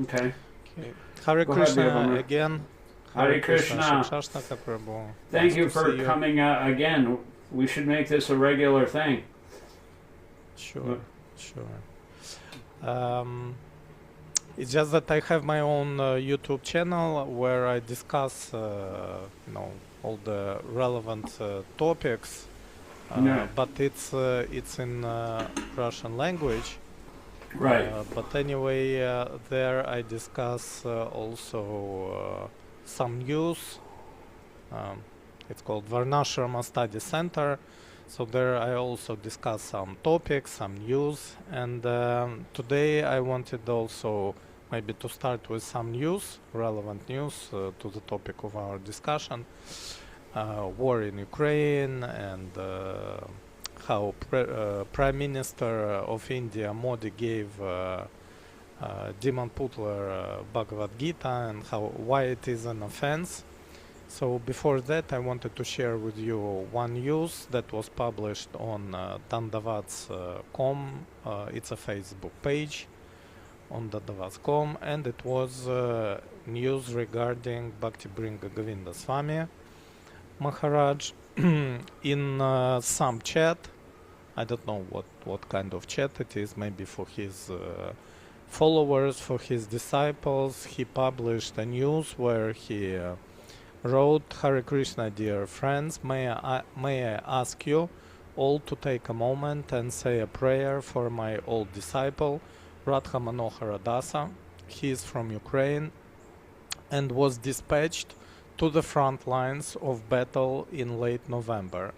Okay. Hare Go ahead, Krishna Liubomir. again. Hare Krishna. Śāstra-cakṣusā Prabhu. Thank Nice you to for see you. coming again. We should make this a regular thing. Sure. It's just that I have my own YouTube channel where I discuss, all the relevant topics. Yeah. But it's in Russian language. Right. But anyway, there I discuss also some news. It's called Varnashrama Study Center. So there I also discuss some topics, some news. And today I wanted also maybe to start with some news, relevant news to the topic of our discussion. War in Ukraine and how Prime Minister of India Modi gave demon-putler Bhagavad-gītā and why it is an offense. So before that I wanted to share with you one news that was published on dandavats.com. It's a Facebook page on dandavats.com, and it was news regarding Bhakti Bringa Govinda Swami Maharaj in some chat. I don't know what kind of chat it is, maybe for his followers, for his disciples. He published a news where he wrote, Hare Krishna, dear friends, may I ask you all to take a moment and say a prayer for my old disciple, Radha Manohara Dasa. He is from Ukraine and was dispatched to the front lines of battle in late November.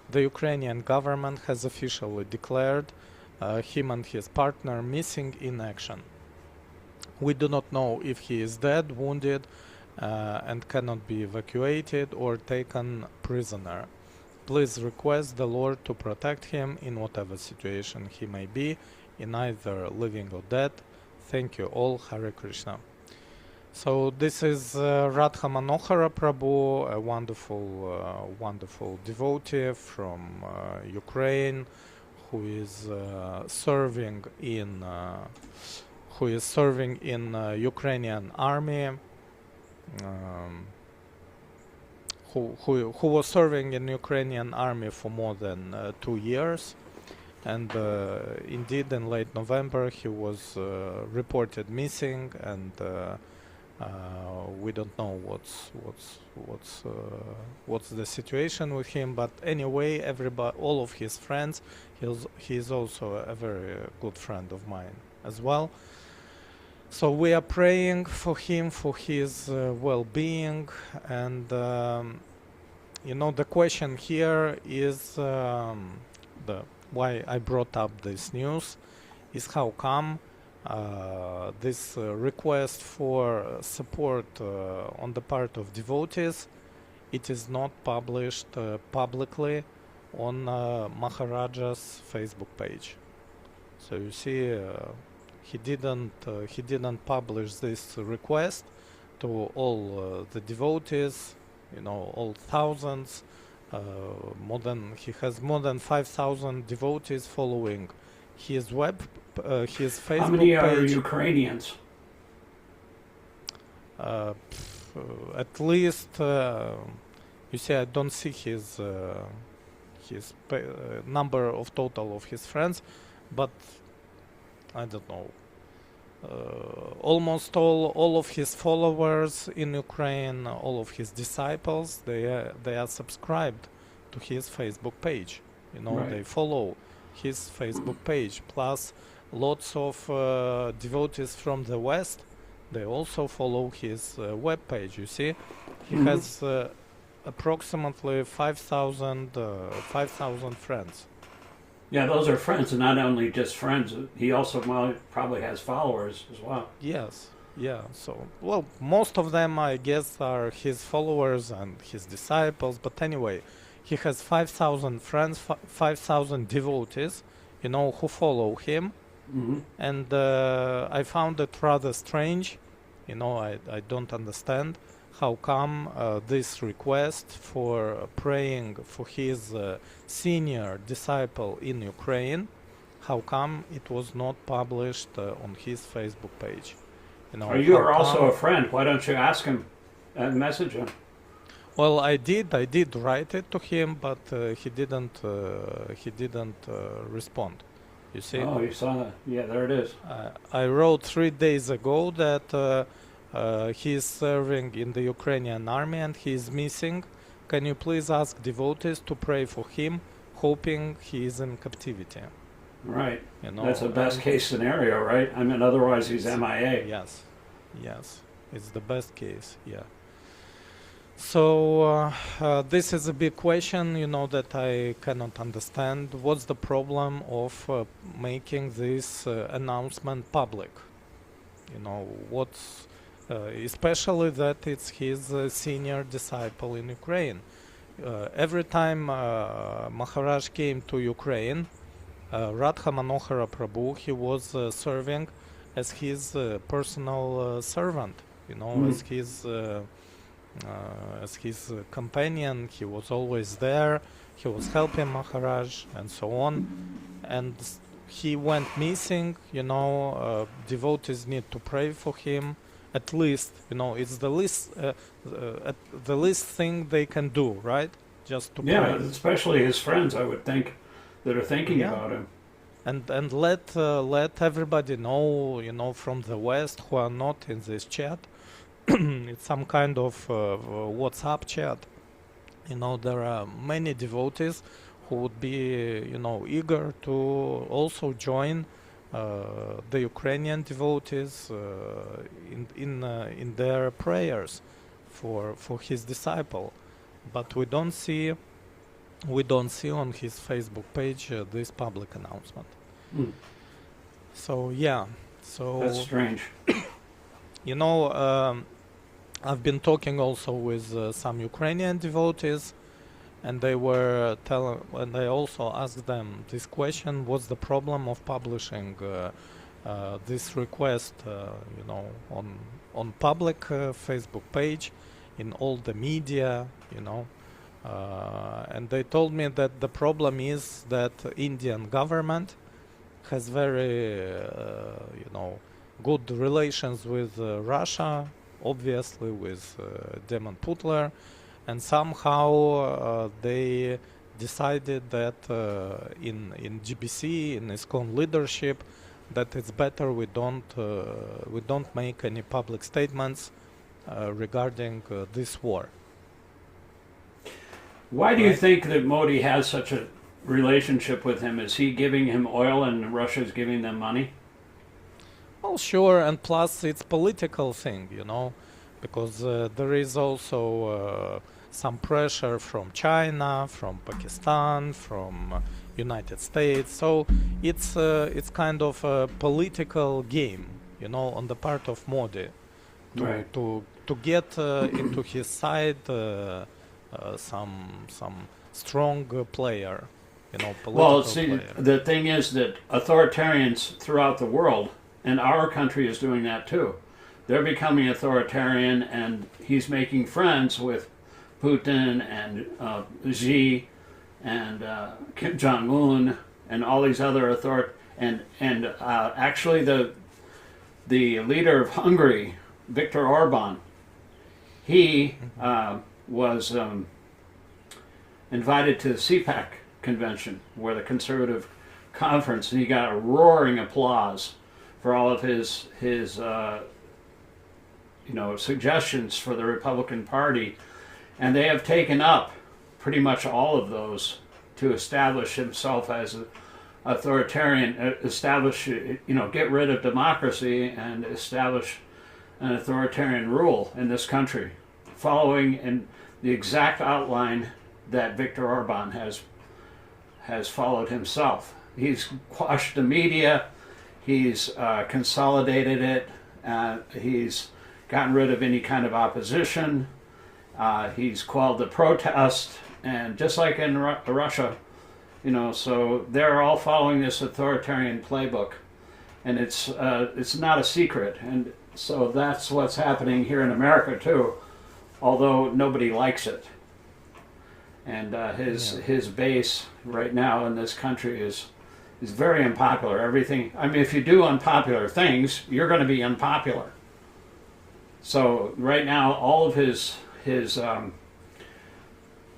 The Ukrainian government has officially declared him and his partner missing in action. We do not know if he is dead, wounded, and cannot be evacuated or taken prisoner. Please request the Lord to protect him in whatever situation he may be, in either living or dead. Thank you all. Hare Krishna. So this is Radha Manohara Prabhu, a wonderful devotee from Ukraine, who is serving in Ukrainian army. Who was serving in Ukrainian army for more than 2 years, and indeed in late November he was reported missing, and we don't know what's the situation with him. But anyway, all of his friends, he's also a very good friend of mine as well. So we are praying for him, for his well-being, and the question here is why I brought up this news is how come this request for support on the part of devotees, it is not published publicly on Maharaja's Facebook page. So you see, he didn't publish this request to all the devotees, all thousands. He has more than 5,000 devotees following his Facebook page. How many are Ukrainians? At least, you see, I don't see his number of total of his friends, but I don't know. Almost all of his followers in Ukraine, all of his disciples, they are subscribed to his Facebook page. Right. They follow his Facebook page. Plus, lots of devotees from the West, they also follow his web page. You see, he has approximately 5,000 friends. Yeah, those are friends, and not only just friends. He also probably has followers as well. Yes, yeah. So, most of them, I guess, are his followers and his disciples. But anyway, he has 5,000 friends, 5,000 devotees, who follow him. Mm-hmm. And I found it rather strange. I don't understand how come this request for praying for his senior disciple in Ukraine, how come it was not published on his Facebook page. You know, You how are also come- a friend. Why don't you ask him and message him? Well, I did write it to him, but he didn't respond. You see, Oh, you saw that? Yeah, there it is. I wrote 3 days ago that he is serving in the Ukrainian army and he is missing. Can you please ask devotees to pray for him, hoping he is in captivity? Right. You know, That's a best and- case scenario, right? I mean, otherwise he's MIA. Yes, yes, it's the best case. Yeah. So this is a big question, you know, that I cannot understand. What's the problem of making this announcement public? You know, what's especially that it's his senior disciple in Ukraine. Every time Maharaj came to Ukraine, Radha Manohara Prabhu, he was serving as his personal servant, you know, as his companion. He was always there. He was helping Maharaj and so on. And he went missing. You know, devotees need to pray for him. At least, you know, it's the least thing they can do, right? Just to Yeah, pray. especially his friends, I would think, that are thinking Yeah. about him. And let everybody know, you know, from the West who are not in this chat. It's some kind of WhatsApp chat. You know, there are many devotees who would be, you know, eager to also join the Ukrainian devotees in their prayers for his disciple, but we don't see on his Facebook page this public announcement. So yeah, so That's strange. you know, I've been talking also with some Ukrainian devotees, and they were and I also asked them this question: what's the problem of publishing this request, you know, on public Facebook page, in all the media, you know? And they told me that the problem is that Indian government has very, you know, good relations with Russia, obviously with demon-putler, and somehow they decided that in GBC, in ISKCON leadership, that it's better we don't make any public statements regarding this war. Why do you think that Modi has such a relationship with him? Is he giving him oil and Russia's giving them money? Well, sure, and plus it's political thing, you know, because there is also some pressure from China, from Pakistan, from United States. So it's kind of a political game, you know, on the part of Modi to get into his side some strong player, you know, political Well, see, player. the thing is that authoritarians throughout the world, and our country is doing that too, they're becoming authoritarian, and he's making friends with Putin and Xi and Kim Jong-un and all these other actually the leader of Hungary, Viktor Orban, he was invited to the CPAC convention, where the conservative conference, and he got a roaring applause for all of his you know, suggestions for the Republican Party, and they have taken up pretty much all of those to establish himself as an authoritarian, establish, you know, get rid of democracy and establish an authoritarian rule in this country, following in the exact outline that Viktor Orban has followed himself. He's quashed the media, he's consolidated it, he's gotten rid of any kind of opposition, he's quelled the protest, and just like in Russia, you know, so they're all following this authoritarian playbook, and it's not a secret, and so that's what's happening here in America too, although nobody likes it. And his base right now in this country is very unpopular. Everything, I mean, if you do unpopular things, you're going to be unpopular. So right now, all of his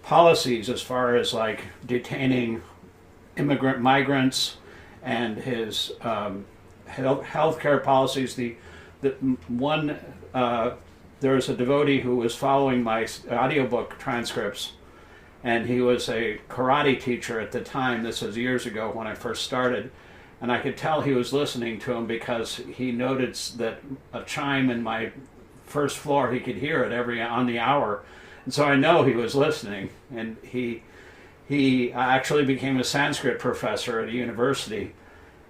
policies, as far as like detaining migrants, and his healthcare policies. The one there's a devotee who was following my audiobook transcripts, and he was a karate teacher at the time. This was years ago when I first started, and I could tell he was listening to him because he noticed that a chime in my first floor, he could hear it on the hour, and so I know he was listening. And he actually became a Sanskrit professor at a university,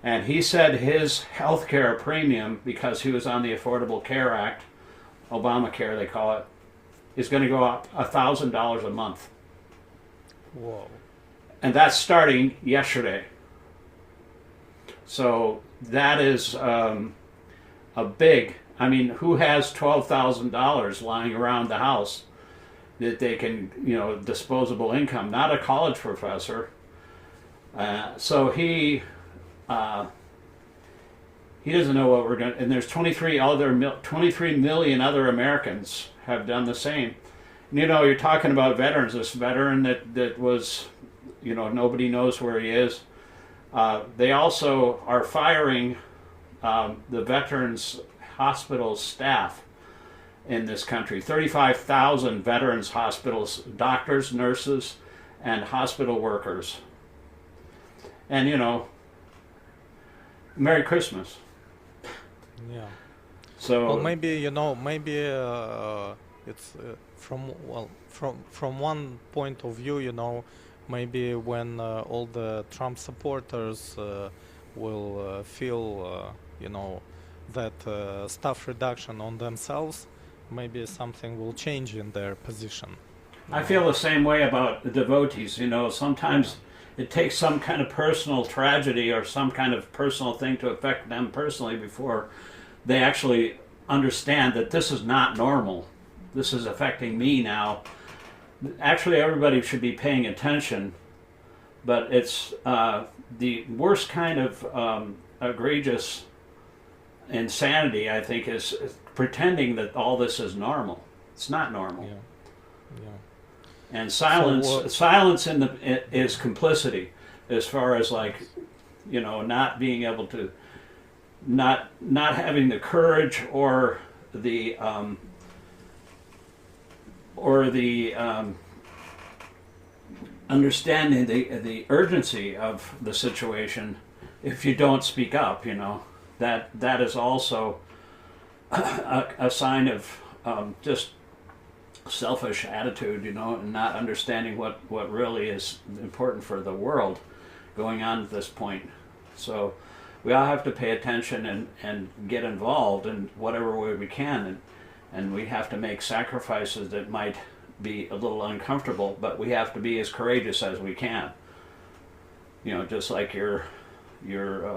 and he said his healthcare premium, because he was on the Affordable Care Act, Obamacare they call it, is going to go up $1,000 a month. Whoa. And that's starting yesterday. So that is a big, I mean, who has $12,000 lying around the house that they can, disposable income? Not a college professor. So he doesn't know what we're going to, and there's 23 million other Americans have done the same. And, you're talking about veterans, this veteran that was, nobody knows where he is. They also are firing the veterans hospital staff in this country. 35,000 veterans hospitals, doctors, nurses, and hospital workers. And, Merry Christmas. Yeah. So well, maybe it's from one point of view, maybe when all the Trump supporters will feel that staff reduction on themselves, maybe something will change in their position. I feel the same way about the devotees. Sometimes it takes some kind of personal tragedy or some kind of personal thing to affect them personally before they actually understand that this is not normal. This is affecting me now. Actually, everybody should be paying attention, but it's the worst kind of egregious insanity, I think, is pretending that all this is normal. It's not normal. Yeah. And silence is complicity, as far as not being able to, not having the courage or the understanding the urgency of the situation. If you don't speak up, that is also a sign of just selfish attitude, and not understanding what really is important for the world going on at this point. So we all have to pay attention and get involved in whatever way we can, and we have to make sacrifices that might be a little uncomfortable, but we have to be as courageous as we can. Just like your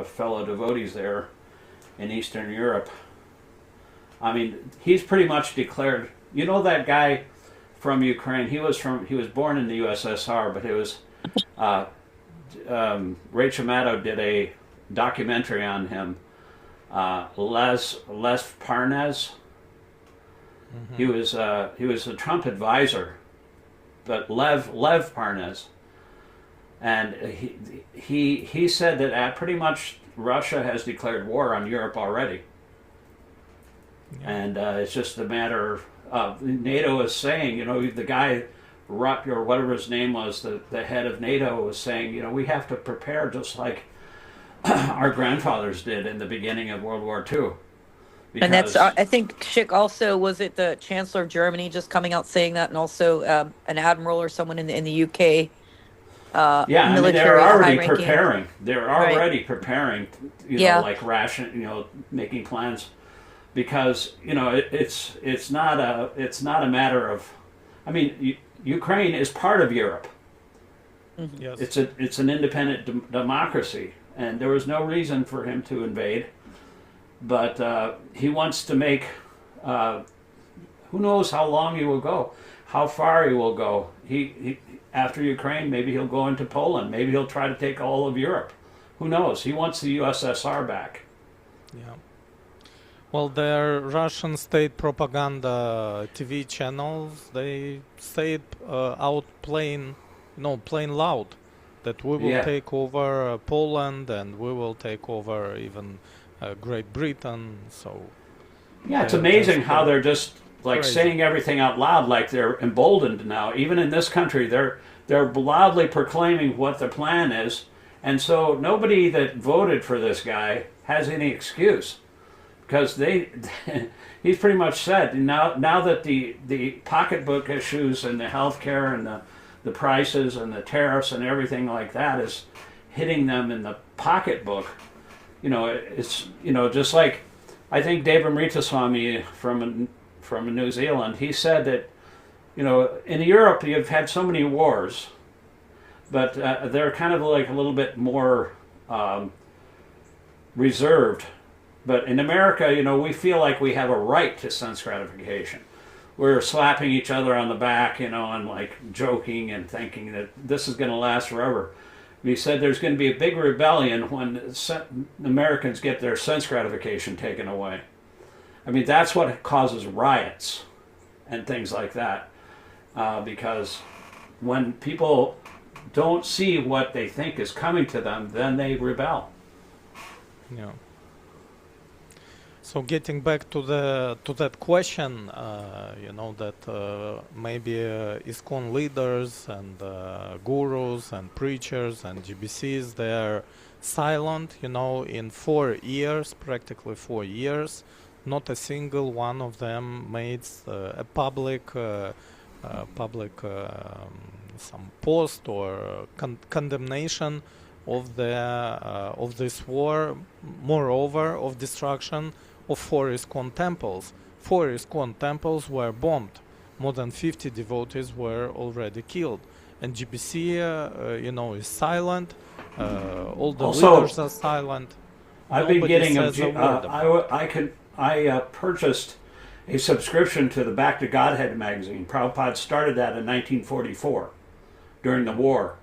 fellow devotees there in Eastern Europe. I mean, he's pretty much declared. That guy from Ukraine. He was born in the USSR, but it was Rachel Maddow did a documentary on him. Les Parnas. Mm-hmm. He was a Trump advisor, but Lev Parnas, and he said that pretty much Russia has declared war on Europe already. Yeah. And it's just a matter of NATO is saying, the guy, or whatever his name was, the head of NATO was saying, we have to prepare just like our grandfathers did in the beginning of World War II. And that's, I think, Schick also, was it the Chancellor of Germany just coming out saying that, and also an admiral or someone in the UK military, they're already preparing. They're already preparing, like making plans. Because it's not a matter of, I mean, Ukraine is part of Europe. Mm-hmm. Yes. It's an independent democracy, and there was no reason for him to invade. But he wants to make. Who knows how long he will go, how far he will go. He after Ukraine, maybe he'll go into Poland. Maybe he'll try to take all of Europe. Who knows? He wants the USSR back. Yeah. Well, their Russian state propaganda TV channels, they say it out plain loud, that we will Yeah. take over Poland and we will take over even Great Britain. So Yeah, it's they're amazing just, how they're just like crazy. saying everything out loud, like they're emboldened now. Even in this country, they're loudly proclaiming what the plan is, and so nobody that voted for this guy has any excuse, because he's pretty much said now that the pocketbook issues and the healthcare and the prices and the tariffs and everything like that is hitting them in the pocketbook. It's just like I think Devamrita Swami from New Zealand. He said that in Europe you've had so many wars, but they're kind of like a little bit more reserved. But in America, we feel like we have a right to sense gratification. We're slapping each other on the back, and like joking and thinking that this is going to last forever. He said there's going to be a big rebellion when Americans get their sense gratification taken away. I mean, that's what causes riots and things like that. Because when people don't see what they think is coming to them, then they rebel. Yeah. So getting back to that question, that maybe ISKCON leaders and gurus and preachers and GBCs, they're silent. In 4 years, practically 4 years, not a single one of them made a public some post or condemnation of this war. Moreover, of destruction of 4 ISKCON temples. 4 ISKCON temples were bombed. More than 50 devotees were already killed. And GBC, is silent. All the leaders are silent. I've been getting says a word. I purchased a subscription to the Back to Godhead magazine. Prabhupada started that in 1944 during the war,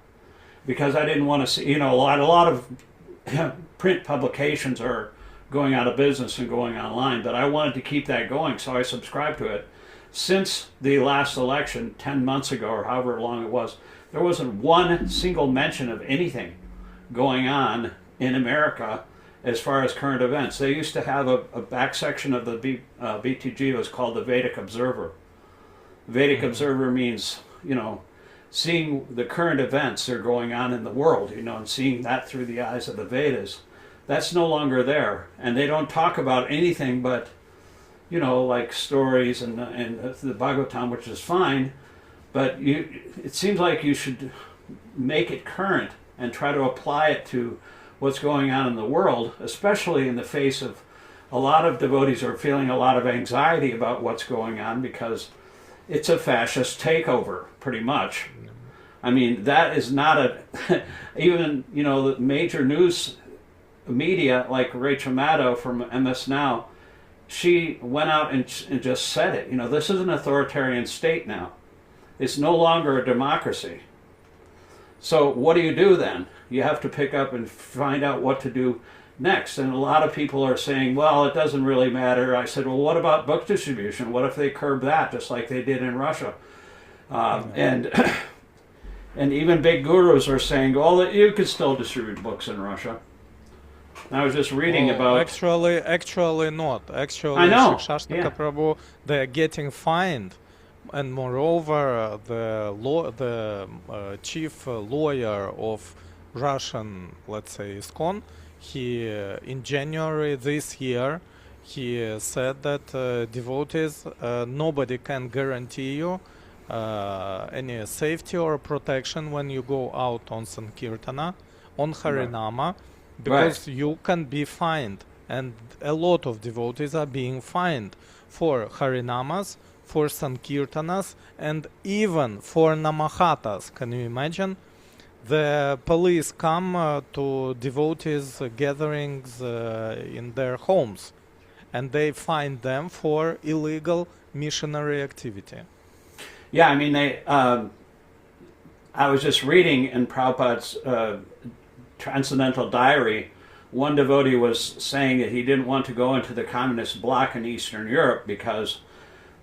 because I didn't want to see, a lot of print publications are going out of business and going online, but I wanted to keep that going, so I subscribed to it. Since the last election, 10 months ago or however long it was, there wasn't one single mention of anything going on in America as far as current events. They used to have a back section of the BTG was called the Vedic Observer. Vedic Observer means, seeing the current events that are going on in the world, and seeing that through the eyes of the Vedas. That's no longer there, and they don't talk about anything but, like stories and the Bhagavatam, which is fine, but it seems like you should make it current and try to apply it to what's going on in the world, especially in the face of a lot of devotees are feeling a lot of anxiety about what's going on because it's a fascist takeover, pretty much. I mean, that is not even, the major news media like Rachel Maddow from MS Now, she went out and just said it. This is an authoritarian state now. It's no longer a democracy. So what do you do then? You have to pick up and find out what to do next. And a lot of people are saying, well, it doesn't really matter. I said, well, what about book distribution? What if they curb that, just like they did in Russia? And even big gurus are saying, well, you can still distribute books in Russia. I was just reading about... Actually not. Actually, I know. Śāstra-cakṣusā Prabhu, they're getting fined. And moreover, the chief lawyer of Russian, let's say, ISKCON, he in January this year, he said that devotees, nobody can guarantee you any safety or protection when you go out on Sankirtana, on Harinama, because you can be fined. And a lot of devotees are being fined for Harinamas, for Sankirtanas, and even for Namahatas. Can you imagine? The police come to devotees' gatherings in their homes, and they fine them for illegal missionary activity. Yeah, I mean, I was just reading in Prabhupada's Transcendental Diary one devotee was saying that he didn't want to go into the communist bloc in Eastern Europe because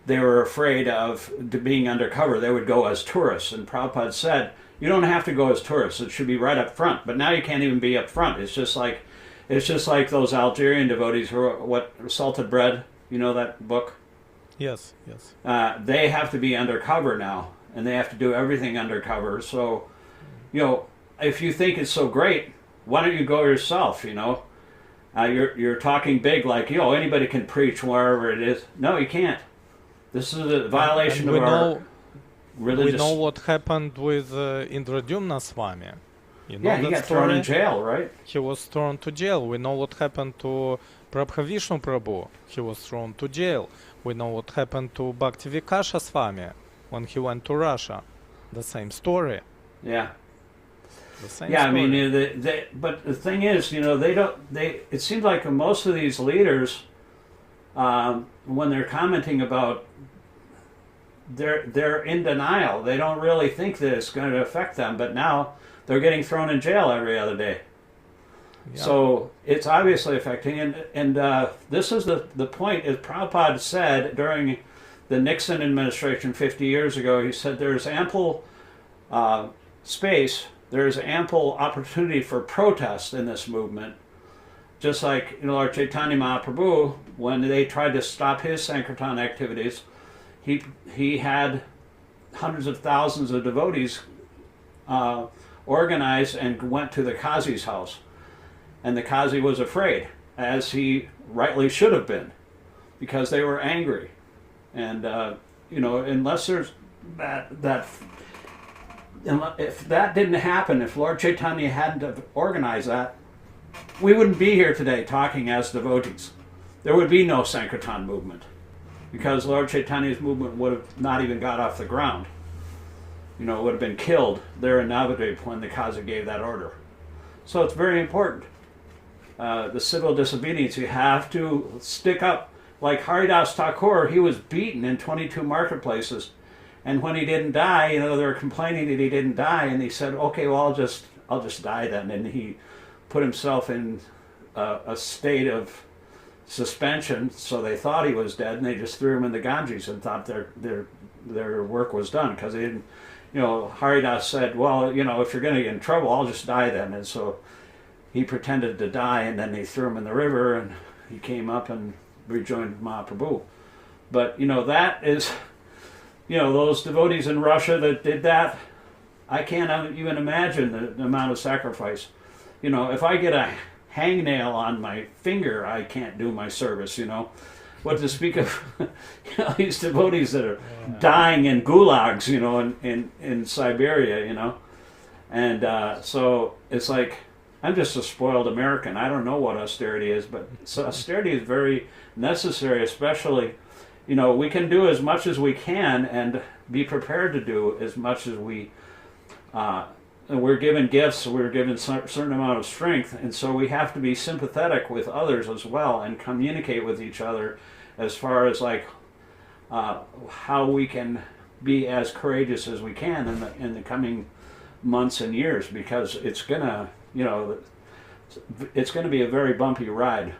they were afraid of being undercover. They would go as tourists. And Prabhupada said, you don't have to go as tourists. It should be right up front. But now you can't even be up front. It's just like those Algerian devotees who are, Salted Bread, you know that book? Yes. They have to be undercover now, and they have to do everything undercover. So, if you think it's so great, why don't you go yourself, You're talking big like, anybody can preach wherever it is. No, you can't. This is a violation of our religious... We know what happened with Indradyumna Swami. You know he got thrown in jail, right? He was thrown to jail. We know what happened to Prabhu Vishnu Prabhu. He was thrown to jail. We know what happened to Bhakti Vikasha Swami when he went to Russia. The same story. Yeah. The same story. I mean, but the thing is, it seems like most of these leaders, when they're commenting about, they're in denial. They don't really think that it's going to affect them, but now they're getting thrown in jail every other day. Yeah. So it's obviously affecting, and this is the point. As Prabhupada said during the Nixon administration 50 years ago, he said there's ample space, there's ample opportunity for protest in this movement. Just like Lord Chaitanya Mahaprabhu, when they tried to stop his Sankirtan activities, he had hundreds of thousands of devotees organized and went to the Qazi's house. And the Qazi was afraid, as he rightly should have been, because they were angry. And, unless there's if that didn't happen, if Lord Chaitanya hadn't have organized that, we wouldn't be here today talking as devotees. There would be no Sankirtan movement, because Lord Chaitanya's movement would have not even got off the ground. It would have been killed there in Navadvip when the Qazi gave that order. So it's very important. The civil disobedience, you have to stick up. Like Haridas Thakur, he was beaten in 22 marketplaces. And when he didn't die, they were complaining that he didn't die, and he said, okay, well, I'll just die then. And he put himself in a state of suspension, so they thought he was dead, and they just threw him in the Ganges and thought their work was done, because they didn't, Haridas said, well, if you're going to get in trouble, I'll just die then. And so he pretended to die, and then they threw him in the river, and he came up and rejoined Mahaprabhu. But, that is, those devotees in Russia that did that, I can't even imagine the amount of sacrifice. If I get a hangnail on my finger, I can't do my service, What to speak of these devotees that are dying in gulags, in Siberia, And so it's like, I'm just a spoiled American. I don't know what austerity is, but austerity is very necessary, especially, we can do as much as we can and be prepared to do as much as we're given gifts, we're given a certain amount of strength, and so we have to be sympathetic with others as well and communicate with each other as far as how we can be as courageous as we can in the coming months and years, because it's gonna be a very bumpy ride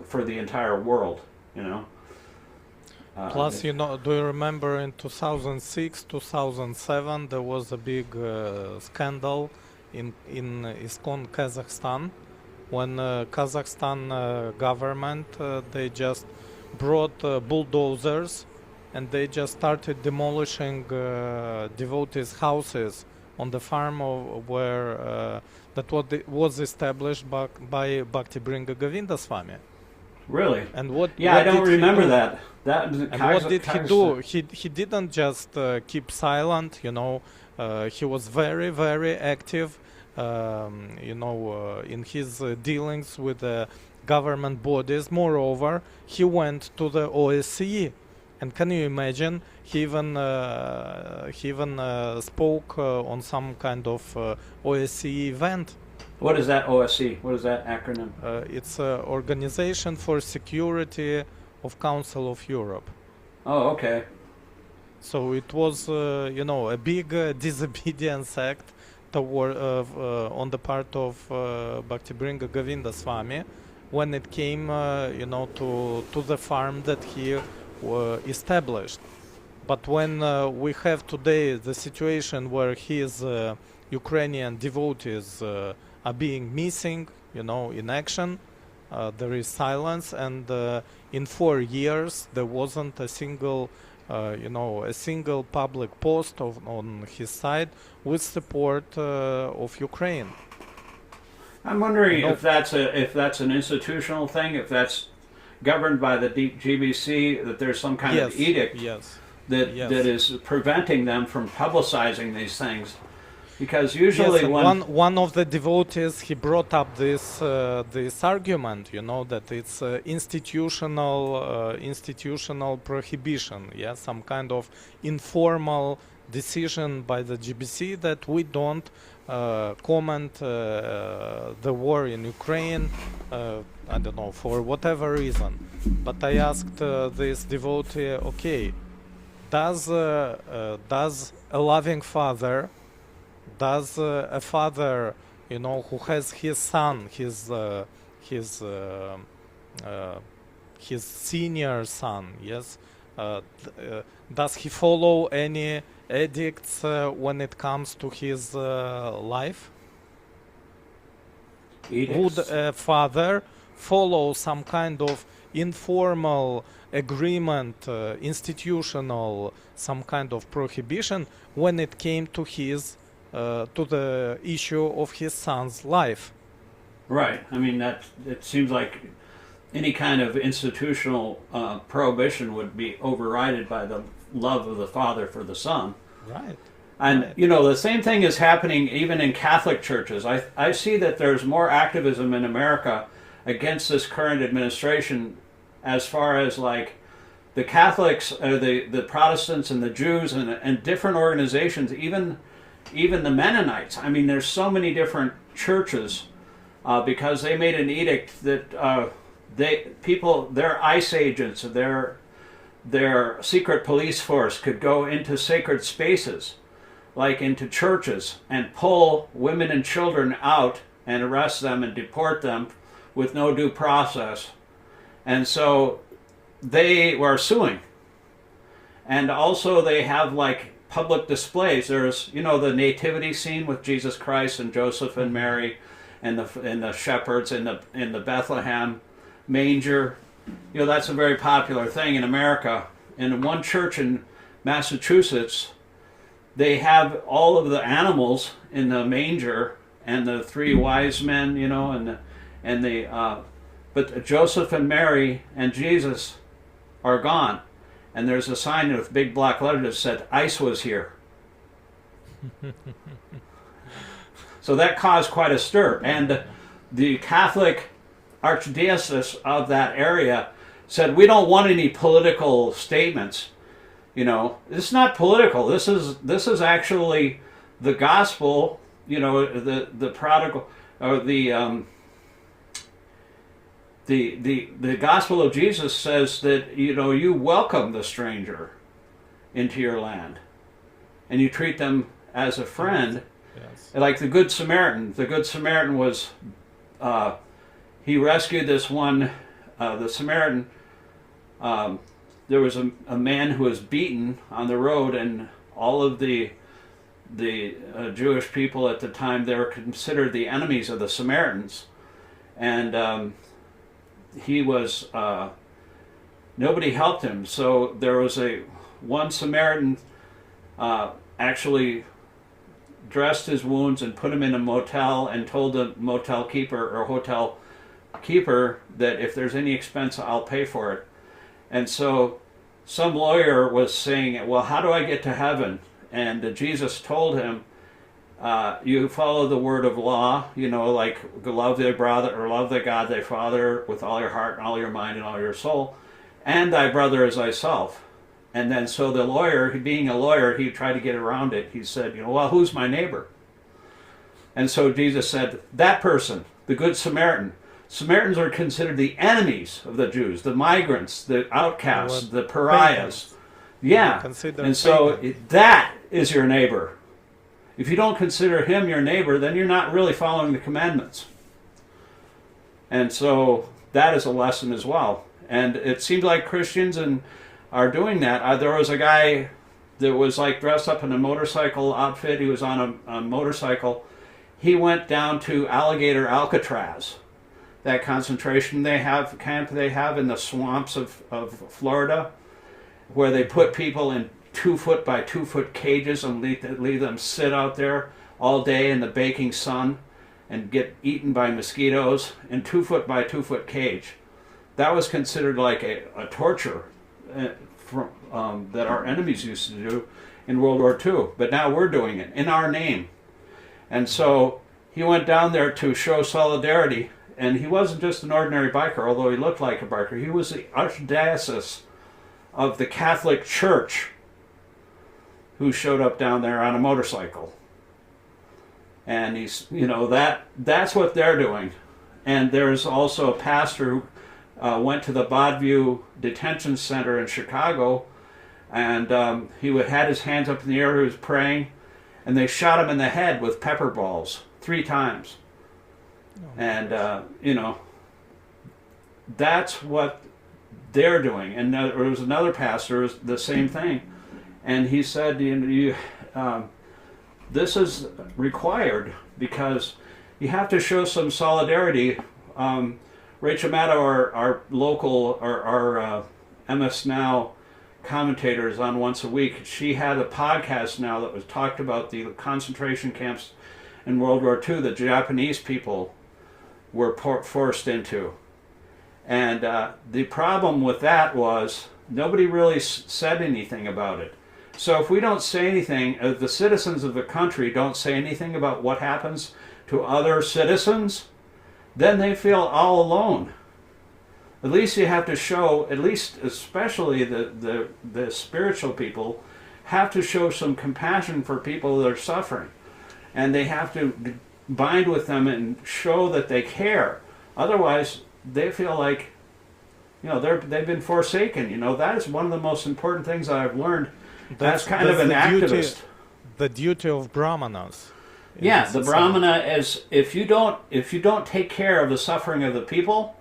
for the entire world, Plus, do you remember in 2006, 2007, there was a big scandal in ISKCON Kazakhstan, when Kazakhstan government, they just brought bulldozers and they just started demolishing devotees' houses on the farm where that was established by Bhakti Bringa Govinda Swami. Really? And what? Yeah, what I don't remember that. And what did he do? He didn't just keep silent. He was very, very active. In his dealings with the government bodies. Moreover, he went to the OSCE, and can you imagine? He even spoke on some kind of OSCE event. What is that OSCE? What is that acronym? It's Organization for Security of Council of Europe. Oh, okay. So it was, a big disobedience act on the part of Bhaktibringa Govinda Swami, when it came, to the farm that he established. But when we have today the situation where his Ukrainian devotees are being missing, in action, there is silence, and in 4 years there wasn't a single public post on his side with support of Ukraine. I'm wondering if that's an institutional thing, if that's governed by the GBC, that there's some kind of edict that is preventing them from publicizing these things. Because usually one of the devotees, he brought up this argument, that it's institutional prohibition, some kind of informal decision by the GBC that we don't comment the war in Ukraine, I don't know, for whatever reason. But I asked this devotee, okay, does a loving father, does a father, who has his son, his senior son, does he follow any edicts when it comes to his life? edicts. Would a father follow some kind of informal agreement, institutional, some kind of prohibition when it came to his to the issue of his son's life? Right. I mean, it seems like any kind of institutional prohibition would be overridden by the love of the father for the son. Right. And, right. The same thing is happening even in Catholic churches. I see that there's more activism in America against this current administration as far as like the Catholics, the Protestants and the Jews and different organizations, even the Mennonites. I mean, there's so many different churches because they made an edict that their ICE agents, their secret police force could go into sacred spaces, like into churches, and pull women and children out and arrest them and deport them with no due process. And so they were suing. And also they have like public displays. There's, the nativity scene with Jesus Christ and Joseph and Mary and the shepherds in the Bethlehem manger. That's a very popular thing in America. In one church in Massachusetts, they have all of the animals in the manger and the three wise men, but Joseph and Mary and Jesus are gone. And there's a sign with big black letters that said, ICE was here. So that caused quite a stir. And the Catholic archdiocese of that area said, we don't want any political statements. It's not political. This is actually the gospel, the prodigal, or the gospel of Jesus says that, you welcome the stranger into your land and you treat them as a friend. Yes. Like the Good Samaritan. The Good Samaritan was, he rescued this one, the Samaritan. There was a man who was beaten on the road, and all of the Jewish people at the time, they were considered the enemies of the Samaritans. And he was, nobody helped him. So there was one Samaritan actually dressed his wounds and put him in a motel and told the motel keeper or hotel keeper that if there's any expense, I'll pay for it. And so some lawyer was saying, well, how do I get to heaven? And Jesus told him, you follow the word of law, like love thy brother, or love thy God, thy Father, with all your heart and all your mind and all your soul, and thy brother as thyself. And then so the lawyer, being a lawyer, he tried to get around it. He said, well, who's my neighbor? And so Jesus said, that person, the Good Samaritan. Samaritans are considered the enemies of the Jews, the migrants, the outcasts, the pariahs. Yeah. And so that is your neighbor. If you don't consider him your neighbor, then you're not really following the commandments. And so that is a lesson as well. And it seems like Christians are doing that. There was a guy that was like dressed up in a motorcycle outfit. He was on a motorcycle. He went down to Alligator Alcatraz, that concentration camp they have in the swamps of Florida, where they put people in 2-foot by 2-foot cages and leave them sit out there all day in the baking sun and get eaten by mosquitoes in 2-foot by 2-foot cage. That was considered like a torture that our enemies used to do in World War II. But now we're doing it in our name. And so he went down there to show solidarity. And he wasn't just an ordinary biker, although he looked like a biker. He was the archdiocese of the Catholic Church who showed up down there on a motorcycle. And he's, that's what they're doing. And there's also a pastor who went to the Bodview Detention Center in Chicago, and he had his hands up in the air, he was praying, and they shot him in the head with pepper balls 3 times. And, that's what they're doing. And there was another pastor, the same thing. And he said, this is required because you have to show some solidarity. Rachel Maddow, our local, our MS Now commentators on once a week, she had a podcast now that was talked about the concentration camps in World War II that Japanese people were forced into. And the problem with that was nobody really said anything about it. So if we don't say anything, if the citizens of the country don't say anything about what happens to other citizens, then they feel all alone. At least you have to show, especially the spiritual people, have to show some compassion for people that are suffering. And they have to bind with them and show that they care. Otherwise, they feel like, they've been forsaken. That is one of the most important things I've learned as kind of an activist. The duty of brahmanas. Yeah, the brahmana is, if you don't take care of the suffering of the people,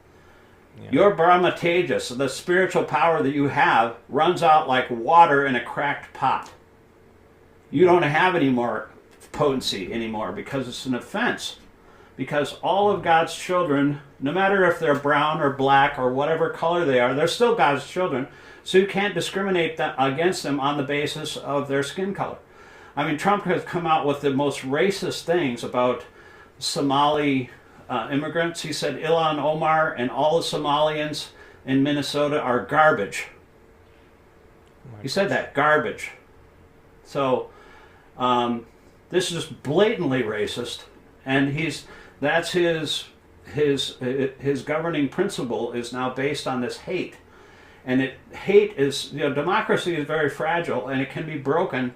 your brahma tejas, the spiritual power that you have, runs out like water in a cracked pot. You don't have any more potency anymore because it's an offense. Because all of God's children, no matter if they're brown or black or whatever color they are, they're still God's children. So you can't discriminate against them on the basis of their skin color. I mean, Trump has come out with the most racist things about Somali immigrants. He said Ilhan Omar and all the Somalians in Minnesota are garbage. He said that, garbage. So this is just blatantly racist, and that's his governing principle is now based on this hate. And hate is, democracy is very fragile, and it can be broken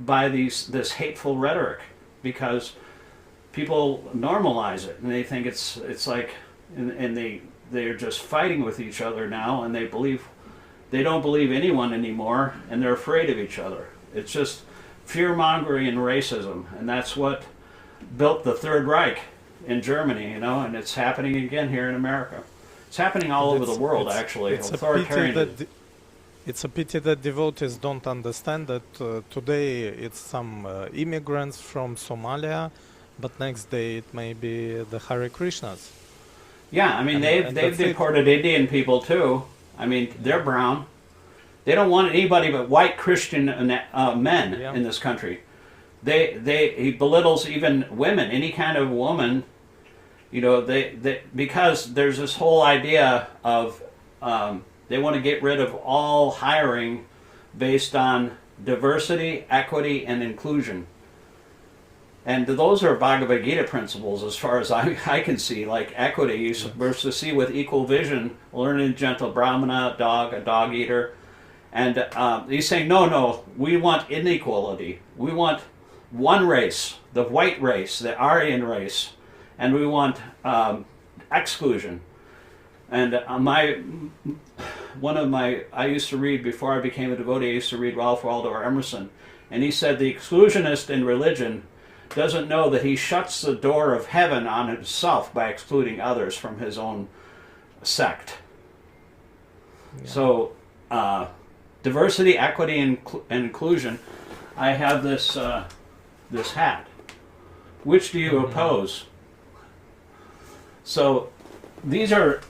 by this hateful rhetoric because people normalize it and they think it's like, and they're just fighting with each other now, and they don't believe anyone anymore, and they're afraid of each other. It's just fear-mongering and racism, and that's what built the Third Reich in Germany, and it's happening again here in America. It's happening all over the world, actually. It's a pity that devotees don't understand that today it's some immigrants from Somalia, but next day it may be the Hare Krishnas. Yeah, I mean, they've deported Indian people too. I mean, they're brown. They don't want anybody but white Christian men in this country. He belittles even women, any kind of woman. Because there's this whole idea of they want to get rid of all hiring based on diversity, equity, and inclusion. And those are Bhagavad-gītā principles as far as I can see, like equity. You're supposed to see with equal vision, learned gentle brahmana, a dog eater. And he's saying, no, we want inequality. We want one race, the white race, the Aryan race. And we want exclusion. And I used to read, before I became a devotee, I used to read Ralph Waldo Emerson. And he said the exclusionist in religion doesn't know that he shuts the door of heaven on himself by excluding others from his own sect. Yeah. So, diversity, equity, and inclusion. I have this this hat. Which do you oppose? So, these are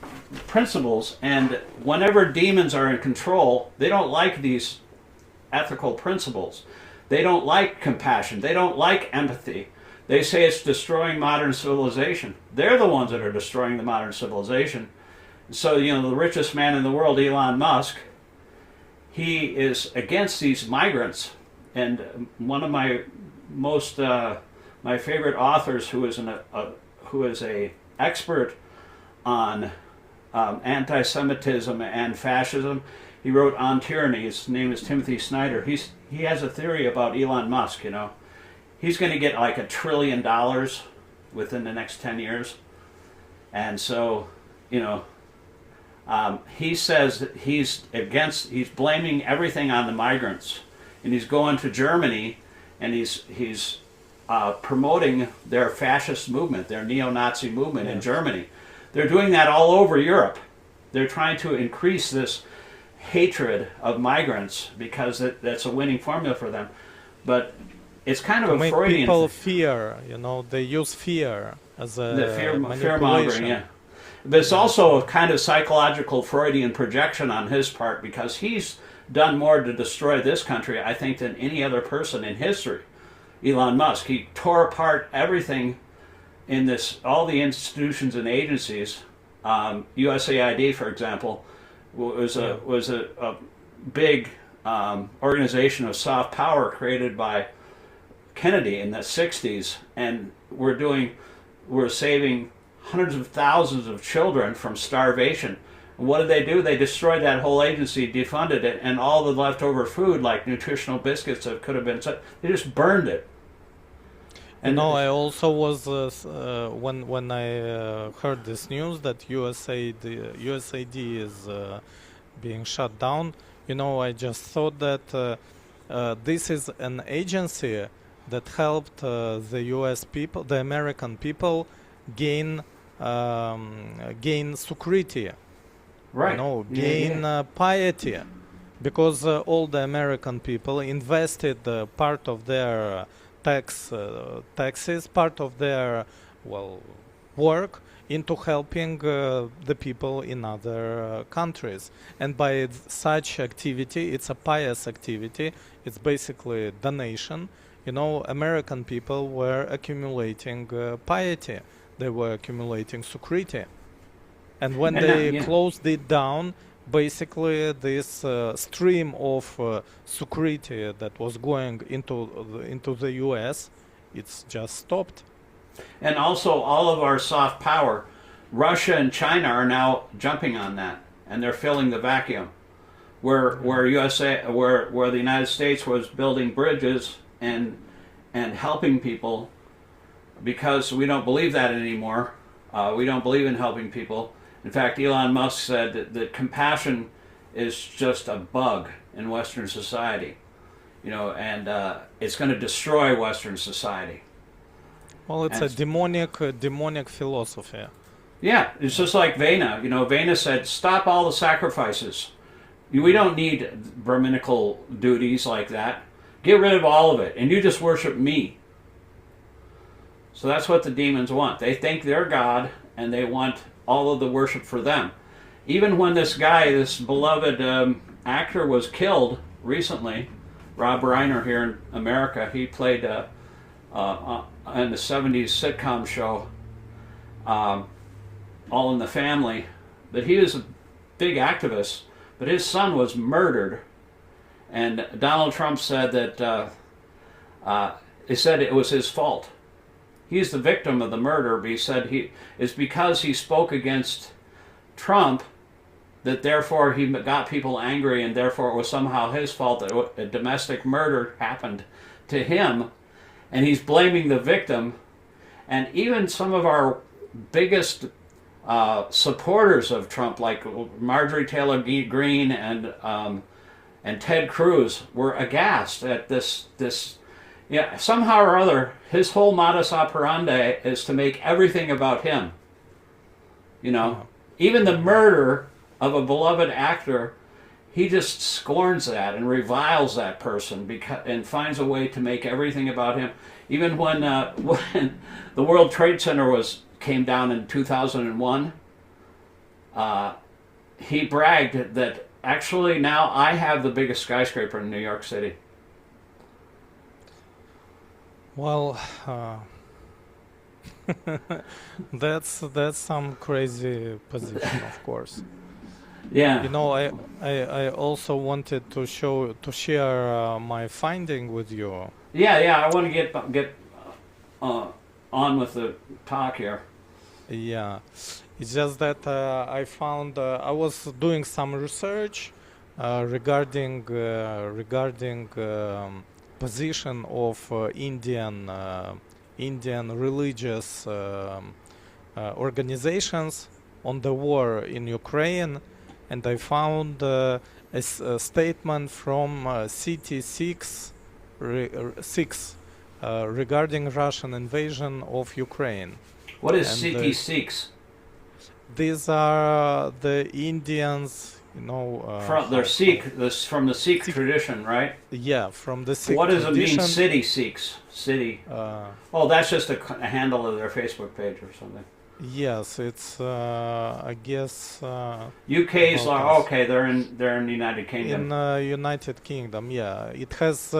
principles, and whenever demons are in control, they don't like these ethical principles. They don't like compassion. They don't like empathy. They say it's destroying modern civilization. They're the ones that are destroying the modern civilization. So, you know, the richest man in the world, Elon Musk, he is against these migrants. And one of my most, my favorite authors, who is a expert on anti-Semitism and fascism, he wrote On Tyranny. His name is Timothy Snyder. He has a theory about Elon Musk. You know, he's going to get like $1 trillion within the next 10 years, and so, you know. He says that he's blaming everything on the migrants, and he's going to Germany, and he's promoting their fascist movement, their neo-Nazi movement in Germany. They're doing that all over Europe. They're trying to increase this hatred of migrants because that's a winning formula for them. But it's kind of to a make Freudian people thing. fear. You know, they use fear as a The fear manipulation. mongering, yeah. But it's also a kind of psychological Freudian projection on his part, because he's done more to destroy this country, I think, than any other person in history. Elon Musk, he tore apart everything in this, all the institutions and agencies. USAID, for example, was a big organization of soft power created by Kennedy in the 60s, and we're saving hundreds of thousands of children from starvation. And what did they do? They destroyed that whole agency, defunded it, and all the leftover food, like nutritional biscuits that could have been, they just burned it. And no, I also was when I heard this news that USAID is being shut down. You know, I just thought that this is an agency that helped the U.S. people, the American people, gain sukriti, Right. you know, gain piety, because all the American people invested part of their taxes, part of their work into helping the people in other countries. And by such activity, it's a pious activity. It's basically donation. You know, American people were accumulating piety. They were accumulating sukriti. And when they closed it down, basically this stream of sukriti that was going into the US, it's just stopped. And also all of our soft power, Russia and China are now jumping on that, and they're filling the vacuum. Where the United States was building bridges and helping people, because we don't believe that anymore. We don't believe in helping people. In fact, Elon Musk said that compassion is just a bug in Western society, you know, and it's going to destroy Western society. Well, it's a demonic philosophy. Yeah, it's just like Vena. You know, Vena said, stop all the sacrifices. We don't need Brahminical duties like that. Get rid of all of it, and you just worship me. So that's what the demons want. They think they're God, and they want all of the worship for them. Even when this guy, this beloved actor, was killed recently, Rob Reiner here in America, he played in the 70s sitcom show, All in the Family, but he was a big activist, but his son was murdered. And Donald Trump said that he said it was his fault. He's the victim of the murder, but he said it's because he spoke against Trump that therefore he got people angry, and therefore it was somehow his fault that a domestic murder happened to him, and he's blaming the victim. And even some of our biggest supporters of Trump, like Marjorie Taylor Greene and Ted Cruz, were aghast at this Yeah, somehow or other, his whole modus operandi is to make everything about him. You know, even the murder of a beloved actor, he just scorns that and reviles that person and finds a way to make everything about him. Even when the World Trade Center came down in 2001, he bragged that actually now I have the biggest skyscraper in New York City. Well, that's some crazy position, of course. Yeah. You know, I also wanted to share my finding with you. Yeah. I want to get on with the talk here. Yeah, it's just that I found I was doing some research regarding position of Indian religious organizations on the war in Ukraine, and I found a statement from CT6 regarding Russian invasion of Ukraine. What is CT6? These are the Indians, you know. They're Sikh. From the Sikh tradition, right? Yeah, from the Sikh What does tradition. it mean, city Sikhs? City. That's just a handle of their Facebook page or something. Yes, it's I guess. UK's like okay, they're in the United Kingdom. In United Kingdom, yeah, it has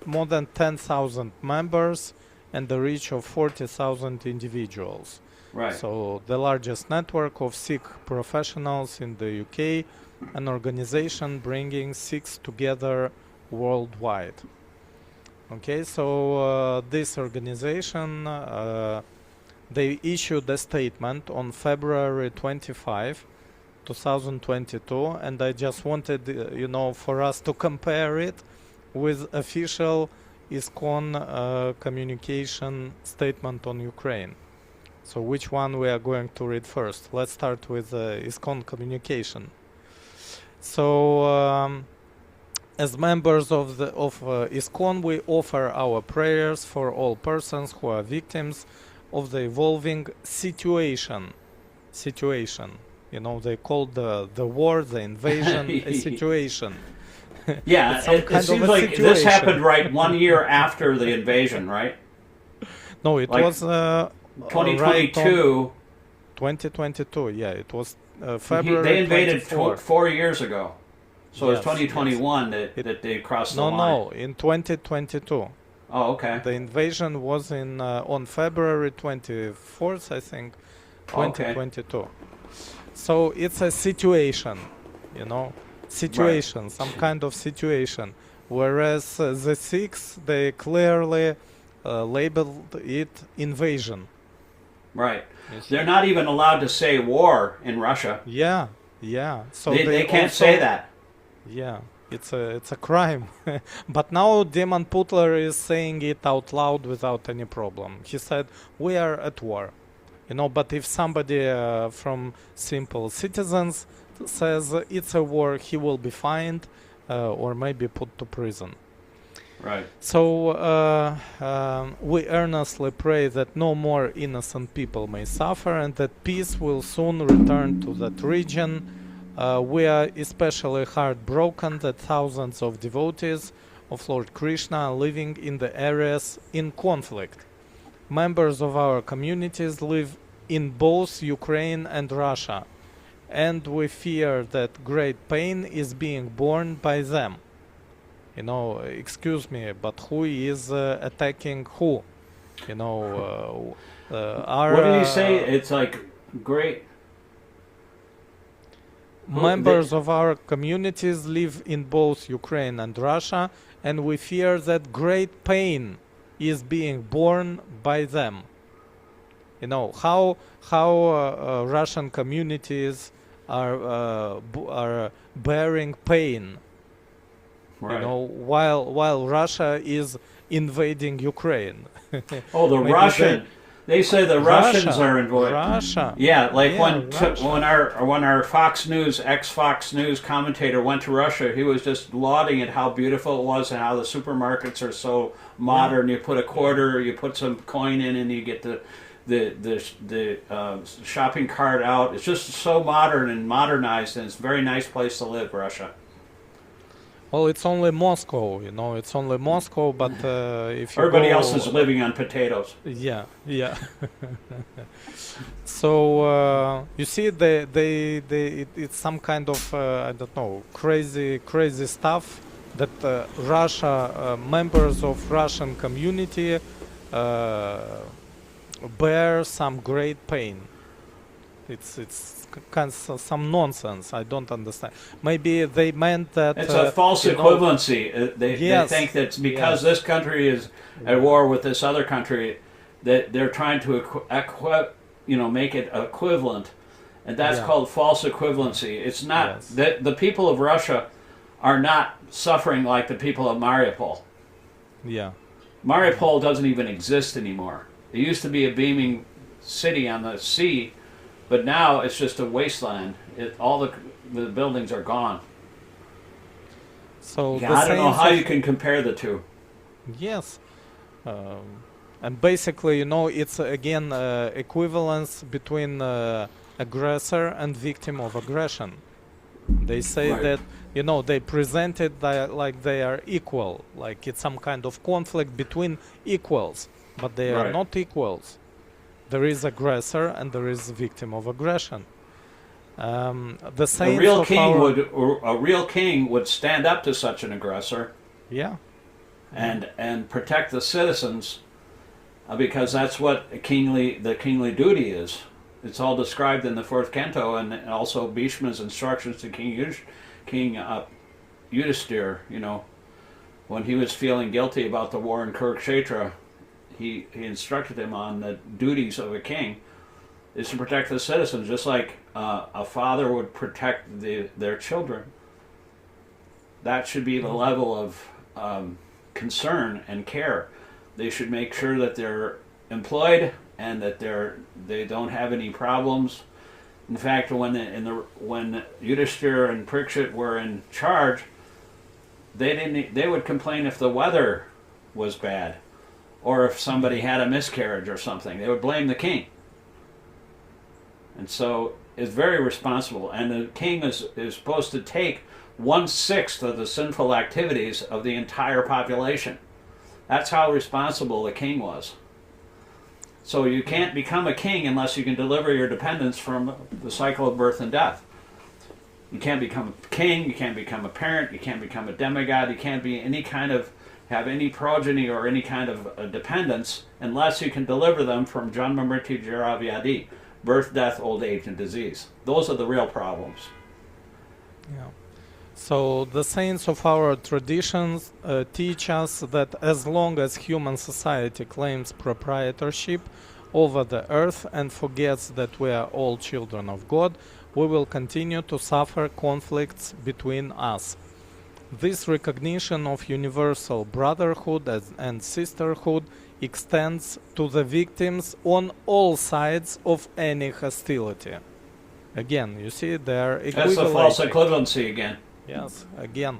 more than 10,000 members and the reach of 40,000 individuals. Right. So the largest network of Sikh professionals in the UK, an organization bringing Sikhs together worldwide. Okay, so this organization, they issued a statement on February 25, 2022, and I just wanted, for us to compare it with official ISKCON communication statement on Ukraine. So which one we are going to read first? Let's start with ISKCON communication. So as members of ISKCON, we offer our prayers for all persons who are victims of the evolving situation. You know, they call the war, the invasion, a situation. Yeah, it seems like situation. This happened right 1 year after the invasion, right? No, it like was 2022. 2022, yeah, it was February. They invaded 24. 4 years ago, so Yes, it's 2021 yes. that they crossed the line. No, in 2022. Oh, okay. The invasion was on February 24th, I think, 2022. Okay. So it's a situation, Right. some kind of situation. Whereas the Sikhs, they clearly labeled it invasion. Right. They're not even allowed to say war in Russia. Yeah. So they can't say that. Yeah. It's a crime. But now demon-putler is saying it out loud without any problem. He said, we are at war. But if somebody from simple citizens says it's a war, he will be fined or maybe put to prison. Right. So we earnestly pray that no more innocent people may suffer and that peace will soon return to that region. We are especially heartbroken that thousands of devotees of Lord Krishna are living in the areas in conflict. Members of our communities live in both Ukraine and Russia, and we fear that great pain is being borne by them. Excuse me, but who is attacking who? What did he say? It's like great. Members of our communities live in both Ukraine and Russia, and we fear that great pain is being borne by them. How Russian communities are bearing pain. Right. While Russia is invading Ukraine. Oh, They say the Russians are involved. Russia. Yeah, like Yeah, when our Fox News, ex-Fox News commentator went to Russia, he was just lauding it how beautiful it was and how the supermarkets are so modern. You put a quarter, you put some coin in, and you get the shopping cart out. It's just so modern and modernized, and it's a very nice place to live, Russia. Well, it's only Moscow, you know. It's only Moscow, but if you Everybody go, else is living on potatoes. yeah, yeah. So you see, it's some kind of I don't know, crazy stuff that Russia, members of Russian community, bear some great pain. It's kind of some nonsense. I don't understand. Maybe they meant that It's a false equivalency. They think that because this country is at war with this other country, that they're trying to make it equivalent, and that's called false equivalency. It's not that the people of Russia are not suffering like the people of Mariupol. Yeah. Mariupol doesn't even exist anymore. It used to be a beaming city on the sea, but now it's just a wasteland. All the buildings are gone. So I don't know how you can compare the two. Yes. And basically, you know, it's again equivalence between aggressor and victim of aggression. They say that, you know, they present it like they are equal, like it's some kind of conflict between equals, but they are not equals. There is aggressor and there is victim of aggression. The saints a real king would stand up to such an aggressor. Yeah. And protect the citizens, because that's what the kingly duty is. It's all described in the fourth canto, and also Bhishma's instructions to King Yudhisthira. You know, when he was feeling guilty about the war in Kurukshetra, he instructed him on the duties of a king is to protect the citizens, just like a father would protect their children. That should be the level of concern and care. They should make sure that they're employed and that they don't have any problems. In fact, when Yudhishthira and Parikshit were in charge, they would complain if the weather was bad, or if somebody had a miscarriage or something. They would blame the king. And so it's very responsible. And the king is supposed to take 1/6 of the sinful activities of the entire population. That's how responsible the king was. So you can't become a king unless you can deliver your dependents from the cycle of birth and death. You can't become a king, you can't become a parent, you can't become a demigod, you can't be have any progeny or any kind of dependence unless you can deliver them from janma mrityu jara vyadi, birth, death, old age, and disease. Those are the real problems. Yeah. So the saints of our traditions teach us that as long as human society claims proprietorship over the earth and forgets that we are all children of God, we will continue to suffer conflicts between us. This recognition of universal brotherhood and sisterhood extends to the victims on all sides of any hostility. Again, you see, they are equivalent. That's the false equivalency again. Yes, again.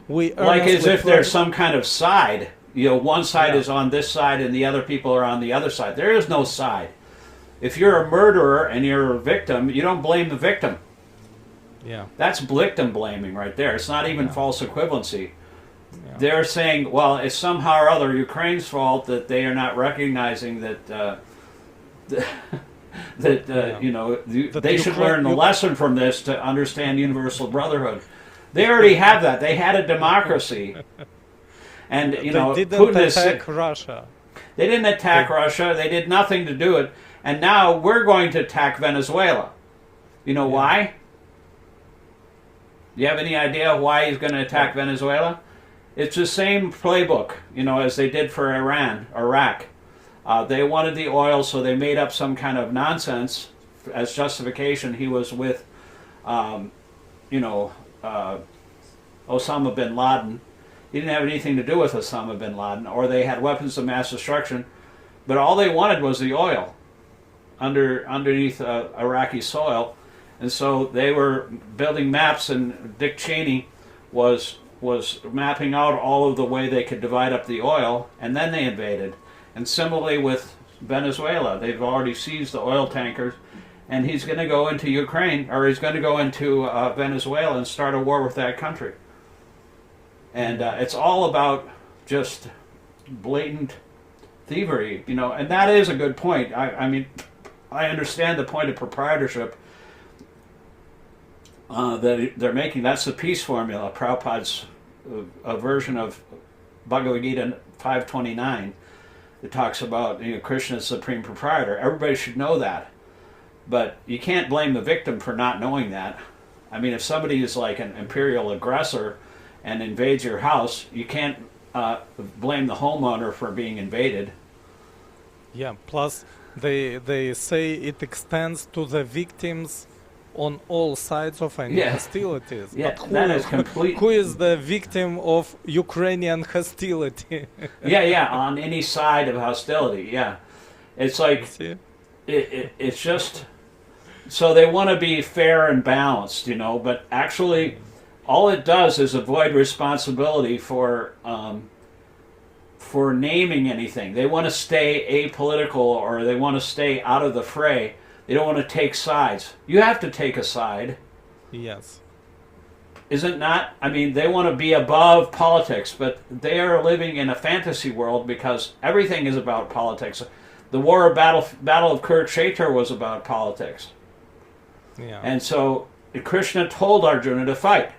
We like as if there's some kind of side. You know, one side is on this side and the other people are on the other side. There is no side. If you're a murderer and you're a victim, you don't blame the victim. Yeah. That's victim blaming right there. It's not even false equivalency. Yeah. They're saying, well, it's somehow or other Ukraine's fault that they are not recognizing that you know, they should learn the lesson from this to understand universal brotherhood. They already have that. They had a democracy. And, you know, they didn't Putin attack Russia. They didn't attack Russia. They did nothing to do it. And now we're going to attack Venezuela. You know why? Do you have any idea why he's going to attack Venezuela? It's the same playbook, you know, as they did for Iraq. They wanted the oil, so they made up some kind of nonsense as justification. He was with, Osama bin Laden. He didn't have anything to do with Osama bin Laden, or they had weapons of mass destruction. but all they wanted was the oil underneath Iraqi soil, and so they were building maps, and Dick Cheney was mapping out all of the way they could divide up the oil, and then they invaded. And similarly with Venezuela, they've already seized the oil tankers, and he's going to go into Ukraine, or he's going to go into Venezuela and start a war with that country. And it's all about just blatant thievery, you know, and that is a good point. I mean, I understand the point of proprietorship that they're making. That's the peace formula, Prabhupada's a version of Bhagavad-gītā 5:29. It talks about, you know, Krishna is supreme proprietor. Everybody should know that. But you can't blame the victim for not knowing that. I mean, if somebody is like an imperial aggressor and invades your house, you can't blame the homeowner for being invaded. Yeah, plus they say it extends to the victims on all sides of any hostilities. Yeah, but that is complete. Who is the victim of Ukrainian hostility? yeah, on any side of hostility, yeah. It's like, it's just, so they want to be fair and balanced, you know, but actually all it does is avoid responsibility for naming anything. They want to stay apolitical, or they want to stay out of the fray. They don't want to take sides. You have to take a side. Yes. Is it not? I mean, they want to be above politics, but they are living in a fantasy world because everything is about politics. The battle of Kurukshetra was about politics. Yeah. And so Krishna told Arjuna to fight.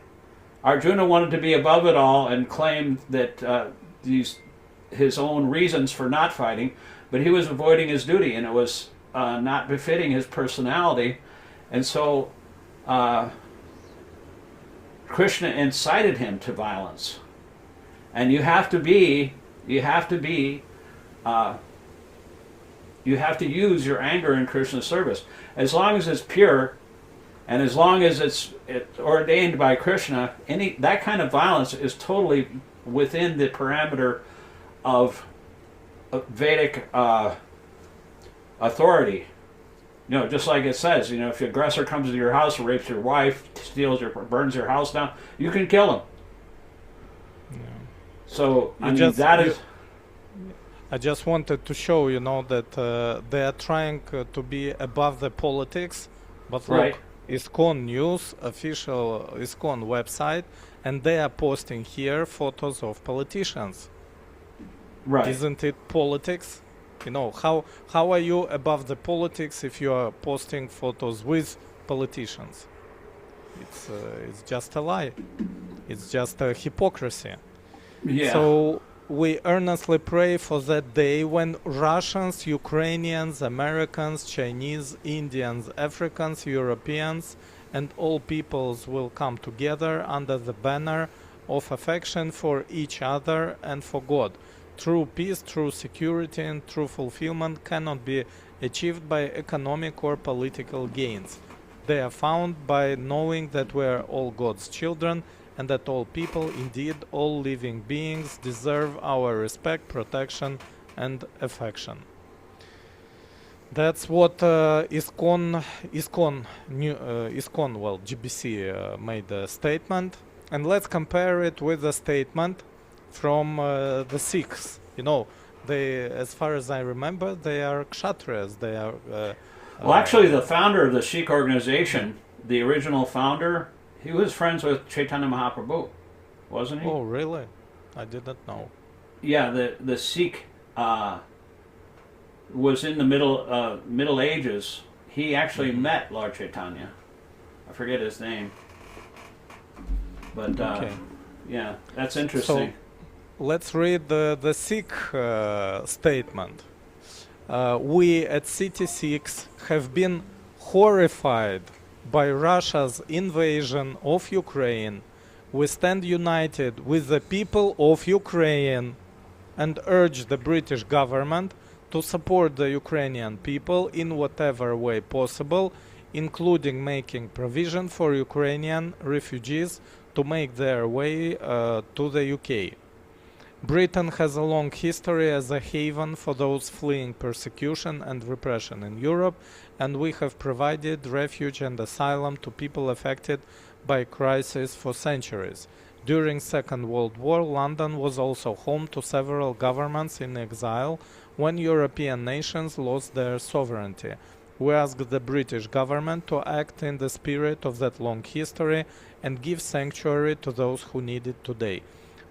Arjuna wanted to be above it all and claimed that his own reasons for not fighting, but he was avoiding his duty, and it was not befitting his personality. And so Krishna incited him to violence. And you have to use your anger in Krishna's service. As long as it's pure, and as long as it's ordained by Krishna, that kind of violence is totally within the parameter of Vedic authority. You know, just like it says, you know, if the aggressor comes to your house, rapes your wife, burns your house down, you can kill him. Yeah. So I just wanted to show, you know, that they are trying to be above the politics, but right. Look, ISKCON News, official ISKCON website, and they are posting here photos of politicians. Right. Isn't it politics? You know, how are you above the politics if you are posting photos with politicians? It's just a lie. It's just a hypocrisy. Yeah. So we earnestly pray for that day when Russians, Ukrainians, Americans, Chinese, Indians, Africans, Europeans, and all peoples will come together under the banner of affection for each other and for God. True peace, true security, and true fulfillment cannot be achieved by economic or political gains. They are found by knowing that we are all God's children, and that all people, indeed all living beings, deserve our respect, protection, and affection. That's what ISKCON, GBC made a statement, and let's compare it with a statement from the Sikhs. You know, they, as far as I remember, they are kshatriyas. They are. Well, actually, the founder of the Sikh organization, the original founder, he was friends with Chaitanya Mahaprabhu, wasn't he? Oh, really? I didn't know. Yeah, the Sikh was in the Middle Ages. He actually met Lord Chaitanya. I forget his name, but okay. Yeah, that's interesting. So, let's read the Sikh statement. We at CT6 have been horrified by Russia's invasion of Ukraine. We stand united with the people of Ukraine and urge the British government to support the Ukrainian people in whatever way possible, including making provision for Ukrainian refugees to make their way to the UK. Britain has a long history as a haven for those fleeing persecution and repression in Europe, and we have provided refuge and asylum to people affected by crisis for centuries. During Second World War, London was also home to several governments in exile when European nations lost their sovereignty. We ask the British government to act in the spirit of that long history and give sanctuary to those who need it today.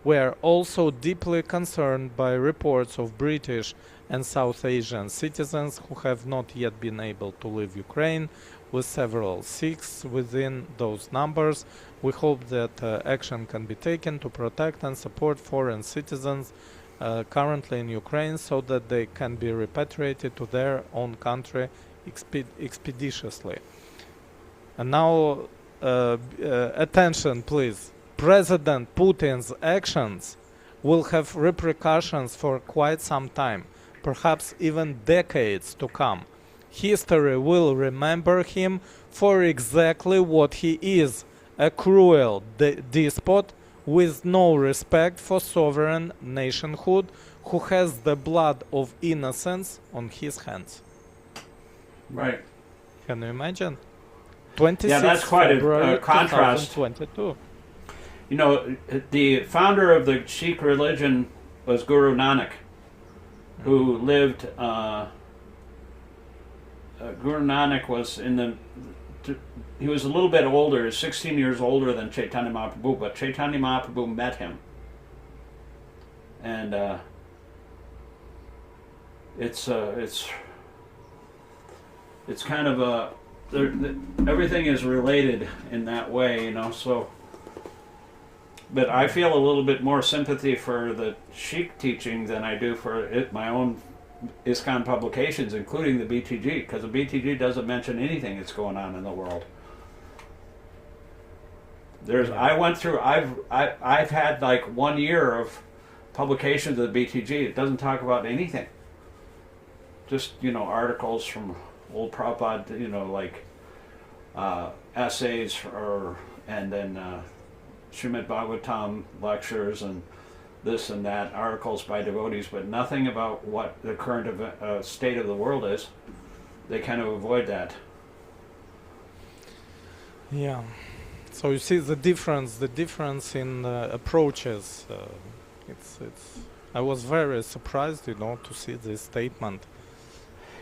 We are also deeply concerned by reports of British and South Asian citizens who have not yet been able to leave Ukraine, with several Sikhs within those numbers. We hope that action can be taken to protect and support foreign citizens currently in Ukraine so that they can be repatriated to their own country expeditiously. And now, attention please. President Putin's actions will have repercussions for quite some time, perhaps even decades to come. History will remember him for exactly what he is, a cruel despot with no respect for sovereign nationhood, who has the blood of innocence on his hands. Right. Can you imagine? 26 yeah, that's quite February a contrast. 2022. You know, the founder of the Sikh religion was Guru Nanak, who lived. Guru Nanak was he was a little bit older, 16 years older than Chaitanya Mahaprabhu, but Chaitanya Mahaprabhu met him. And it's kind of everything is related in that way, you know, so. But I feel a little bit more sympathy for the Sikh teaching than I do for my own ISKCON publications, including the BTG, because the BTG doesn't mention anything that's going on in the world. I've had like 1 year of publications of the BTG. It doesn't talk about anything. Just, you know, articles from old Prabhupada, you know, like essays, and then Srimad Bhagavatam lectures and this and that, articles by devotees, but nothing about what the current state of the world is. They kind of avoid that. Yeah. So you see the difference in approaches. I was very surprised, you know, to see this statement.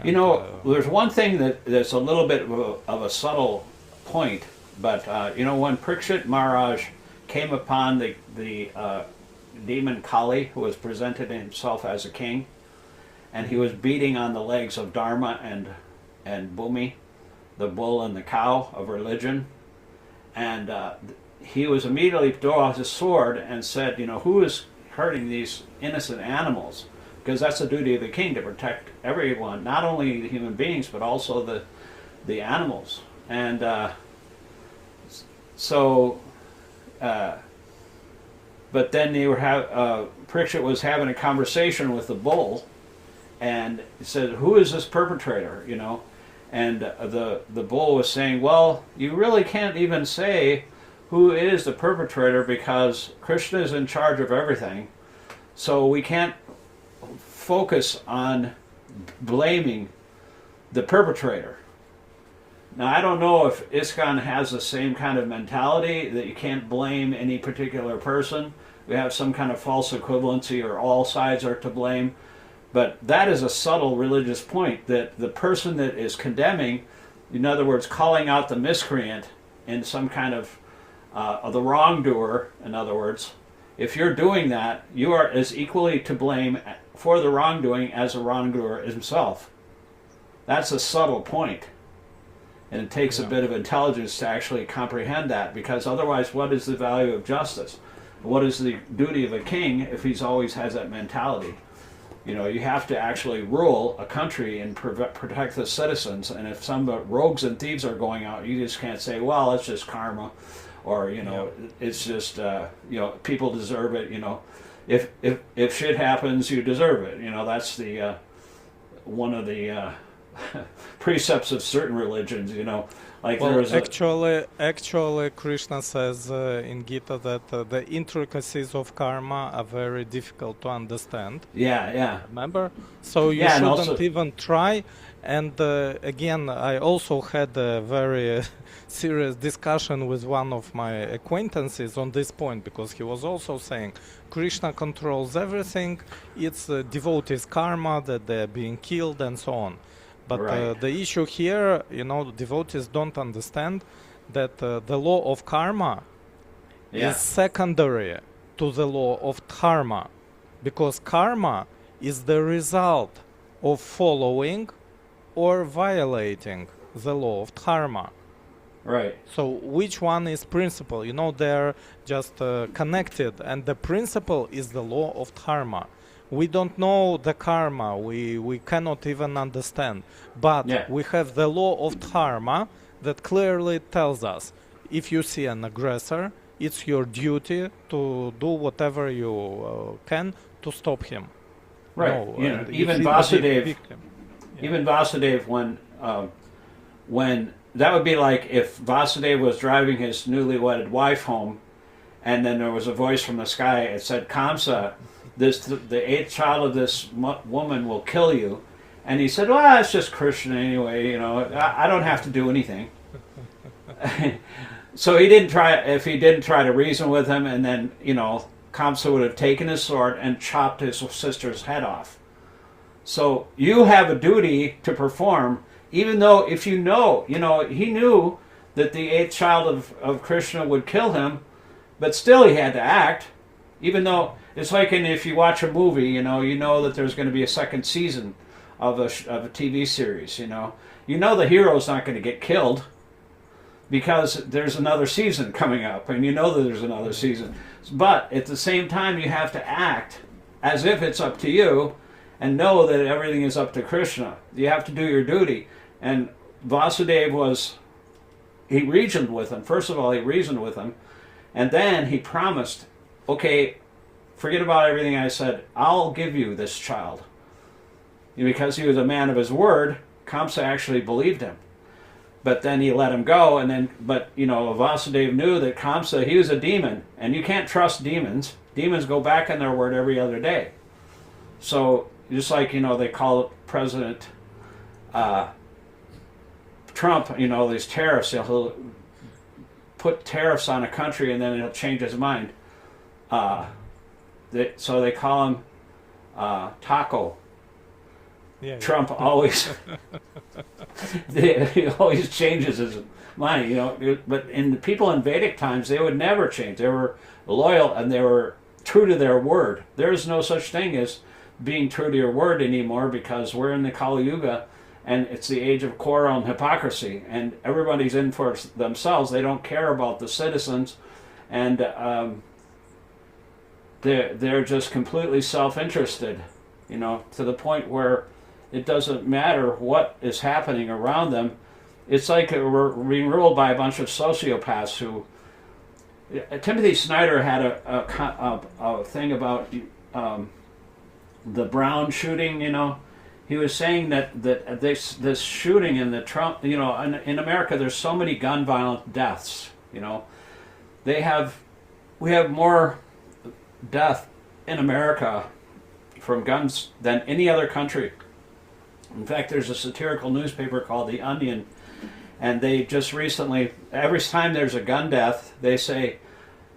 You know, there's one thing that's a little bit of a subtle point, but you know, when Parikshit Maharaj came upon the demon Kali, who was presented himself as a king, and he was beating on the legs of Dharma and Bhumi, the bull and the cow of religion, and he was immediately throw out his sword and said, you know, who is hurting these innocent animals? Because that's the duty of the king, to protect everyone, not only the human beings but also the animals. And but then they were Parikshit was having a conversation with the bull, and he said, "Who is this perpetrator?" You know, and the bull was saying, "Well, you really can't even say who is the perpetrator because Krishna is in charge of everything, so we can't focus on blaming the perpetrator." Now, I don't know if ISKCON has the same kind of mentality that you can't blame any particular person. We have some kind of false equivalency, or all sides are to blame. But that is a subtle religious point, that the person that is condemning, in other words, calling out the miscreant in some kind of the wrongdoer, in other words, if you're doing that, you are as equally to blame for the wrongdoing as the wrongdoer himself. That's a subtle point. And it takes a bit of intelligence to actually comprehend that, because otherwise, what is the value of justice? What is the duty of a king if he's always has that mentality? You know, you have to actually rule a country and protect the citizens, and if some rogues and thieves are going out, you just can't say, well, it's just karma, or, you know, it's just, you know, people deserve it, you know. If shit happens, you deserve it. You know, that's the one of the precepts of certain religions, you know. Like there Well, was actually, Krishna says in Gita that the intricacies of karma are very difficult to understand. yeah. Remember? So you Yeah, and shouldn't also- even try. And again, I also had a very serious discussion with one of my acquaintances on this point, because he was also saying Krishna controls everything. It's devotees' karma that they're being killed and so on. But Right. the issue here, you know, devotees don't understand that the law of karma Yeah. is secondary to the law of dharma, because karma is the result of following or violating the law of dharma. Right. So which one is principle? You know, they're just connected, and the principle is the law of dharma. We don't know the karma, we cannot even understand, but Yeah. we have the law of dharma that clearly tells us if you see an aggressor, it's your duty to do whatever you can to stop him. Right. No, You know, and even see the Vasudev, victim. even Vasudev, when that would be like if Vasudev was driving his newlywed wife home, and then there was a voice from the sky. It said, "Kamsa, the eighth child of this woman will kill you," and he said, "Well, it's just Krishna anyway. You know, I don't have to do anything." So he didn't try. If he didn't try to reason with him, and then Kamsa would have taken his sword and chopped his sister's head off. So you have a duty to perform, even though if he knew that the eighth child of Krishna would kill him, but still he had to act, even though it's like if you watch a movie, you know that there's going to be a second season of a TV series, you know the hero's not going to get killed because there's another season coming up, and you know that there's another season. But at the same time, you have to act as if it's up to you, and know that everything is up to Krishna. You have to do your duty. And Vasudev he reasoned with him. First of all, he reasoned with him, and then he promised, okay, forget about everything I said. I'll give you this child. Because he was a man of his word, Kamsa actually believed him. But then he let him go, but Vasudev knew that Kamsa, he was a demon, and you can't trust demons. Demons go back on their word every other day. So just like they call President Trump, these tariffs. He'll put tariffs on a country and then he'll change his mind. So they call him Taco. Yeah, Trump always he always changes his mind, But in the people in Vedic times, they would never change. They were loyal and they were true to their word. There is no such thing as being true to your word anymore, because we're in the Kali Yuga, and it's the age of quarrel and hypocrisy, and everybody's in for themselves. They don't care about the citizens, and they're just completely self-interested, to the point where it doesn't matter what is happening around them. It's like we're being ruled by a bunch of sociopaths who. Timothy Snyder had a thing about the Brown shooting. He was saying that this shooting in the Trump, in America, there's so many gun violent deaths. We have more death in America from guns than any other country. In fact, there's a satirical newspaper called The Onion, and they just recently, every time there's a gun death, they say,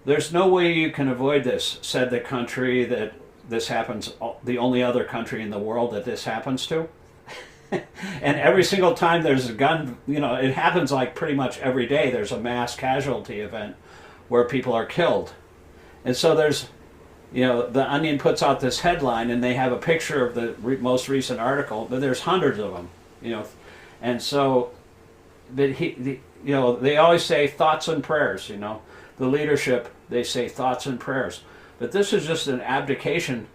"There's no way you can avoid this," said the country that this happens, the only other country in the world that this happens to. And every single time there's a gun, it happens like pretty much every day. There's a mass casualty event where people are killed. And so there's, the Onion puts out this headline, and they have a picture of the most recent article, but there's hundreds of them, And so, but they always say thoughts and prayers, The leadership, they say thoughts and prayers. But this is just an abdication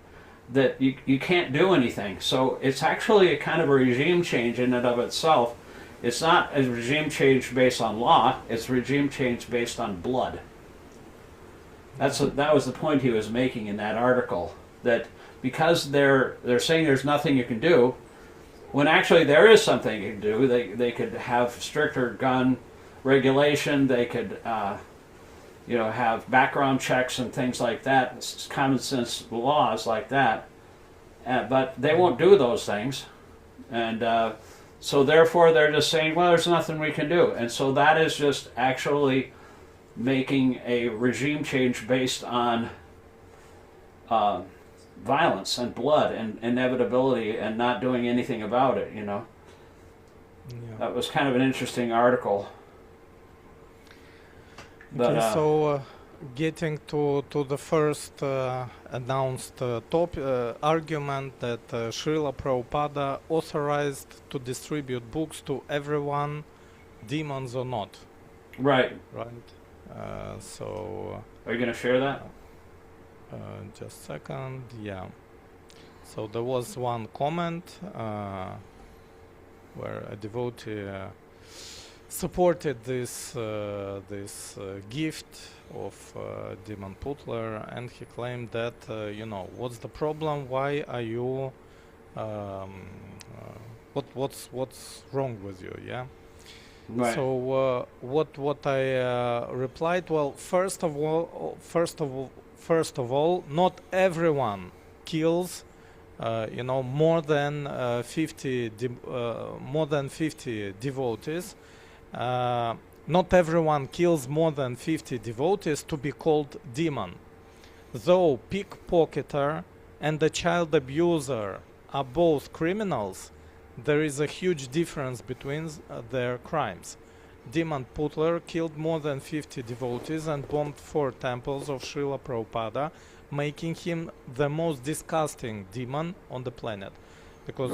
that you can't do anything. So it's actually a kind of a regime change in and of itself. It's not a regime change based on law, it's regime change based on blood. That was the point he was making in that article, that because they're saying there's nothing you can do, when actually there is something you can do. They could have stricter gun regulation. They could have background checks and things like that. It's common sense laws like that. But they won't do those things. And so therefore they're just saying, well, there's nothing we can do. And so that is just actually making a regime change based on violence and blood and inevitability and not doing anything about it, Yeah. That was kind of an interesting article. But, Okay, so getting to the first announced argument that Śrīla Prabhupāda authorized to distribute books to everyone, demons or not. right. Right. So Are you going to share that? just a second. Yeah. So there was one comment where a devotee supported this gift of demon-putler, and he claimed that what's the problem? Why are you? What's wrong with you? Yeah. Right. So what I replied? Well, first of all, not everyone kills. More than 50 devotees. Not everyone kills more than 50 devotees to be called demon. Though pickpocketer and the child abuser are both criminals, there is a huge difference between their crimes. Demon-putler killed more than 50 devotees and bombed 4 temples of Śrīla Prabhupāda, making him the most disgusting demon on the planet. Because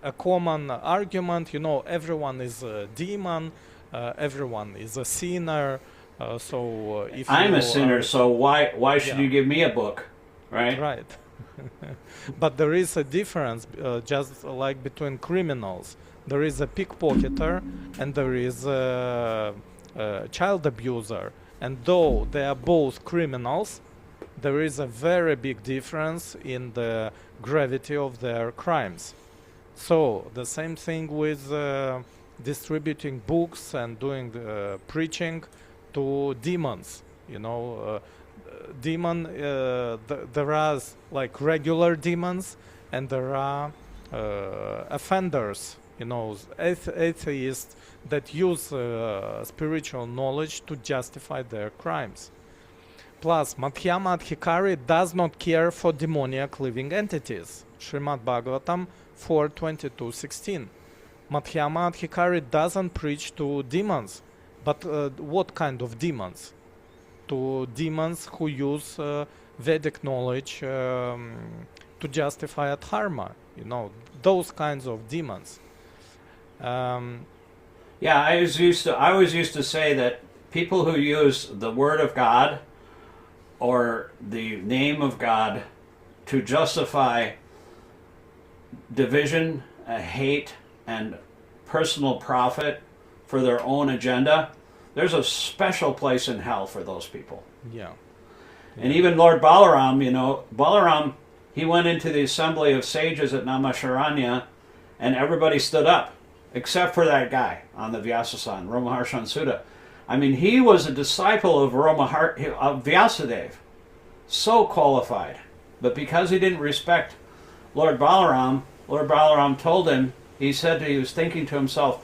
a common argument, everyone is a demon, everyone is a sinner. So if I'm a sinner, so why should you give me a book, right? Right. But there is a difference, just like between criminals. There is a pickpocketer and there is a child abuser. And though they are both criminals, there is a very big difference in the gravity of their crimes. So the same thing with distributing books and doing preaching to demons. There are like regular demons, and there are offenders, atheists that use spiritual knowledge to justify their crimes. Plus, Madhyama Adhikari does not care for demoniac living entities. Srimad Bhagavatam 4:22-16. Madhyama Adhikari doesn't preach to demons. But what kind of demons? To demons who use Vedic knowledge to justify dharma. Those kinds of demons. Yeah, I always used to say that people who use the word of God or the name of God to justify division, hate, and personal profit for their own agenda, there's a special place in hell for those people. Yeah. And even Lord Balaram, Balaram, he went into the assembly of sages at Namasharanya, and everybody stood up, except for that guy on the Vyasasan, Ramaharshan Sutta. I mean, he was a disciple of Vyasadeva, so qualified. But because he didn't respect Lord Balaram told him, he was thinking to himself,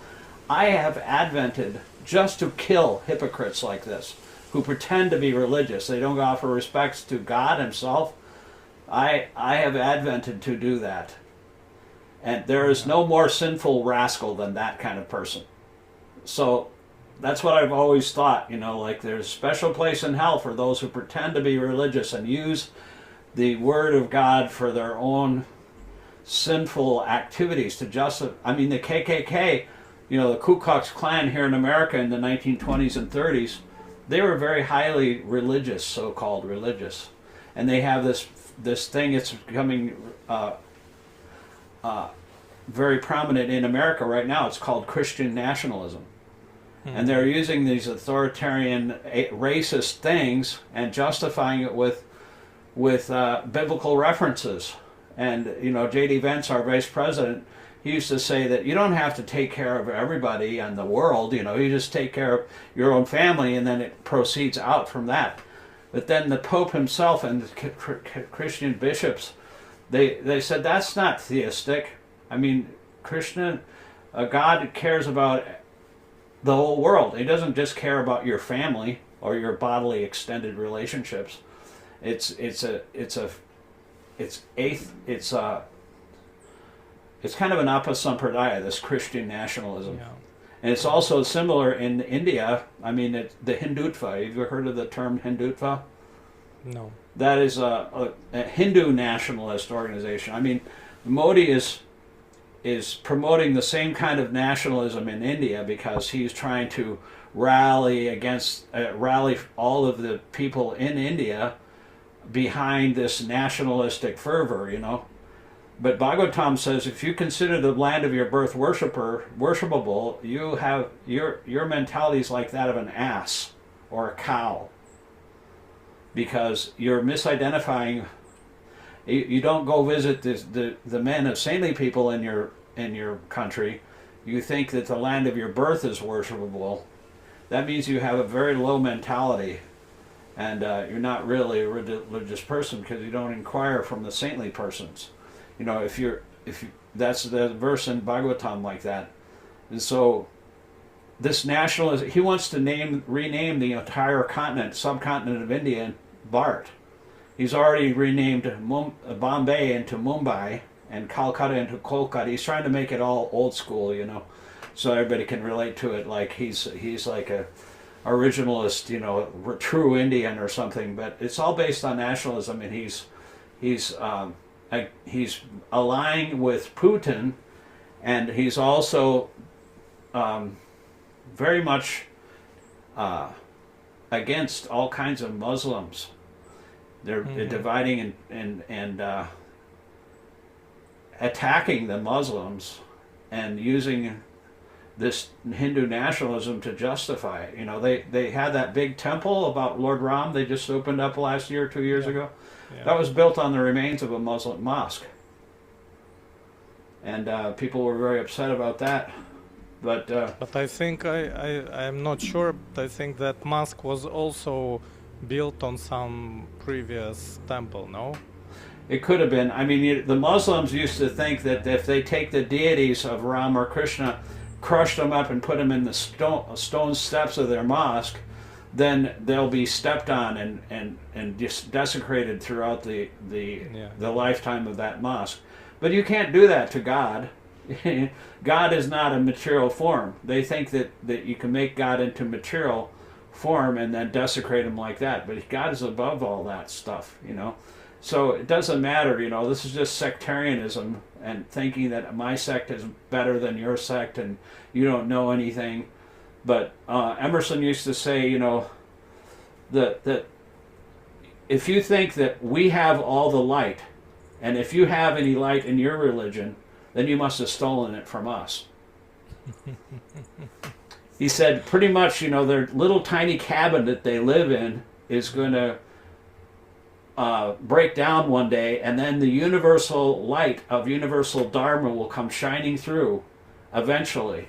I have advented just to kill hypocrites like this, who pretend to be religious. They don't offer respects to God himself. I have advented to do that. And there is no more sinful rascal than that kind of person. So that's what I've always thought, like there's a special place in hell for those who pretend to be religious and use the word of God for their own sinful activities to justify. I mean, the KKK, the Ku Klux Klan here in America in the 1920s and 30s, they were very highly religious, so-called religious. And they have this thing that's becoming very prominent in America right now. It's called Christian nationalism. And they're using these authoritarian, racist things and justifying it with biblical references. And, J.D. Vance, our vice president, he used to say that you don't have to take care of everybody in the world, you just take care of your own family, and then it proceeds out from that. But then the Pope himself and the Christian bishops, they said that's not theistic. I mean, God cares about the whole world. He doesn't just care about your family or your bodily extended relationships. It's kind of an apasampradaya, this Christian nationalism. Yeah. And it's also similar in India. I mean, the Hindutva. Have you ever heard of the term Hindutva? No. That is a Hindu nationalist organization. I mean, Modi is promoting the same kind of nationalism in India because he's trying to rally all of the people in India behind this nationalistic fervor, But Bhagavatam says if you consider the land of your birth worshipable, you have your mentality is like that of an ass or a cow, because you're misidentifying. You don't go visit the men of saintly people in your country. You think that the land of your birth is worshipable. That means you have a very low mentality, and you're not really a religious person because you don't inquire from the saintly persons. That's the verse in Bhagavatam like that. And so this nationalism, he wants to rename the entire subcontinent of India Bharat. He's already renamed Bombay into Mumbai and Calcutta into Kolkata. He's trying to make it all old school, so everybody can relate to it like he's like a originalist, true Indian or something. But it's all based on nationalism, and he's allying with Putin, and he's also very much against all kinds of Muslims. They're dividing and attacking the Muslims and using this Hindu nationalism to justify it. They had that big temple about Lord Ram they just opened up last year, 2 years ago. Yeah. That was built on the remains of a Muslim mosque. And people were very upset about that. But I think I'm not sure, but I think that mosque was also built on some previous temple, no? It could have been. I mean, the Muslims used to think that if they take the deities of Ram or Krishna, crush them up and put them in the stone steps of their mosque, then they'll be stepped on and just desecrated throughout the lifetime of that mosque. But you can't do that to God. God is not a material form. They think that you can make God into material form and then desecrate him like that. But God is above all that stuff, So it doesn't matter, this is just sectarianism and thinking that my sect is better than your sect and you don't know anything. But Emerson used to say, that if you think that we have all the light, and if you have any light in your religion, then you must have stolen it from us. He said pretty much, their little tiny cabin that they live in is going to break down one day, and then the universal light of universal Dharma will come shining through eventually,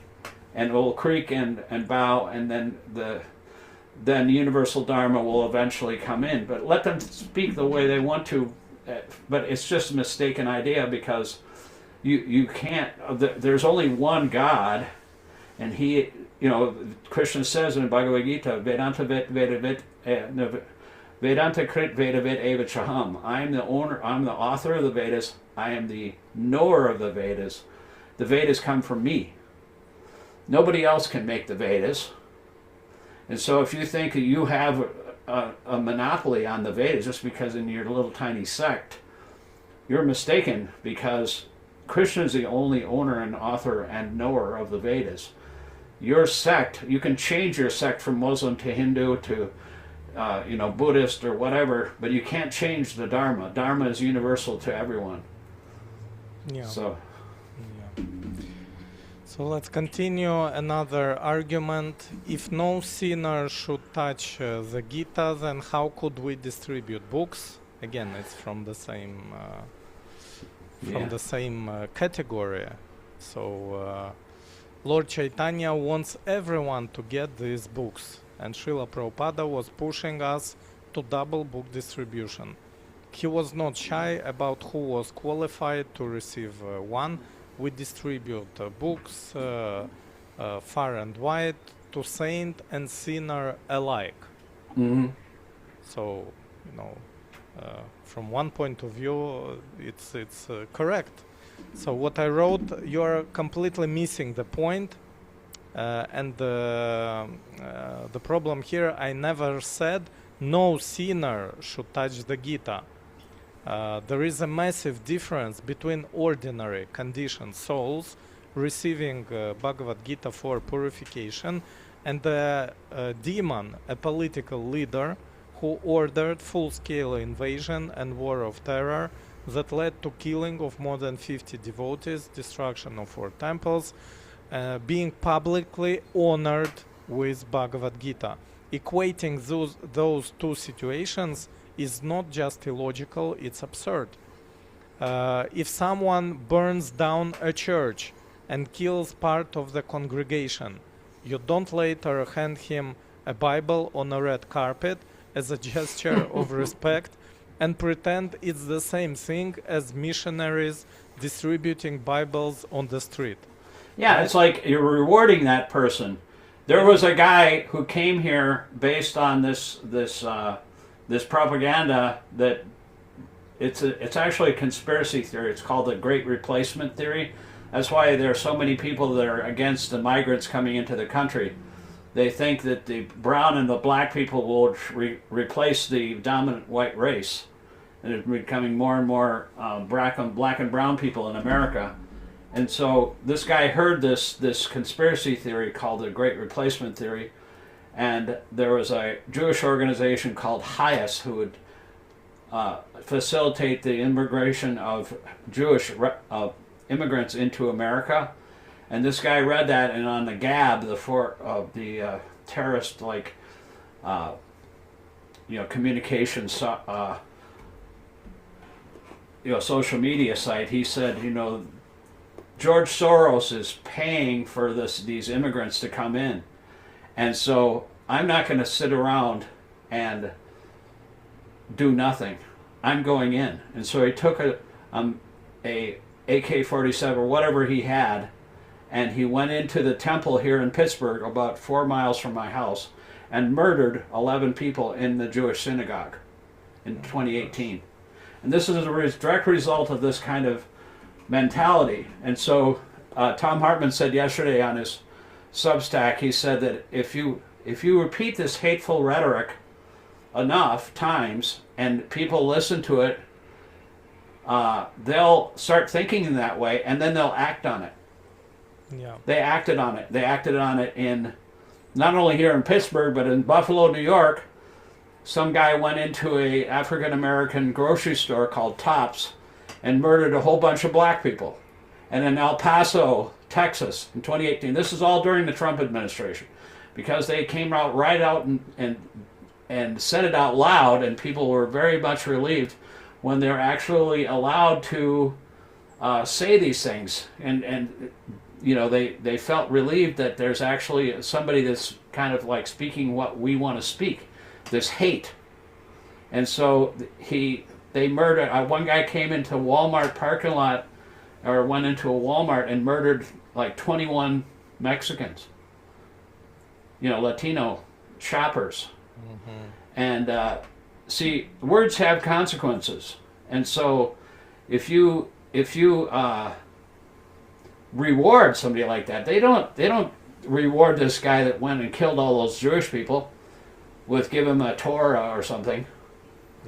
and it will creak and bow, and then universal Dharma will eventually come in. But let them speak the way they want to, but it's just a mistaken idea, because you can't, there's only one God, and he, Krishna says in Bhagavad-gītā, Vedanta krit Vedavid eva chaham. I'm the author of the Vedas. I am the knower of the Vedas. The Vedas come from me. Nobody else can make the Vedas. And so if you think that you have a monopoly on the Vedas just because in your little tiny sect, you're mistaken, because Krishna is the only owner and author and knower of the Vedas. Your sect, you can change your sect from Muslim to Hindu to Buddhist or whatever, but you can't change the Dharma. Dharma is universal to everyone. Yeah. So let's continue another argument. If no sinner should touch the Gita, then how could we distribute books? Again, it's from the same category. So Lord Chaitanya wants everyone to get these books, and Śrīla Prabhupāda was pushing us to double book distribution. He was not shy about who was qualified to receive one. We distribute books far and wide to saint and sinner alike. Mm-hmm. So, from one point of view, it's correct. So what I wrote, you're completely missing the point, and the problem here, I never said no sinner should touch the Gita. There is a massive difference between ordinary conditioned souls receiving Bhagavad-gītā for purification and the demon, a political leader who ordered full-scale invasion and war of terror that led to killing of more than 50 devotees, destruction of 4 temples, being publicly honored with Bhagavad-gītā. Equating those two situations is not just illogical, it's absurd. If someone burns down a church and kills part of the congregation, you don't later hand him a Bible on a red carpet as a gesture of respect and pretend it's the same thing as missionaries distributing Bibles on the street. Yeah, it's like you're rewarding that person. There was a guy who came here based on this propaganda that it's actually a conspiracy theory. It's called the Great Replacement Theory. That's why there are so many people that are against the migrants coming into the country. They think that the brown and the black people will replace the dominant white race, and it's becoming more and more black and brown people in America. And so this guy heard this conspiracy theory called the Great Replacement Theory, and there was a Jewish organization called HIAS who would facilitate the immigration of Jewish immigrants into America. And this guy read that, and on the Gab, the terrorist communications social media site, he said, George Soros is paying for these immigrants to come in, and so I'm not going to sit around and do nothing. I'm going in. And so he took a AK-47 or whatever he had, and he went into the temple here in Pittsburgh, about 4 miles from my house, and murdered 11 people in the Jewish synagogue in 2018. And this is a direct result of this kind of mentality. And so Tom Hartman said yesterday on his Substack, he said that if you repeat this hateful rhetoric enough times and people listen to it, they'll start thinking in that way, and then they'll act on it. Yeah. They acted on it. They acted on it in not only here in Pittsburgh, but in Buffalo, New York. Some guy went into a African American grocery store called Tops and murdered a whole bunch of black people. And in El Paso, Texas, in 2018, this is all during the Trump administration, because they came out and said it out loud, and people were very much relieved when they're actually allowed to say these things. And they felt relieved that there's actually somebody that's kind of like speaking what we want to speak, this hate. And so they murdered, one guy came into Walmart parking lot, or went into a Walmart and murdered like 21 Mexicans, Latino shoppers. Mm-hmm. And see, words have consequences. And so if you reward somebody like that, they don't reward this guy that went and killed all those Jewish people with give him a Torah or something.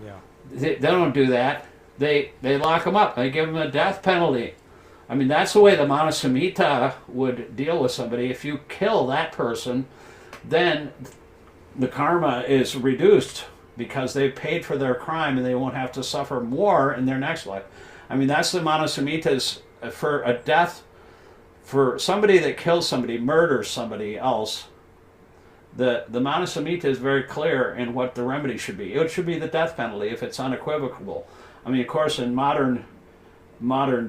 Yeah. They don't do that. They lock him up. They give him a death penalty. I mean, that's the way the Manu Samhita would deal with somebody. If you kill that person, then the karma is reduced because they paid for their crime and they won't have to suffer more in their next life. I mean, that's the Manu Samhita's for a death. For somebody that kills somebody, murders somebody else, the Manu Samhita is very clear in what the remedy should be. It should be the death penalty if it's unequivocal. I mean, of course, in modern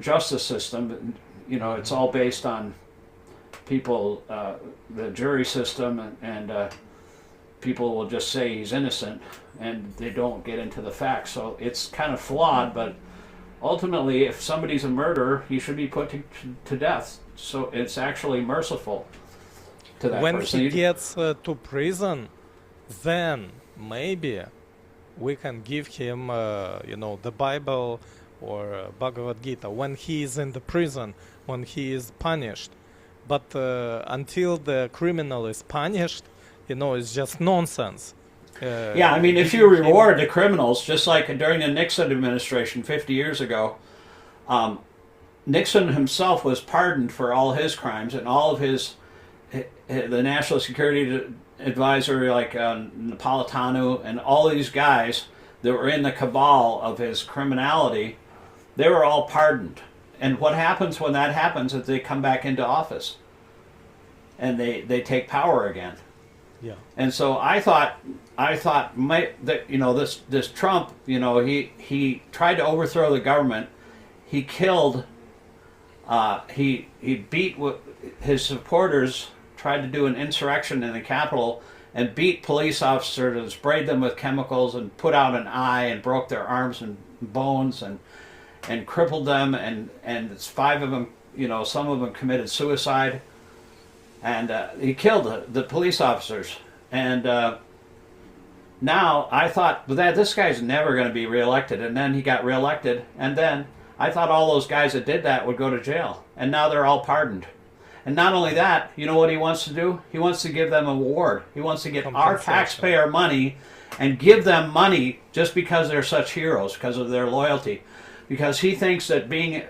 justice system, it's all based on people, the jury system, and people will just say he's innocent, and they don't get into the facts. So it's kind of flawed, but ultimately, if somebody's a murderer, he should be put to death. So it's actually merciful to that when person. he gets to prison, then maybe we can give him, the Bible or Bhagavad-gītā when he is in the prison, when he is punished. But until the criminal is punished, it's just nonsense. Yeah, I mean, if you reward the criminals, just like during the Nixon administration 50 years ago, Nixon himself was pardoned for all his crimes, and all of the National Security Advisor, like Napolitano, and all these guys that were in the cabal of his criminality, they were all pardoned. And what happens when that happens is they come back into office, and they take power again. Yeah. And so I thought that this Trump, he tried to overthrow the government. He killed. He beat his supporters. Tried to do an insurrection in the Capitol and beat police officers and sprayed them with chemicals and put out an eye and broke their arms and bones and crippled them, and it's 5 of them. Some of them committed suicide. And he killed the police officers. And now I thought, this guy's never going to be reelected. And then he got reelected. And then I thought all those guys that did that would go to jail. And now they're all pardoned. And not only that, you know what he wants to do? He wants to give them an award. He wants to get our taxpayer money and give them money just because they're such heroes, because of their loyalty. Because he thinks that being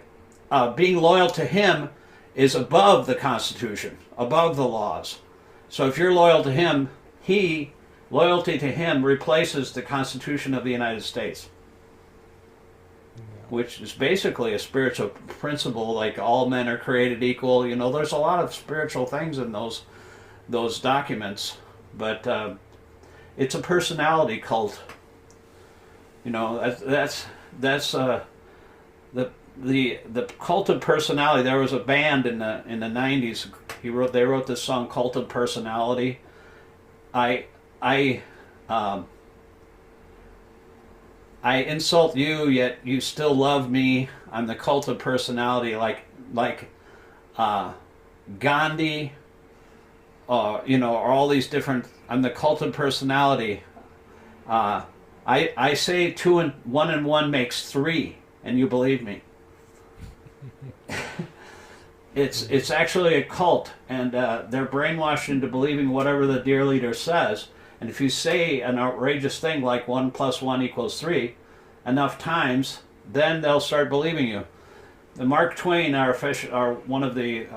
loyal to him is above the Constitution, above the laws. So if you're loyal to him, loyalty to him replaces the Constitution of the United States, which is basically a spiritual principle, like all men are created equal. There's a lot of spiritual things in those documents, but it's a personality cult. That's the cult of personality. There was a band in the 90s. They wrote this song, Cult of Personality. I insult you, yet you still love me. I'm the cult of personality, like Gandhi, or all these different. I'm the cult of personality. I say 2 and 1 and 1 makes 3, and you believe me. It's actually a cult, and they're brainwashed into believing whatever the dear leader says. And if you say an outrageous thing like 1 + 1 = 3 enough times, then they'll start believing you. The Mark Twain, our one of the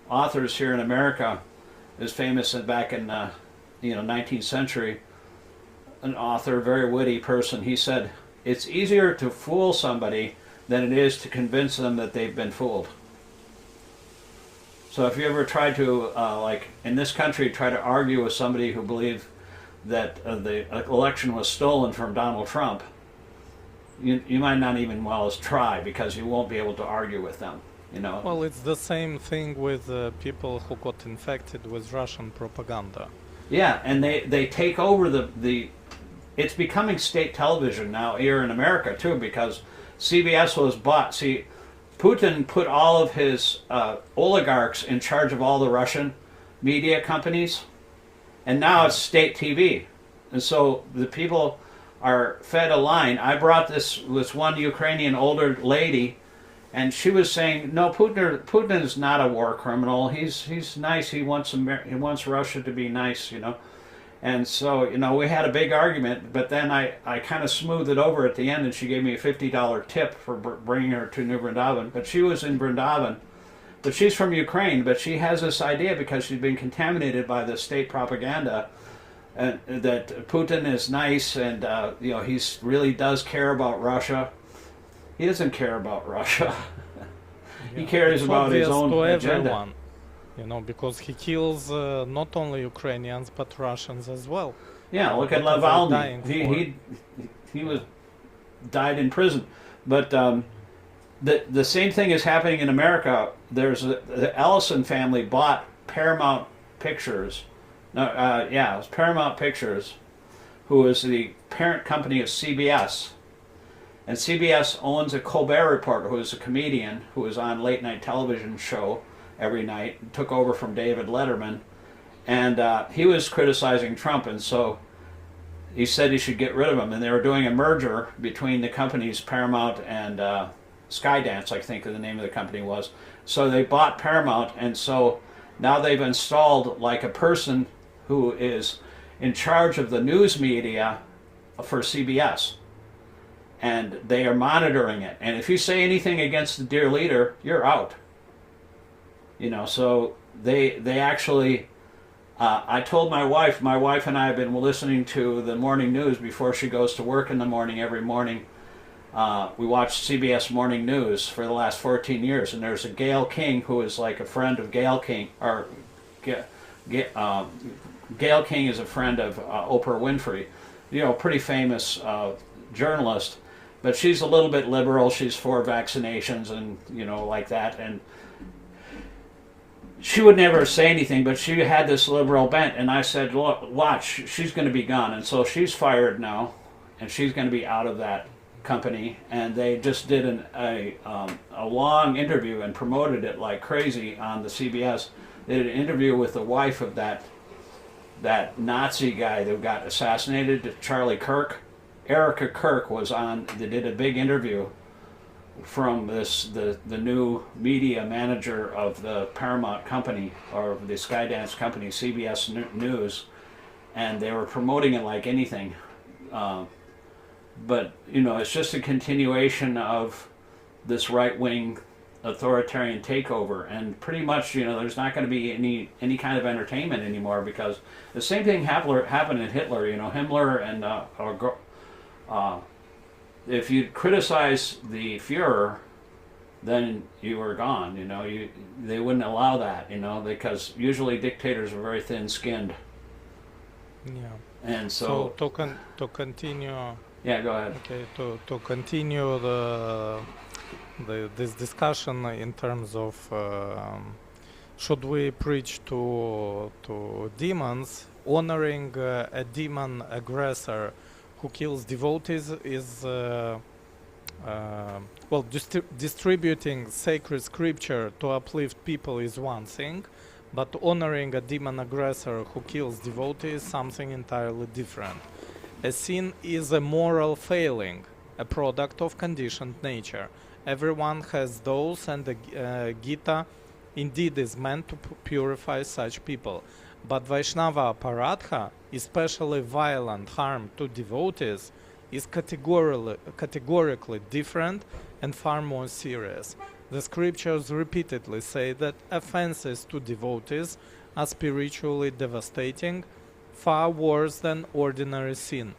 authors here in America, is famous back in 19th century. An author, very witty person. He said, "It's easier to fool somebody than it is to convince them that they've been fooled." So if you ever try to, like in this country, try to argue with somebody who believed that the election was stolen from Donald Trump, you might not even well as try, because you won't be able to argue with them. Well, it's the same thing with people who got infected with Russian propaganda. Yeah, and they take over the it's becoming state television now here in America too, because CBS was bought. See, Putin put all of his oligarchs in charge of all the Russian media companies, and now it's state TV. And so the people are fed a line. I brought this one Ukrainian older lady, and she was saying, "No, Putin is not a war criminal. He's nice. He wants Russia to be nice, And so, we had a big argument, but then I kind of smoothed it over at the end, and she gave me a $50 tip for bringing her to New Vrindavan. But she was in Vrindavan. But she's from Ukraine, but she has this idea, because she's been contaminated by the state propaganda, that Putin is nice, and he really does care about Russia. He doesn't care about Russia. He cares about his own agenda. Everyone. Because he kills not only Ukrainians but Russians as well. Yeah, look at Navalny. He died in prison, but the same thing is happening in America. The Ellison family bought Paramount Pictures. No, yeah, it was Paramount Pictures, who is the parent company of CBS. And CBS owns a Colbert Reporter, who is a comedian who was on late night television show every night, took over from David Letterman, and he was criticizing Trump, and so he said he should get rid of him. And they were doing a merger between the companies Paramount and Skydance, I think the name of the company was. So they bought Paramount, and so now they've installed like a person who is in charge of the news media for CBS. And they are monitoring it. And if you say anything against the dear leader, you're out. You know, so they actually, I told my wife and I have been listening to the morning news before she goes to work in the morning every morning. We watch CBS Morning News for the last 14 years, and there's a Gayle King who is like a friend of Gayle King, or Gayle King is a friend of Oprah Winfrey, you know, pretty famous journalist, but she's a little bit liberal. She's for vaccinations and, you know, like that, and she would never say anything, but she had this liberal bent, and I said, look, watch, she's going to be gone, and so she's fired now, and she's going to be out of that company. And they just did a long interview and promoted it like crazy on the CBS. They did an interview with the wife of that Nazi guy that got assassinated, Charlie Kirk. Erica Kirk was on. They did a big interview from the new media manager of the Paramount company, or the Skydance company, CBS News, and they were promoting it like anything. But you know, it's just a continuation of this right-wing authoritarian takeover, and pretty much, you know, there's not going to be any kind of entertainment anymore, because the same thing happened in Hitler. You know, Himmler and if you criticize the Führer, then you were gone. You know, they wouldn't allow that. You know, because usually dictators are very thin-skinned. Yeah. And so to continue. Yeah, go ahead. Okay, to continue this discussion in terms of should we preach to demons, honoring a demon aggressor who kills devotees is distributing sacred scripture to uplift people is one thing, but honoring a demon aggressor who kills devotees is something entirely different. A sin is a moral failing, a product of conditioned nature. Everyone has those, and the Gita indeed is meant to purify such people. But Vaishnava aparādha, especially violent harm to devotees, is categorically different and far more serious. The scriptures repeatedly say that offenses to devotees are spiritually devastating, far worse than ordinary sin.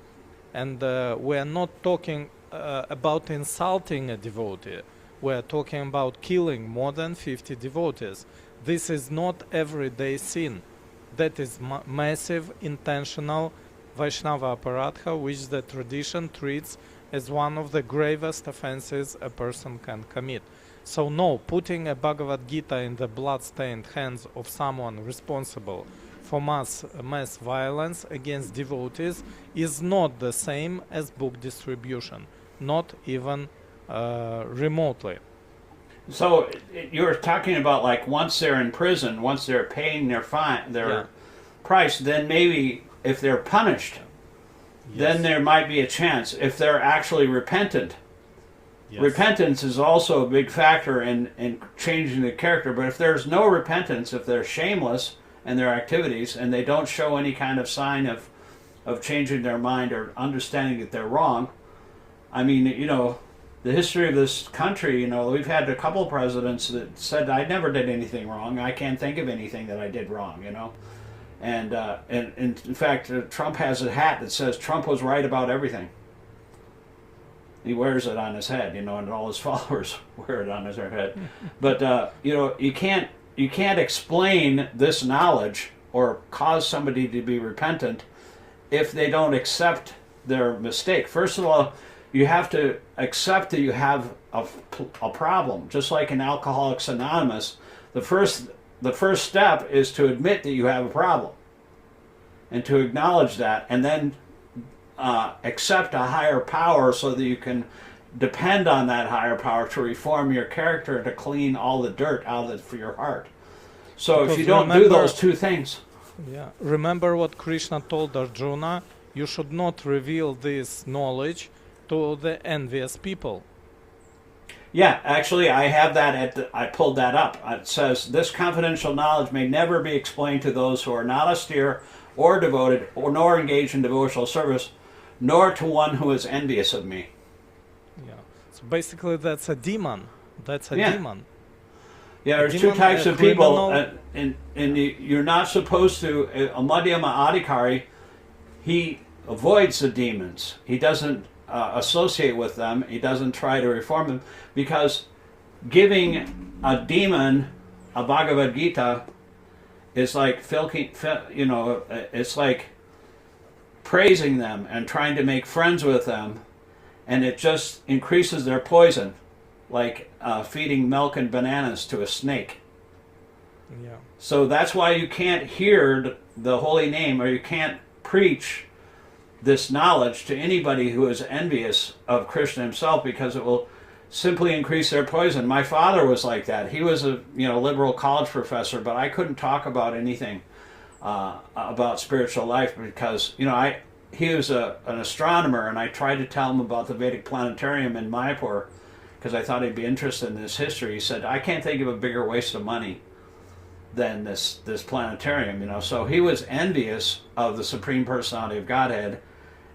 And we are not talking about insulting a devotee. We are talking about killing more than 50 devotees. This is not everyday sin. That is massive, intentional Vaishnava aparādha, which the tradition treats as one of the gravest offenses a person can commit. So no, putting a Bhagavad-gītā in the blood-stained hands of someone responsible for mass violence against devotees is not the same as book distribution, not even remotely. So you're talking about, like, once they're in prison, once they're paying their price, then maybe if they're punished, then there might be a chance if they're actually repentant. Yes. Repentance is also a big factor in changing the character, but if there's no repentance, if they're shameless in their activities and they don't show any kind of sign of changing their mind or understanding that they're wrong, I mean, you know, the history of this country, you know, we've had a couple of presidents that said, I never did anything wrong. I can't think of anything that I did wrong, you know. And in fact, Trump has a hat that says Trump was right about everything. He wears it on his head, you know, and all his followers wear it on their head. But, you know, you can't explain this knowledge or cause somebody to be repentant if they don't accept their mistake. First of all, you have to accept that you have a problem. Just like in Alcoholics Anonymous, the first step is to admit that you have a problem and to acknowledge that, and then accept a higher power so that you can depend on that higher power to reform your character, to clean all the dirt out of your heart. So Because if you don't do those two things... Yeah, remember what Krishna told Arjuna, you should not reveal this knowledge to the envious people. Yeah, actually, I have that I pulled that up. It says, this confidential knowledge may never be explained to those who are not austere or devoted, or nor engaged in devotional service, nor to one who is envious of me. Yeah. So basically, that's a demon. That's a demon. Yeah, there's two types of people, and you're not supposed to. A Madhyama Adhikari, he avoids the demons. He doesn't associate with them. He doesn't try to reform them, because giving a demon a Bhagavad-gītā is like it's like praising them and trying to make friends with them, and it just increases their poison, like feeding milk and bananas to a snake. Yeah. So that's why you can't hear the holy name, or you can't preach this knowledge to anybody who is envious of Krishna himself, because it will simply increase their poison. My father was like that. He was a liberal college professor, but I couldn't talk about anything about spiritual life, because he was an astronomer, and I tried to tell him about the Vedic planetarium in Mayapur because I thought he'd be interested in this history. He said, I can't think of a bigger waste of money than this planetarium, So he was envious of the Supreme Personality of Godhead,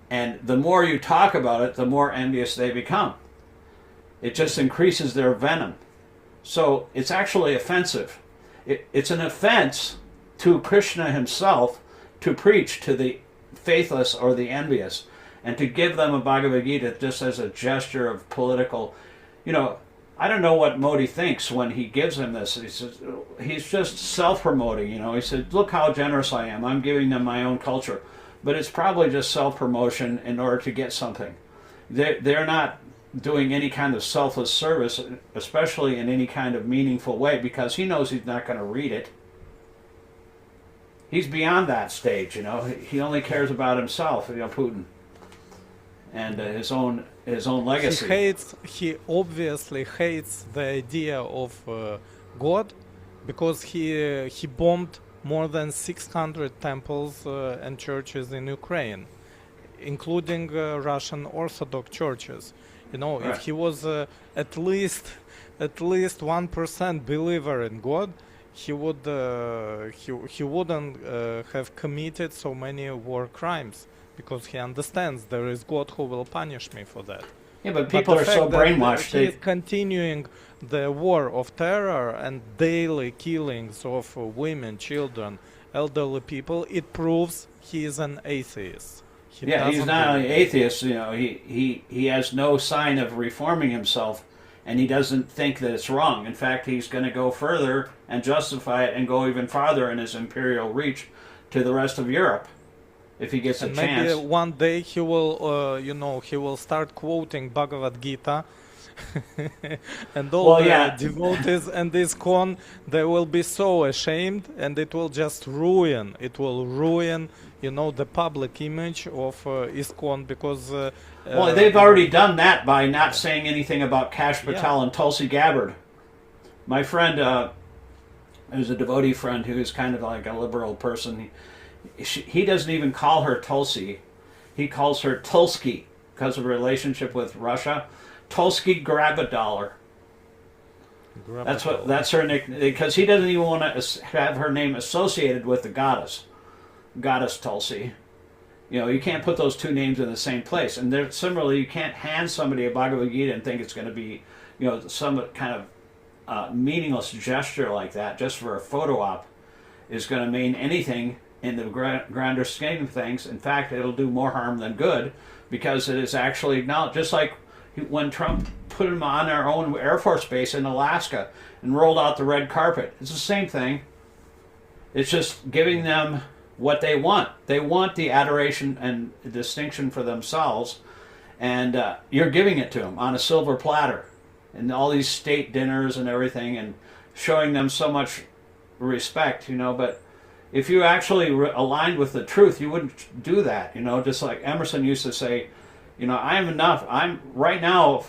and the more you talk about it, the more envious they become. It just increases their venom. So it's actually offensive. It's an offense to Krishna himself to preach to the faithless or the envious, and to give them a Bhagavad-gītā just as a gesture of political... I don't know what Modi thinks when he gives them this. He says, he's just self-promoting, He said, look how generous I am. I'm giving them my own culture. But it's probably just self-promotion in order to get something. They're not doing any kind of selfless service, especially in any kind of meaningful way, because he knows he's not going to read it. He's beyond that stage, He only cares about himself, Putin, and his own legacy. He obviously hates the idea of God, because he bombed more than 600 temples and churches in Ukraine, including Russian Orthodox churches. Right. If he was at least 1% believer in God, he wouldn't have committed so many war crimes, because he understands there is God who will punish me for that. Yeah, but people are so brainwashed. He is continuing the war of terror and daily killings of women, children, elderly people. It proves he is an atheist. He's not only atheist. He has no sign of reforming himself, and he doesn't think that it's wrong. In fact, he's going to go further and justify it and go even farther in his imperial reach to the rest of Europe, if he gets a chance. Maybe one day he will, he will start quoting Bhagavad-gītā, and all the devotees and ISKCON, they will be so ashamed, and it will just ruin. It will ruin, the public image of ISKCON, because. They've already done that by not saying anything about Kash Patel and Tulsi Gabbard. My friend, who's a devotee friend who is kind of like a liberal person. He doesn't even call her Tulsi. He calls her Tulski because of her relationship with Russia. Tulski grab a dollar. That's her nickname, because he doesn't even want to have her name associated with the goddess Tulsi. You can't put those two names in the same place. And similarly, you can't hand somebody a Bhagavad-gītā and think it's going to be, some kind of meaningless gesture like that just for a photo op is going to mean anything in the grander scheme of things. In fact, it'll do more harm than good, because it is actually acknowledged. Just like when Trump put him on our own Air Force base in Alaska and rolled out the red carpet. It's the same thing. It's just giving them what they want. They want the adoration and distinction for themselves, and you're giving it to them on a silver platter, and all these state dinners and everything, and showing them so much respect, but if you actually aligned with the truth, you wouldn't do that, just like Emerson used to say, I am enough. I'm right now,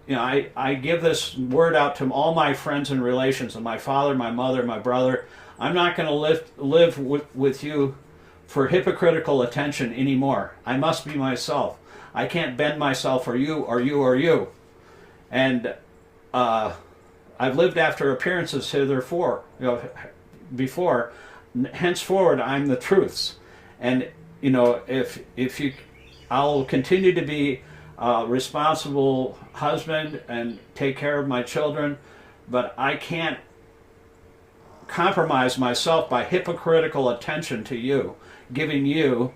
I give this word out to all my friends and relations, and my father, my mother, my brother. I'm not going to live with you for hypocritical attention anymore. I must be myself. I can't bend myself for you or you or you. And I've lived after appearances hitherfore, before. Henceforward, I'm the truths. And, if you, I'll continue to be a responsible husband and take care of my children, but I can't compromise myself by hypocritical attention to you, giving you,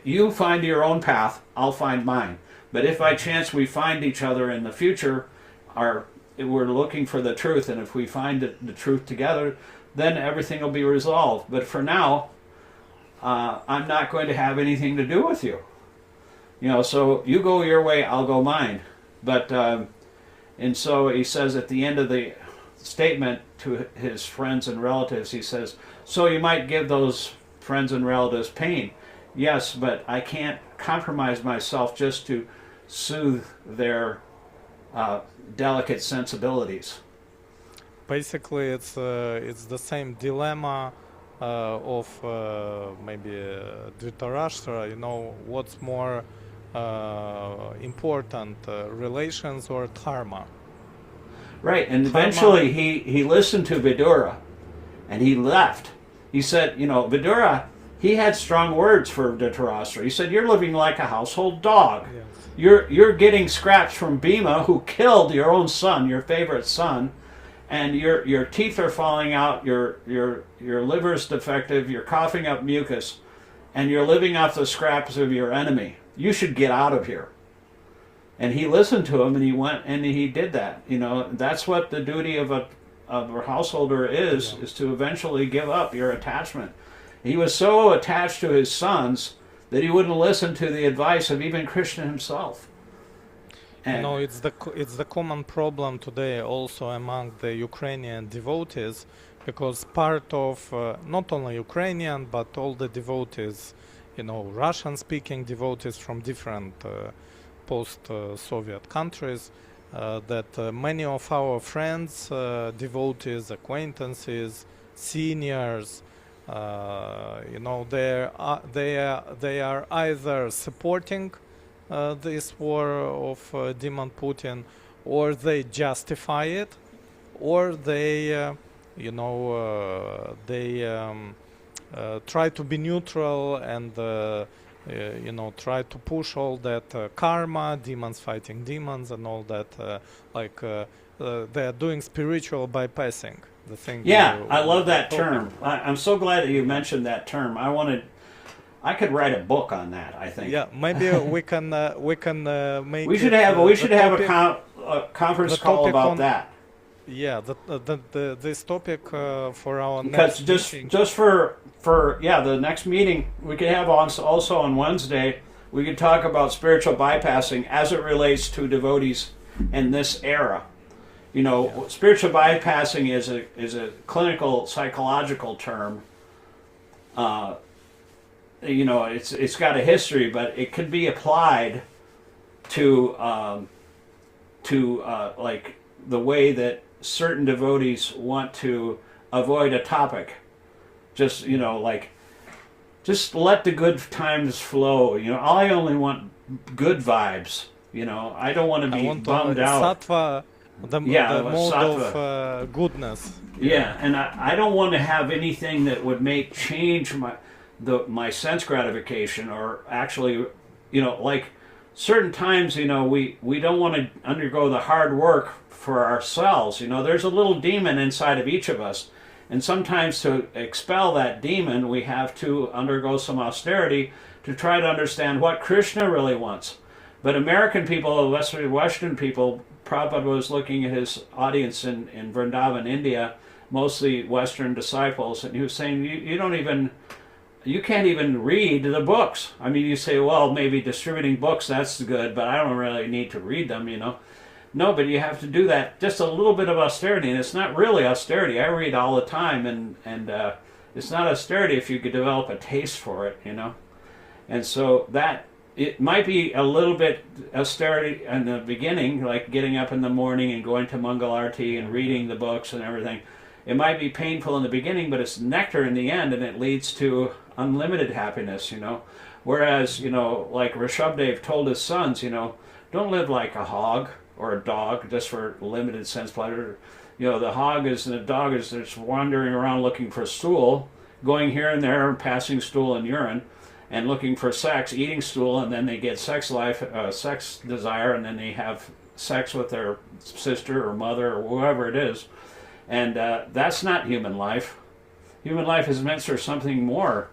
you find your own path, I'll find mine. But if by chance we find each other in the future, we're looking for the truth, and if we find the truth together, then everything will be resolved. But for now, I'm not going to have anything to do with you. So you go your way, I'll go mine. But and so he says at the end of the statement to his friends and relatives, he says, so you might give those friends and relatives pain. Yes, but I can't compromise myself just to soothe their delicate sensibilities. Basically, it's the same dilemma of maybe Dhritarashtra. What's more important, relations or dharma? Right, and eventually he listened to Vidura, and he left. He said, Vidura, he had strong words for Dhritarashtra. He said, you're living like a household dog. Yes. You're getting scraps from Bhima, who killed your own son, your favorite son, and your teeth are falling out, your liver's defective, you're coughing up mucus, and you're living off the scraps of your enemy. You should get out of here. And he listened to him, and he went and he did that. That's what the duty of a householder is to eventually give up your attachment. He was so attached to his sons that he wouldn't listen to the advice of even Krishna himself. And it's the common problem today also among the Ukrainian devotees, because part of not only Ukrainian but all the devotees, Russian-speaking devotees from different post-Soviet countries, that many of our friends, devotees, acquaintances, seniors, they are either supporting this war of demon Putin, or they justify it, or they try to be neutral and try to push all that karma, demons fighting demons, and all that. They are doing spiritual bypassing. The thing. Yeah, I love that term. I'm so glad that you mentioned that term. I could write a book on that, I think. Yeah, maybe we can make. We should have a conference call about that. Yeah, this topic for our because next meeting. Just for the next meeting we could have also on Wednesday. We could talk about spiritual bypassing as it relates to devotees in this era. Spiritual bypassing is a clinical psychological term. It's got a history, but it could be applied to like the way that certain devotees want to avoid a topic. Just let the good times flow. I only want good vibes. I don't want to be bummed out. Sattva, the mode of goodness. Yeah, and I don't want to have anything that would change my sense gratification, or actually, like certain times, we don't want to undergo the hard work for ourselves. There's a little demon inside of each of us, and sometimes to expel that demon, we have to undergo some austerity to try to understand what Krishna really wants. But American people, Western people, Prabhupada was looking at his audience in Vrindavan, India, mostly Western disciples, and he was saying, you don't even, you can't even read the books. I mean, you say, well, maybe distributing books, that's good, but I don't really need to read them, you know. No, but you have to do that, just a little bit of austerity, and it's not really austerity. I read all the time, and it's not austerity if you could develop a taste for it, you know. And so that, it might be a little bit austerity in the beginning, like getting up in the morning and going to Mangal Arati and reading the books and everything. It might be painful in the beginning, but it's nectar in the end, and it leads to unlimited happiness, you know. Whereas, you know, like Rishabdev told his sons, you know, don't live like a hog or a dog just for limited sense pleasure. You know, the hog is, and the dog is just wandering around looking for stool, going here and there, passing stool and urine, and looking for sex, eating stool, and then they get sex desire, and then they have sex with their sister or mother or whoever it is. And that's not human life. Human life is meant for something more.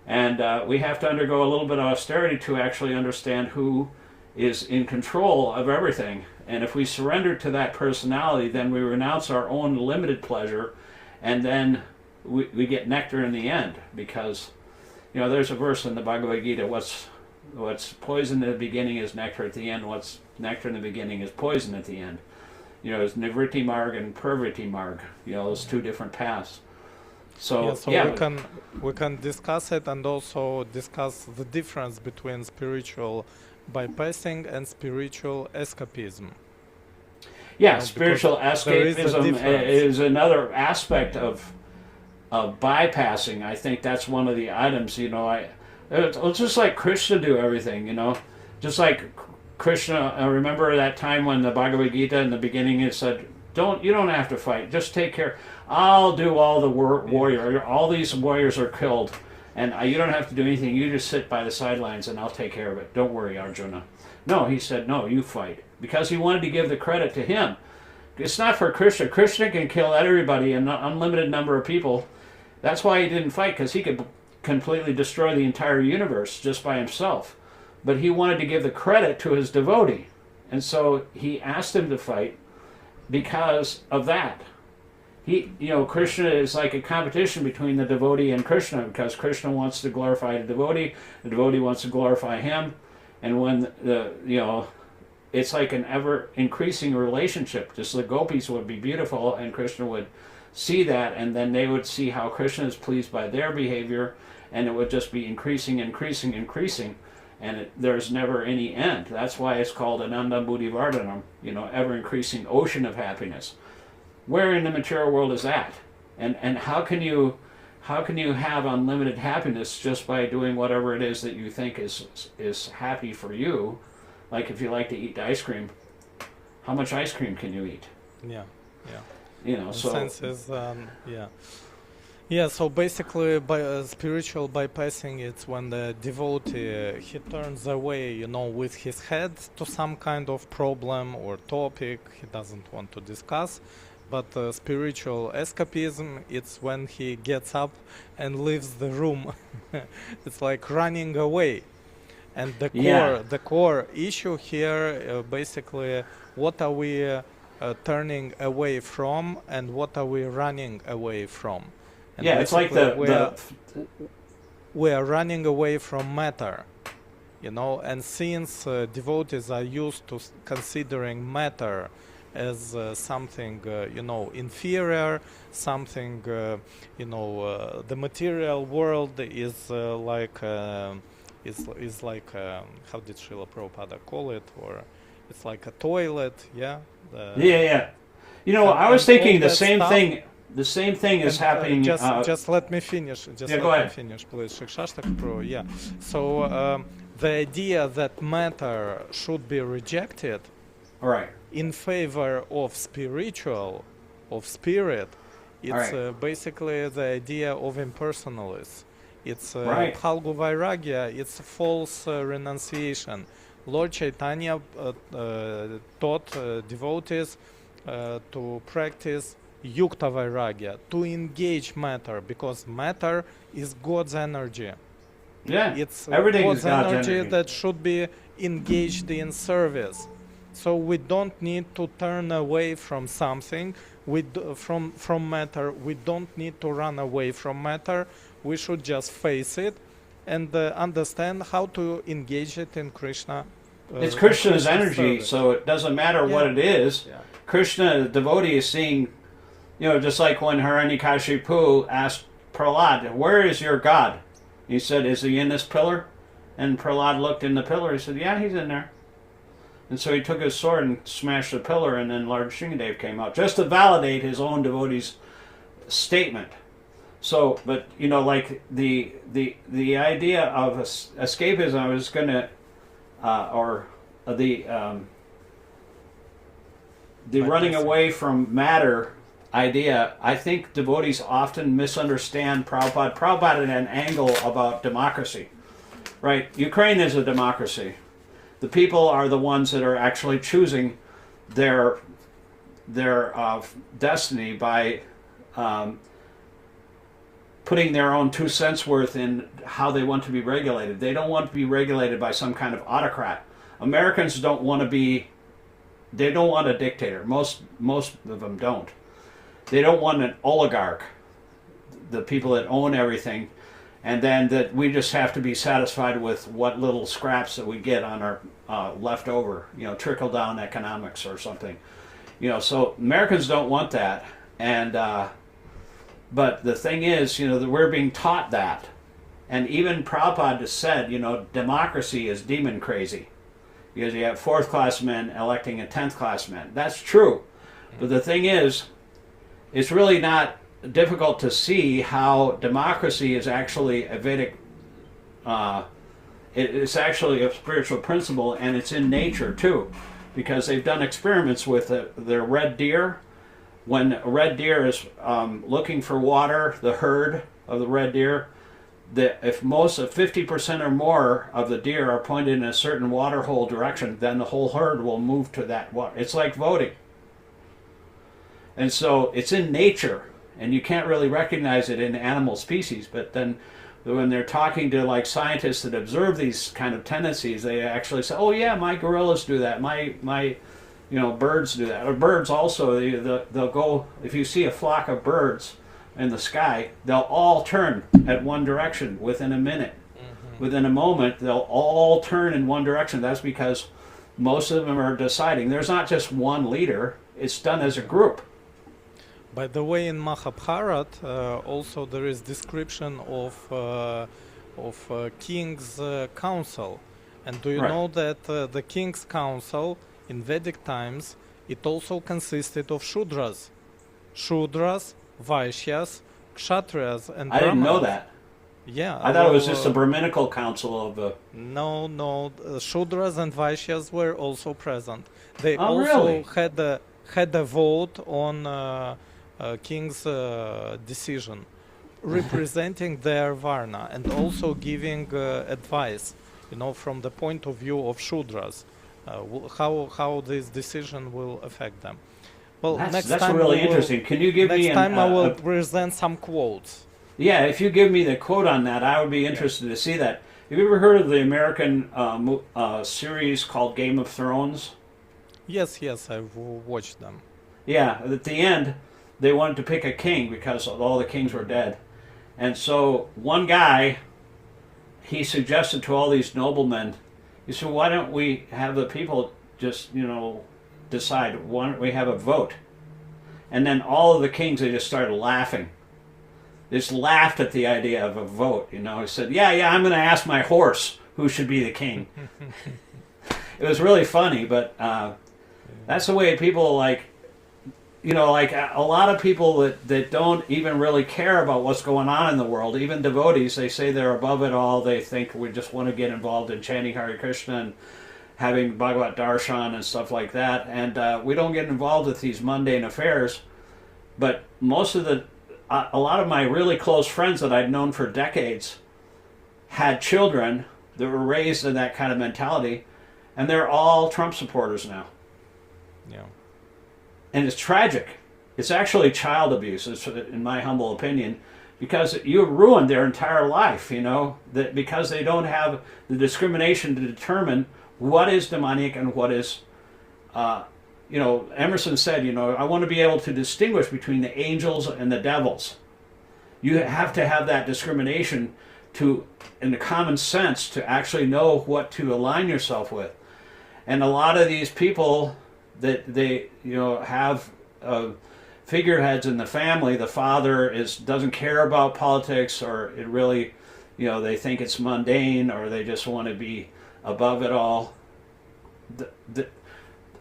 And we have to undergo a little bit of austerity to actually understand who is in control of everything. And if we surrender to that personality, then we renounce our own limited pleasure, and then we get nectar in the end. Because, you know, there's a verse in the Bhagavad-gītā, what's poison in the beginning is nectar at the end, what's nectar in the beginning is poison at the end. You know, it's Nivritti Marg and Purvritti Marg, you know, those two different paths. So, we can discuss it, and also discuss the difference between spiritual bypassing and spiritual escapism. Yeah, spiritual escapism is another aspect of bypassing. I think that's one of the items, you know. It's just like Krishna do everything, you know. Just like Krishna, I remember that time when the Bhagavad-gītā in the beginning it said, you don't have to fight, just take care. I'll do all the warrior. All these warriors are killed, and you don't have to do anything. You just sit by the sidelines, and I'll take care of it. Don't worry, Arjuna. No, he said, no, you fight. Because he wanted to give the credit to him. It's not for Krishna. Krishna can kill everybody, an unlimited number of people. That's why he didn't fight, because he could completely destroy the entire universe just by himself. But he wanted to give the credit to his devotee. And so he asked him to fight because of that. Krishna is like a competition between the devotee and Krishna, because Krishna wants to glorify the devotee wants to glorify him, and when it's like an ever increasing relationship. Just the gopis would be beautiful, and Krishna would see that, and then they would see how Krishna is pleased by their behavior, and it would just be increasing, and there's never any end. That's why it's called Ananda Buddhivardhanam, ever increasing ocean of happiness. Where in the material world is that? And how can you have unlimited happiness just by doing whatever it is that you think is happy for you? Like if you like to eat ice cream, how much ice cream can you eat? Yeah. The sense is, so basically by spiritual bypassing, it's when the devotee he turns away, with his head to some kind of problem or topic he doesn't want to discuss. But spiritual escapism, it's when he gets up and leaves the room. It's like running away. And the core issue here, basically, what are we turning away from, and what are we running away from? And it's like we are running away from matter, and since devotees are used to considering matter as something inferior, something the material world is like how did Śrīla Prabhupāda call it, or it's like a toilet, I was thinking the same thing. The same thing is happening. Just let me finish. Go ahead. Finish, please. So the idea that matter should be rejected, all right, in favor of spirit, it's basically the idea of impersonalism. It's Phalgu Vairagya, it's false renunciation. Lord Chaitanya taught devotees to practice Yukta Vairagya, to engage matter, because matter is God's energy. Yeah, it's everything God's is God's energy that should be engaged in service. So we don't need to turn away from something, from matter. We don't need to run away from matter. we should just face it and understand how to engage it in Krishna. It's Krishna's energy, service. so it doesn't matter what it is. Yeah. Krishna, the devotee, is seeing, just like when Hiranyakashipu asked Prahlad, "Where is your God?" He said, "Is he in this pillar?" And Prahlad looked in the pillar. He said, "Yeah, he's in there." And so he took his sword and smashed the pillar, and then Lord Shingadev came out, just to validate his own devotee's statement. So, but, like the idea of escapism, I was going to, the running away from matter idea, I think devotees often misunderstand Prabhupada. Prabhupada had an angle about democracy, right? Ukraine is a democracy. The people are the ones that are actually choosing their destiny by putting their own 2 cents worth in how they want to be regulated. They don't want to be regulated by some kind of autocrat. Americans don't want to be. They don't want a dictator. Most of them don't. They don't want an oligarch, the people that own everything, and then that we just have to be satisfied with what little scraps that we get on our leftover, trickle-down economics or something. So Americans don't want that. And but the thing is, that we're being taught that. And even Prabhupada said, democracy is demon crazy. Because you have 4th-class men electing a 10th-class men. That's true. But the thing is, it's really not difficult to see how democracy is actually a Vedic, it's actually a spiritual principle, and it's in nature too. Because they've done experiments with the red deer. When a red deer is looking for water, the herd of the red deer, if most of 50% or more of the deer are pointed in a certain water hole direction, then the whole herd will move to that water. It's like voting. And so it's in nature, and you can't really recognize it in animal species. But then when they're talking to like scientists that observe these kind of tendencies, they actually say, "Oh yeah, my gorillas do that. My birds do that." Or birds also, they'll go, if you see a flock of birds in the sky, they'll all turn at one direction within a minute. Mm-hmm. Within a moment, they'll all turn in one direction. That's because most of them are deciding. There's not just one leader. It's done as a group. By the way, in Mahabharata, also there is description of king's council. And do you know that the king's council in Vedic times, it also consisted of Shudras. Shudras, Vaishyas, Kshatriyas, and Brahmanas. I didn't know that. Yeah. I thought it was just a Brahminical council of the... No, Shudras and Vaishyas were also present. They really? had a vote on king's decision, representing their Varna, and also giving advice, from the point of view of Shudras, how this decision will affect them. Well, that's really interesting. Can you give me next time I will present some quotes. Yeah, if you give me the quote on that, I would be interested to see that. Have you ever heard of the American series called Game of Thrones? Yes, I've watched them. Yeah, at the end, they wanted to pick a king because all the kings were dead. And so one guy, he suggested to all these noblemen, he said, "Why don't we have the people just, decide? Why don't we have a vote?" And then all of the kings, they just started laughing. They just laughed at the idea of a vote. He said, yeah, I'm going to ask my horse who should be the king. It was really funny, but that's the way people like a lot of people that don't even really care about what's going on in the world, even devotees, they say they're above it all. They think we just want to get involved in chanting Hare Krishna and having Bhagavad Darshan and stuff like that. And we don't get involved with these mundane affairs. But a lot of my really close friends that I'd known for decades had children that were raised in that kind of mentality, and they're all Trump supporters now. Yeah. And it's tragic. It's actually child abuse, in my humble opinion, because you ruined their entire life, that because they don't have the discrimination to determine what is demonic and what is, Emerson said, I want to be able to distinguish between the angels and the devils. You have to have that discrimination in the common sense, to actually know what to align yourself with. And a lot of these people that they have figureheads in the family, the father doesn't care about politics, or it really, they think it's mundane, or they just want to be above it all.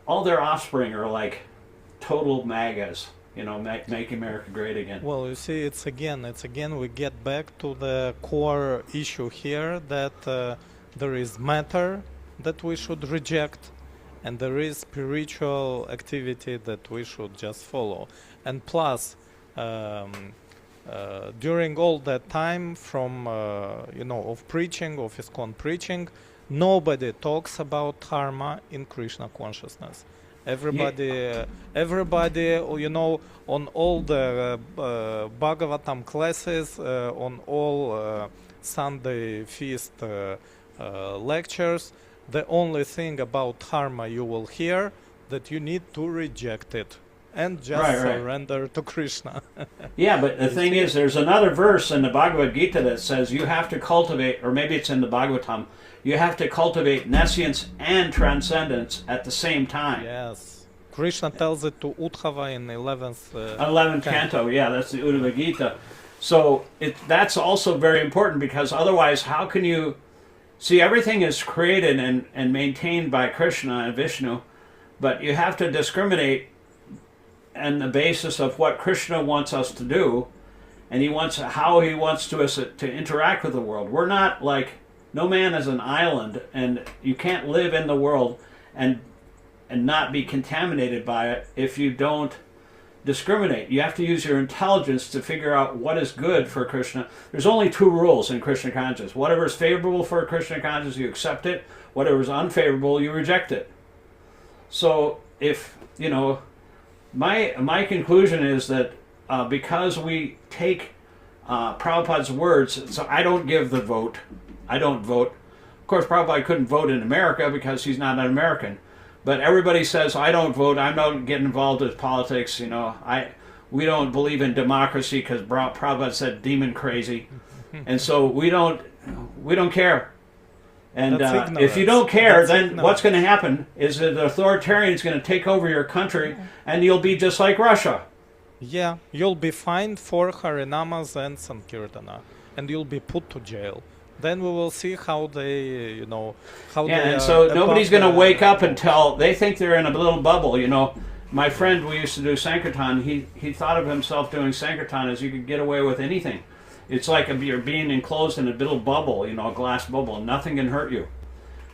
All their offspring are like total MAGAs. Make America great again. Well, you see, it's again we get back to the core issue here, that there is matter that we should reject, and there is spiritual activity that we should just follow. And plus, during all that time from of preaching, of ISKCON preaching, nobody talks about dharma in Krishna consciousness. Everybody, on all the Bhagavatam classes, on all Sunday feast lectures, the only thing about dharma you will hear that you need to reject it and just surrender to Krishna. Yeah, but the thing is, there's another verse in the Bhagavad-gītā that says you have to cultivate, or maybe it's in the Bhagavatam, you have to cultivate nescience and transcendence at the same time. Yes. Krishna tells it to Uddhava in 11th canto. Yeah, that's the Uddhava-gītā. So that's also very important, because otherwise, how can you see, everything is created and maintained by Krishna and Vishnu, but you have to discriminate on the basis of what Krishna wants us to do, and how he wants us to interact with the world. We're not like, no man is an island, and you can't live in the world and not be contaminated by it if you don't discriminate. You have to use your intelligence to figure out what is good for Krishna. There's only two rules in Krishna consciousness. Whatever is favorable for Krishna consciousness, you accept it. Whatever is unfavorable, you reject it. So if, my conclusion is that because we take Prabhupada's words, so I don't give the vote. I don't vote. Of course, Prabhupada couldn't vote in America because he's not an American. But everybody says, I don't vote. I don't get involved with politics. We don't believe in democracy because Prabhupada said demon crazy. And so we don't care. And if you don't care, then what's going to happen is that the authoritarian is going to take over your country, and you'll be just like Russia. Yeah, you'll be fined for Harinamas and Sankirtana, and you'll be put to jail. Then we will see how they, and so nobody's going to wake up until they think they're in a little bubble. My friend, we used to do Sankirtan. He thought of himself doing Sankirtan as you could get away with anything. It's like you're being enclosed in a little bubble, a glass bubble, and nothing can hurt you.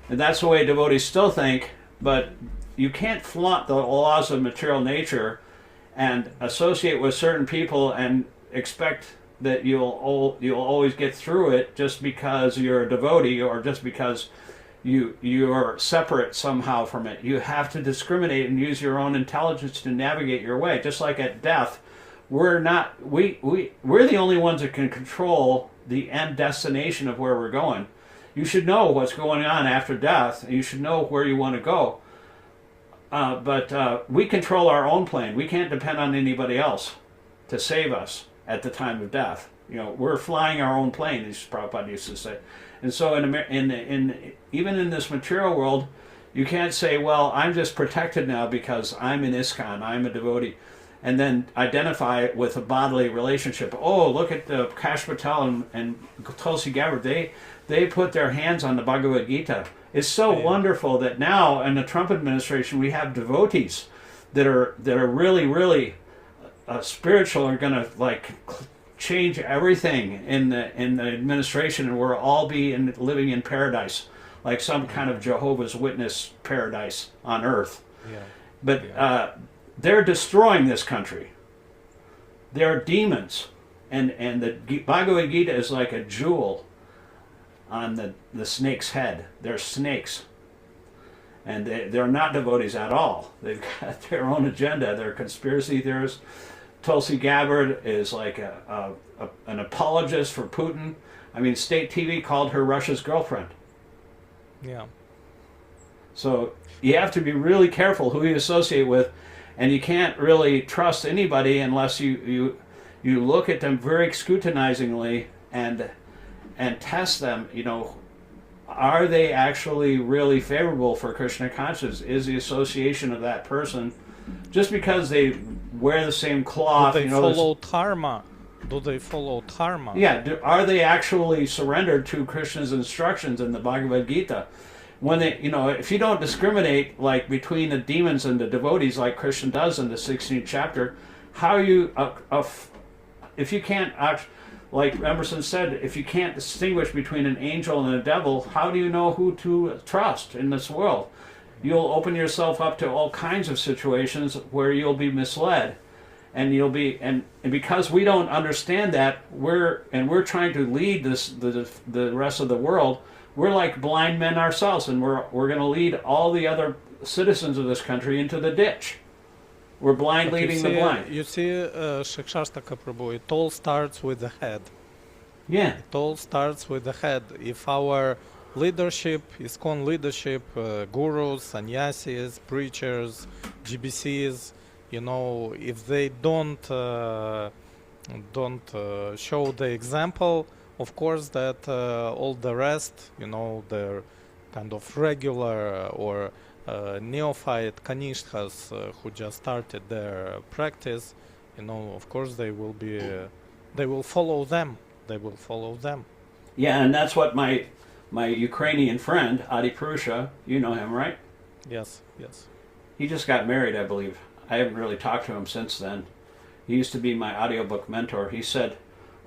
And that's the way devotees still think, but you can't flaunt the laws of material nature and associate with certain people and expect that you'll always get through it just because you're a devotee, or just because you're separate somehow from it. You have to discriminate and use your own intelligence to navigate your way. Just like at death, we're the only ones that can control the end destination of where we're going. You should know what's going on after death, and you should know where you want to go. But we control our own plane. We can't depend on anybody else to save us at the time of death. We're flying our own plane, as Prabhupada used to say. And so even in this material world, you can't say, well, I'm just protected now because I'm in ISKCON, I'm a devotee, and then identify it with a bodily relationship. Oh, look at the Kash Patel and Tulsi Gabbard. They put their hands on the Bhagavad-gītā. It's so wonderful that now in the Trump administration we have devotees that are really, really spiritual, are going to change everything in the administration, and we'll all be living in paradise, like some kind of Jehovah's Witness paradise on earth. Yeah. But they're destroying this country. They're demons, and the Bhagavad-gītā is like a jewel on the snake's head. They're snakes, and they're not devotees at all. They've got their own agenda. They're conspiracy theorists. Tulsi Gabbard is like an apologist for Putin. I mean, state TV called her Russia's girlfriend. Yeah. So you have to be really careful who you associate with, and you can't really trust anybody unless you you look at them very scrutinizingly and test them, are they actually really favorable for Krishna consciousness? Is the association of that person, just because they wear the same cloth, Do they follow dharma? Do they follow dharma? Yeah, are they actually surrendered to Krishna's instructions in the Bhagavad-gītā? When they, if you don't discriminate like between the demons and the devotees, like Krishna does in the 16th chapter, how you, if you can't, like Emerson said, if you can't distinguish between an angel and a devil, how do you know who to trust in this world? You'll open yourself up to all kinds of situations where you'll be misled. And you'll be, and because we don't understand that, we're trying to lead the rest of the world. We're like blind men ourselves, and we're going to lead all the other citizens of this country into the ditch. We're blind leading the blind. You see, Śāstra-cakṣusā Prabhu, it all starts with the head. Yeah. It all starts with the head. If our leadership, ISKCON leadership, gurus, sannyasis, preachers, GBCs, if they don't show the example, of course that all the rest, they're kind of regular or neophyte kanishkas who just started their practice, of course they will follow them. They will follow them. Yeah, and that's what my Ukrainian friend Adi Purusha, you know him, right? Yes. He just got married, I believe. I haven't really talked to him since then. He used to be my audiobook mentor. He said,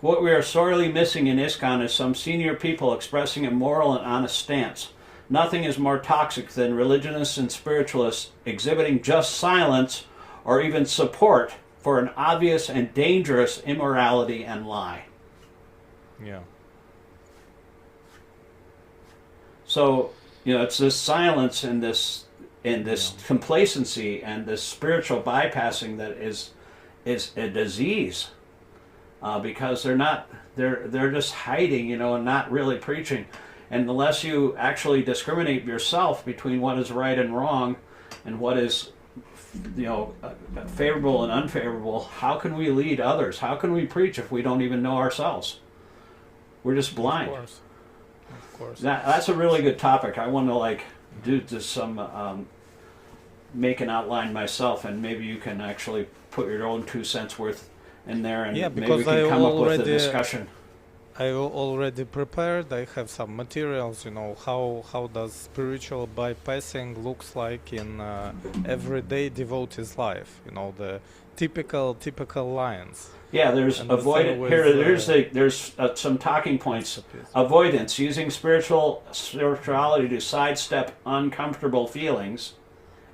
"What we are sorely missing in ISKCON is some senior people expressing a moral and honest stance. Nothing is more toxic than religionists and spiritualists exhibiting just silence or even support for an obvious and dangerous immorality and lie." Yeah. So, it's this silence and this complacency and this spiritual bypassing that is a disease, because they're just hiding, and not really preaching. And unless you actually discriminate yourself between what is right and wrong and what is favorable and unfavorable, how can we lead others? How can we preach if we don't even know ourselves? We're just blind. Of course. That's a really good topic. I want to do just some make an outline myself, and maybe you can actually put your own 2 cents worth in there, and maybe we can come up with a discussion. I already prepared. I have some materials. How does spiritual bypassing looks like in everyday devotee's life. The typical lines. Yeah, there's avoidance. There's some talking points. Avoidance, using spirituality to sidestep uncomfortable feelings,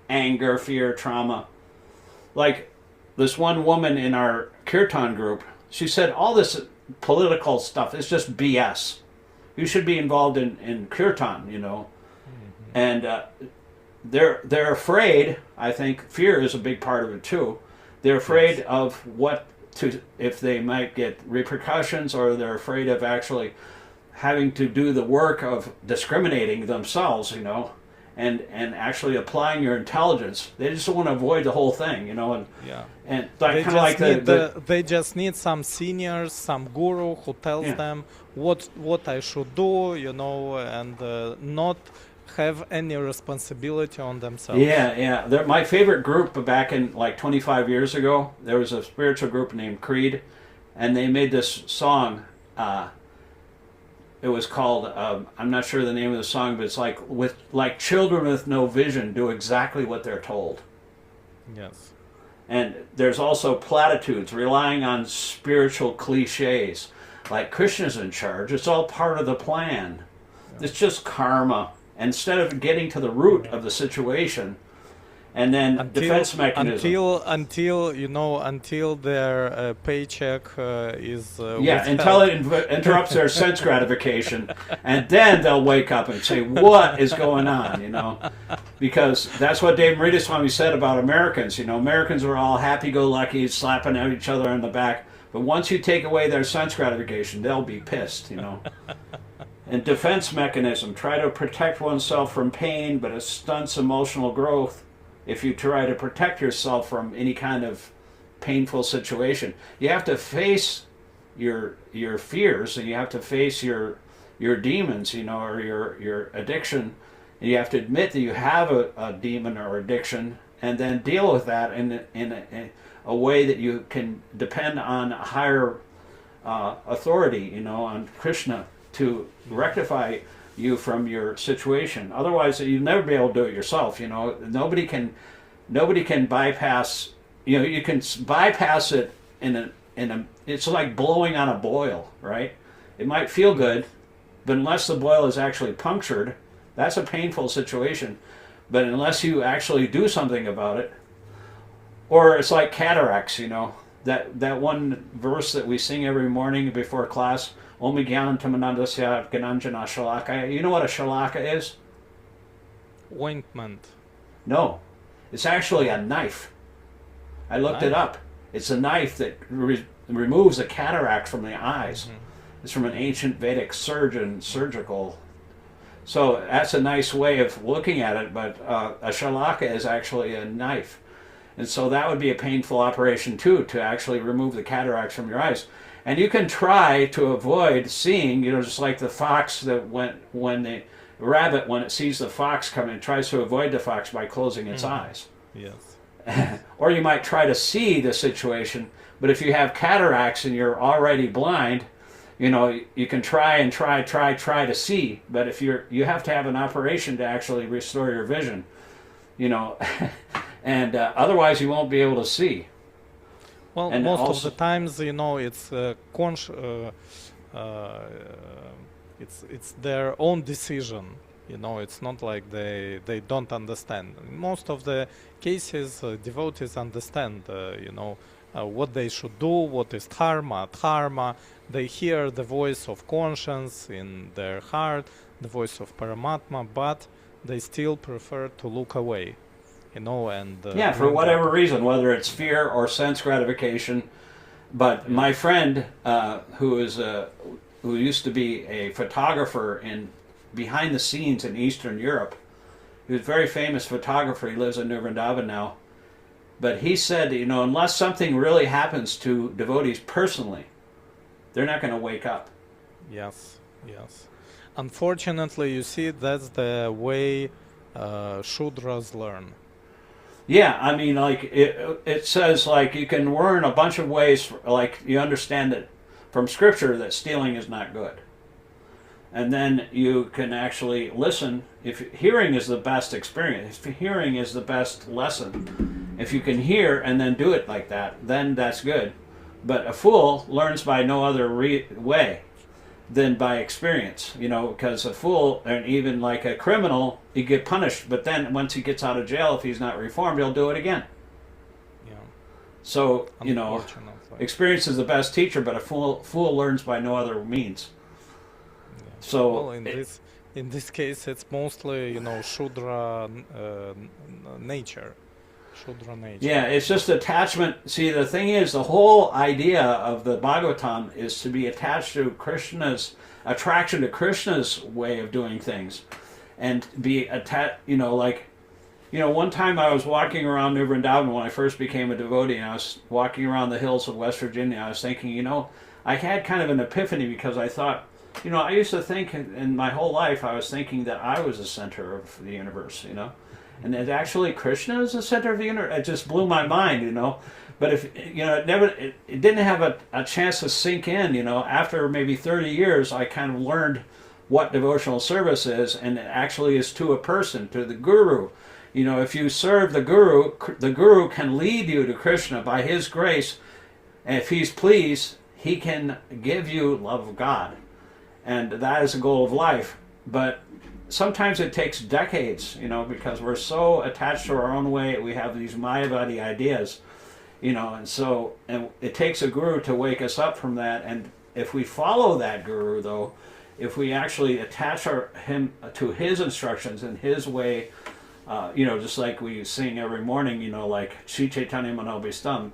anger, fear, trauma. Like this one woman in our kirtan group, she said all this political stuff is just BS. You should be involved in kirtan, Mm-hmm. And they're afraid. I think fear is a big part of it too. They're afraid of if they might get repercussions, or they're afraid of actually having to do the work of discriminating themselves, and actually applying your intelligence. They just want to avoid the whole thing, and they just need some seniors, some guru who tells them what I should do, and not have any responsibility on themselves. Yeah. My favorite group back in 25 years ago, there was a spiritual group named Creed, and they made this song. It was called, I'm not sure the name of the song, but it's like children with no vision do exactly what they're told. Yes. And there's also platitudes, relying on spiritual cliches, like Krishna's in charge, it's all part of the plan. Yeah. It's just karma. Instead of getting to the root of the situation, and then defense mechanism. Until their paycheck is until it interrupts their sense gratification, and then they'll wake up and say, "What is going on?" Because that's what Dave Maridaswamy said about Americans. Americans are all happy-go-lucky, slapping at each other on the back, but once you take away their sense gratification, they'll be pissed. And defense mechanism, try to protect oneself from pain, but it stunts emotional growth if you try to protect yourself from any kind of painful situation. You have to face your fears, and you have to face your demons, or your addiction, and you have to admit that you have a demon or addiction, and then deal with that in a way that you can depend on a higher authority, on Krishna, to rectify you from your situation. Otherwise, you'll never be able to do it yourself. Nobody can bypass. You can bypass it in a. It's like blowing on a boil, right? It might feel good, but unless the boil is actually punctured, that's a painful situation. But unless you actually do something about it, or it's like cataracts, that one verse that we sing every morning before class, Om Jnanam Anandasya Gananjana Shalaka. You know what a shalaka is? Ointment. No, it's actually a knife. I looked it up. It's a knife that removes a cataract from the eyes. It's from an ancient Vedic surgical. So that's a nice way of looking at it, but a shalaka is actually a knife. And so that would be a painful operation too, to actually remove the cataracts from your eyes. And you can try to avoid seeing, just like the fox that when the rabbit, when it sees the fox coming, tries to avoid the fox by closing its eyes. Yes. Or you might try to see the situation, but if you have cataracts and you're already blind, you can try to see, but if you have to have an operation to actually restore your vision, and otherwise you won't be able to see. Well, and most also, of the times, it's it's their own decision. It's not like they don't understand. In most of the cases, devotees understand, what they should do, what is dharma. They hear the voice of conscience in their heart, the voice of Paramatma, but they still prefer to look away. And for whatever reason, whether it's fear or sense gratification. But my friend, who used to be a photographer behind the scenes in Eastern Europe, he was a very famous photographer. He lives in New Vrindavan now. But he said, unless something really happens to devotees personally, they're not going to wake up. Yes. Unfortunately, you see, that's the way Shudras learn. Yeah, I mean, like, it says, like, you can learn a bunch of ways, like, you understand it from Scripture that stealing is not good. And then you can actually listen. If hearing is the best experience, if hearing is the best lesson, if you can hear and then do it like that, then that's good. But a fool learns by no other way than by experience, because a fool, and even like a criminal, he get punished, but then once he gets out of jail, if he's not reformed, he'll do it again. Yeah. So, experience is the best teacher, but a fool learns by no other means. Yeah. So, well, in this case, it's mostly, Shudra nature. Yeah, it's just attachment. See, the thing is, the whole idea of the Bhagavatam is to be attached to attraction to Krishna's way of doing things, and be attached. One time I was walking around New Vrindavan when I first became a devotee, and I was walking around the hills of West Virginia. I was thinking, I had kind of an epiphany, because I thought, I used to think in my whole life, I was thinking that I was the center of the universe, and that actually Krishna is the center of the universe. It just blew my mind, But if it didn't have a chance to sink in, After maybe 30 years, I kind of learned what devotional service is, and it actually is to a person, to the guru. If you serve the guru can lead you to Krishna by his grace, and if he's pleased, he can give you love of God, and that is the goal of life. But sometimes it takes decades, because we're so attached to our own way. We have these Mayavadi ideas, and it takes a guru to wake us up from that. And if we follow that guru, though, if we actually attach him to his instructions and his way, just like we sing every morning, like Sri Chaitanya Manobhistam,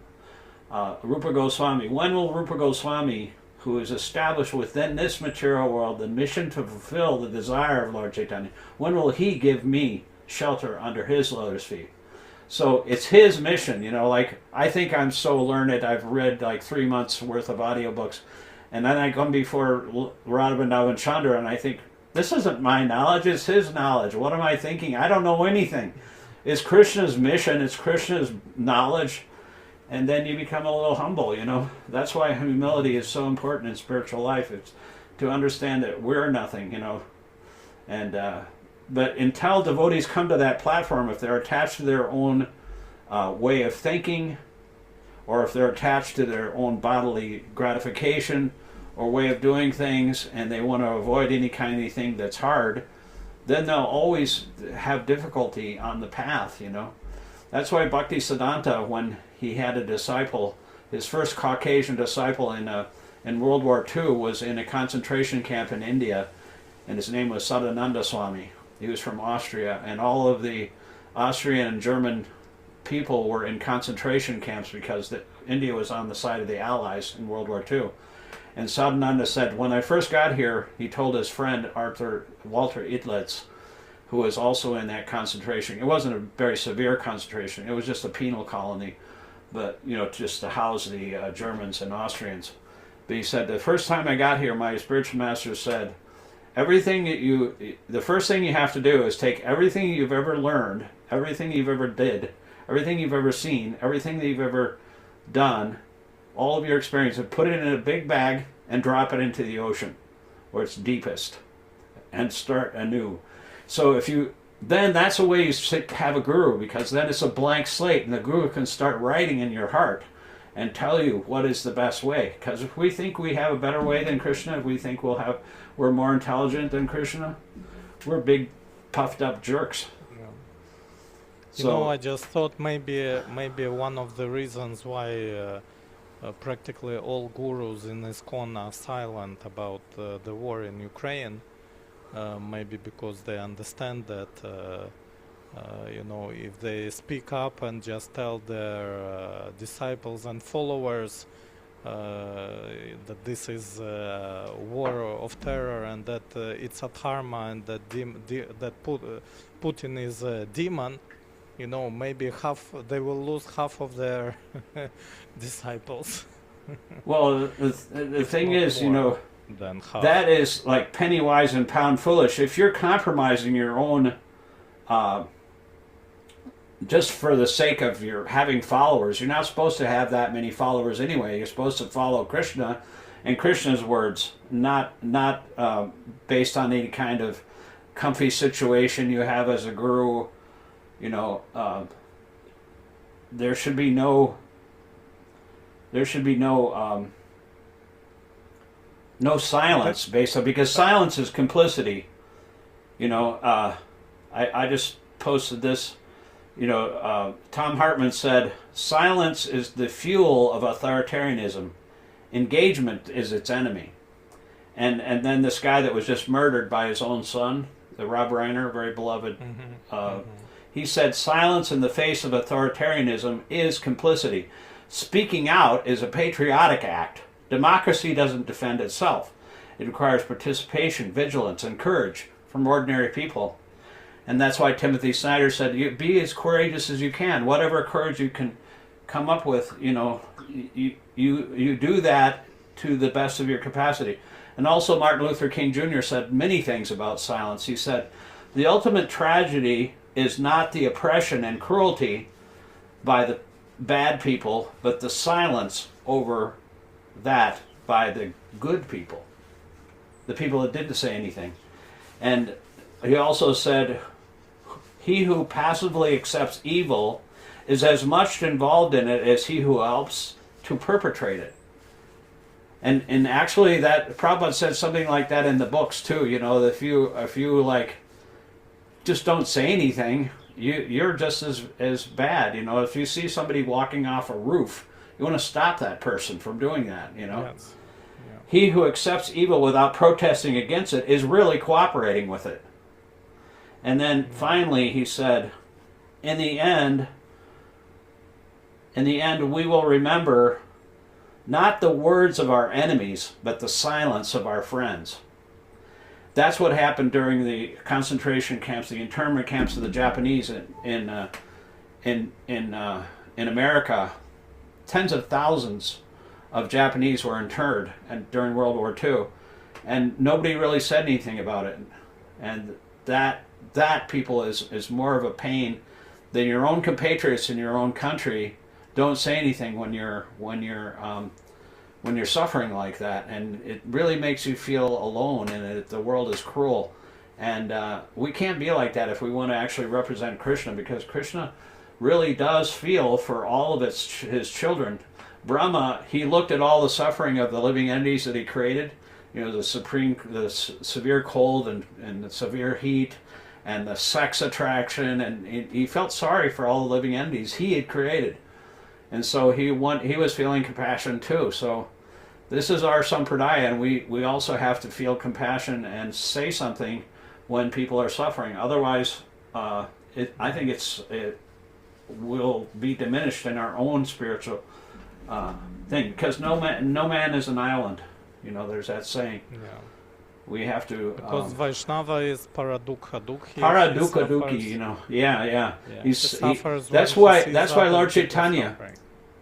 Rupa Goswami. When will Rupa Goswami, who is established within this material world, the mission to fulfill the desire of Lord Chaitanya, when will he give me shelter under his lotus feet? So it's his mission, like I think I'm so learned, I've read like 3 months worth of audiobooks, and then I come before Radhabindav Chandra and I think, this isn't my knowledge, it's his knowledge. What am I thinking? I don't know anything. It's Krishna's mission, it's Krishna's knowledge, and then you become a little humble, That's why humility is so important in spiritual life. It's to understand that we're nothing, and but until devotees come to that platform, if they're attached to their own way of thinking, or if they're attached to their own bodily gratification or way of doing things, and they want to avoid any kind of thing that's hard, then they'll always have difficulty on the path, That's why Bhaktisiddhanta, when he had a disciple, his first Caucasian disciple in World War II was in a concentration camp in India, and his name was Sadananda Swami. He was from Austria, and all of the Austrian and German people were in concentration camps because India was on the side of the Allies in World War II. And Sadananda said, when I first got here, he told his friend Walter Itlitz, who was also in that concentration. It wasn't a very severe concentration. It was just a penal colony, but just to house the Germans and Austrians. But he said, the first time I got here, my spiritual master said, the first thing you have to do is take everything you've ever learned, everything you've ever did, everything you've ever seen, everything that you've ever done, all of your experience, and put it in a big bag and drop it into the ocean where it's deepest and start anew. So then that's a way you have a guru, because then it's a blank slate and the guru can start writing in your heart and tell you what is the best way. Because if we think we have a better way than Krishna, if we think we're more intelligent than Krishna, we're big puffed up jerks. Yeah. I just thought maybe one of the reasons why practically all gurus in ISKCON are silent about the war in Ukraine, maybe because they understand that if they speak up and just tell their disciples and followers that this is a war of terror and that it's a dharma and that Putin is a demon, maybe they will lose half of their disciples. Well, the thing is, that is like penny wise and pound foolish. If you're compromising your own, just for the sake of your having followers, you're not supposed to have that many followers anyway. You're supposed to follow Krishna and Krishna's words, not based on any kind of comfy situation you have as a guru. There should be no silence based on, because silence is complicity. I just posted this. Tom Hartman said, silence is the fuel of authoritarianism. Engagement is its enemy. And then this guy that was just murdered by his own son, the Rob Reiner, very beloved, he said, silence in the face of authoritarianism is complicity. Speaking out is a patriotic act. Democracy doesn't defend itself. It requires participation, vigilance, and courage from ordinary people. And that's why Timothy Snyder said, be as courageous as you can. Whatever courage you can come up with, you do that to the best of your capacity. And also Martin Luther King Jr. said many things about silence. He said, the ultimate tragedy is not the oppression and cruelty by the bad people, but the silence over that by the good people, the people that didn't say anything. And he also said, he who passively accepts evil is as much involved in it as he who helps to perpetrate it. And actually, that Prabhupada said something like that in the books too. If you like just don't say anything, you're just as bad. If you see somebody walking off a roof, you want to stop that person from doing that. Yes. Yeah. He who accepts evil without protesting against it is really cooperating with it. And then finally he said, in the end we will remember not the words of our enemies, but the silence of our friends. That's what happened during the concentration camps, the internment camps of the Japanese in in America, tens of thousands of Japanese were interned and during World War II, and nobody really said anything about it. And that people is more of a pain than your own compatriots in your own country don't say anything when you're suffering like that, and it really makes you feel alone and the world is cruel. And we can't be like that if we want to actually represent Krishna, because Krishna really does feel for all of his children. Brahma, he looked at all the suffering of the living entities that he created, the severe cold and the severe heat and the sex attraction, and he felt sorry for all the living entities he had created. And so he was feeling compassion too. So this is our sampradaya, and we also have to feel compassion and say something when people are suffering. Otherwise, I think it will be diminished in our own spiritual thing, because no man is an island. There's that saying. Yeah. We have to, because Vaishnava is paradukha dukhi. Paradukha dukhi, yeah. That's why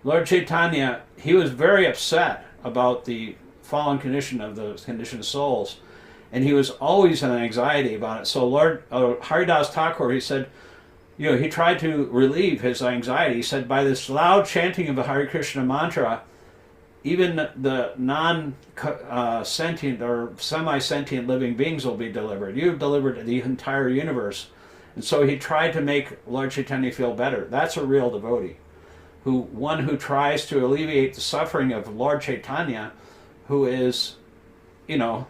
Lord Chaitanya, he was very upset about the fallen condition of the conditioned souls, and he was always in anxiety about it. So Lord Haridas Thakur, he said, he tried to relieve his anxiety. He said, by this loud chanting of the Hare Krishna mantra, even the non-sentient or semi-sentient living beings will be delivered. You've delivered the entire universe. And so he tried to make Lord Chaitanya feel better. That's a real devotee. One who tries to alleviate the suffering of Lord Chaitanya, who is, the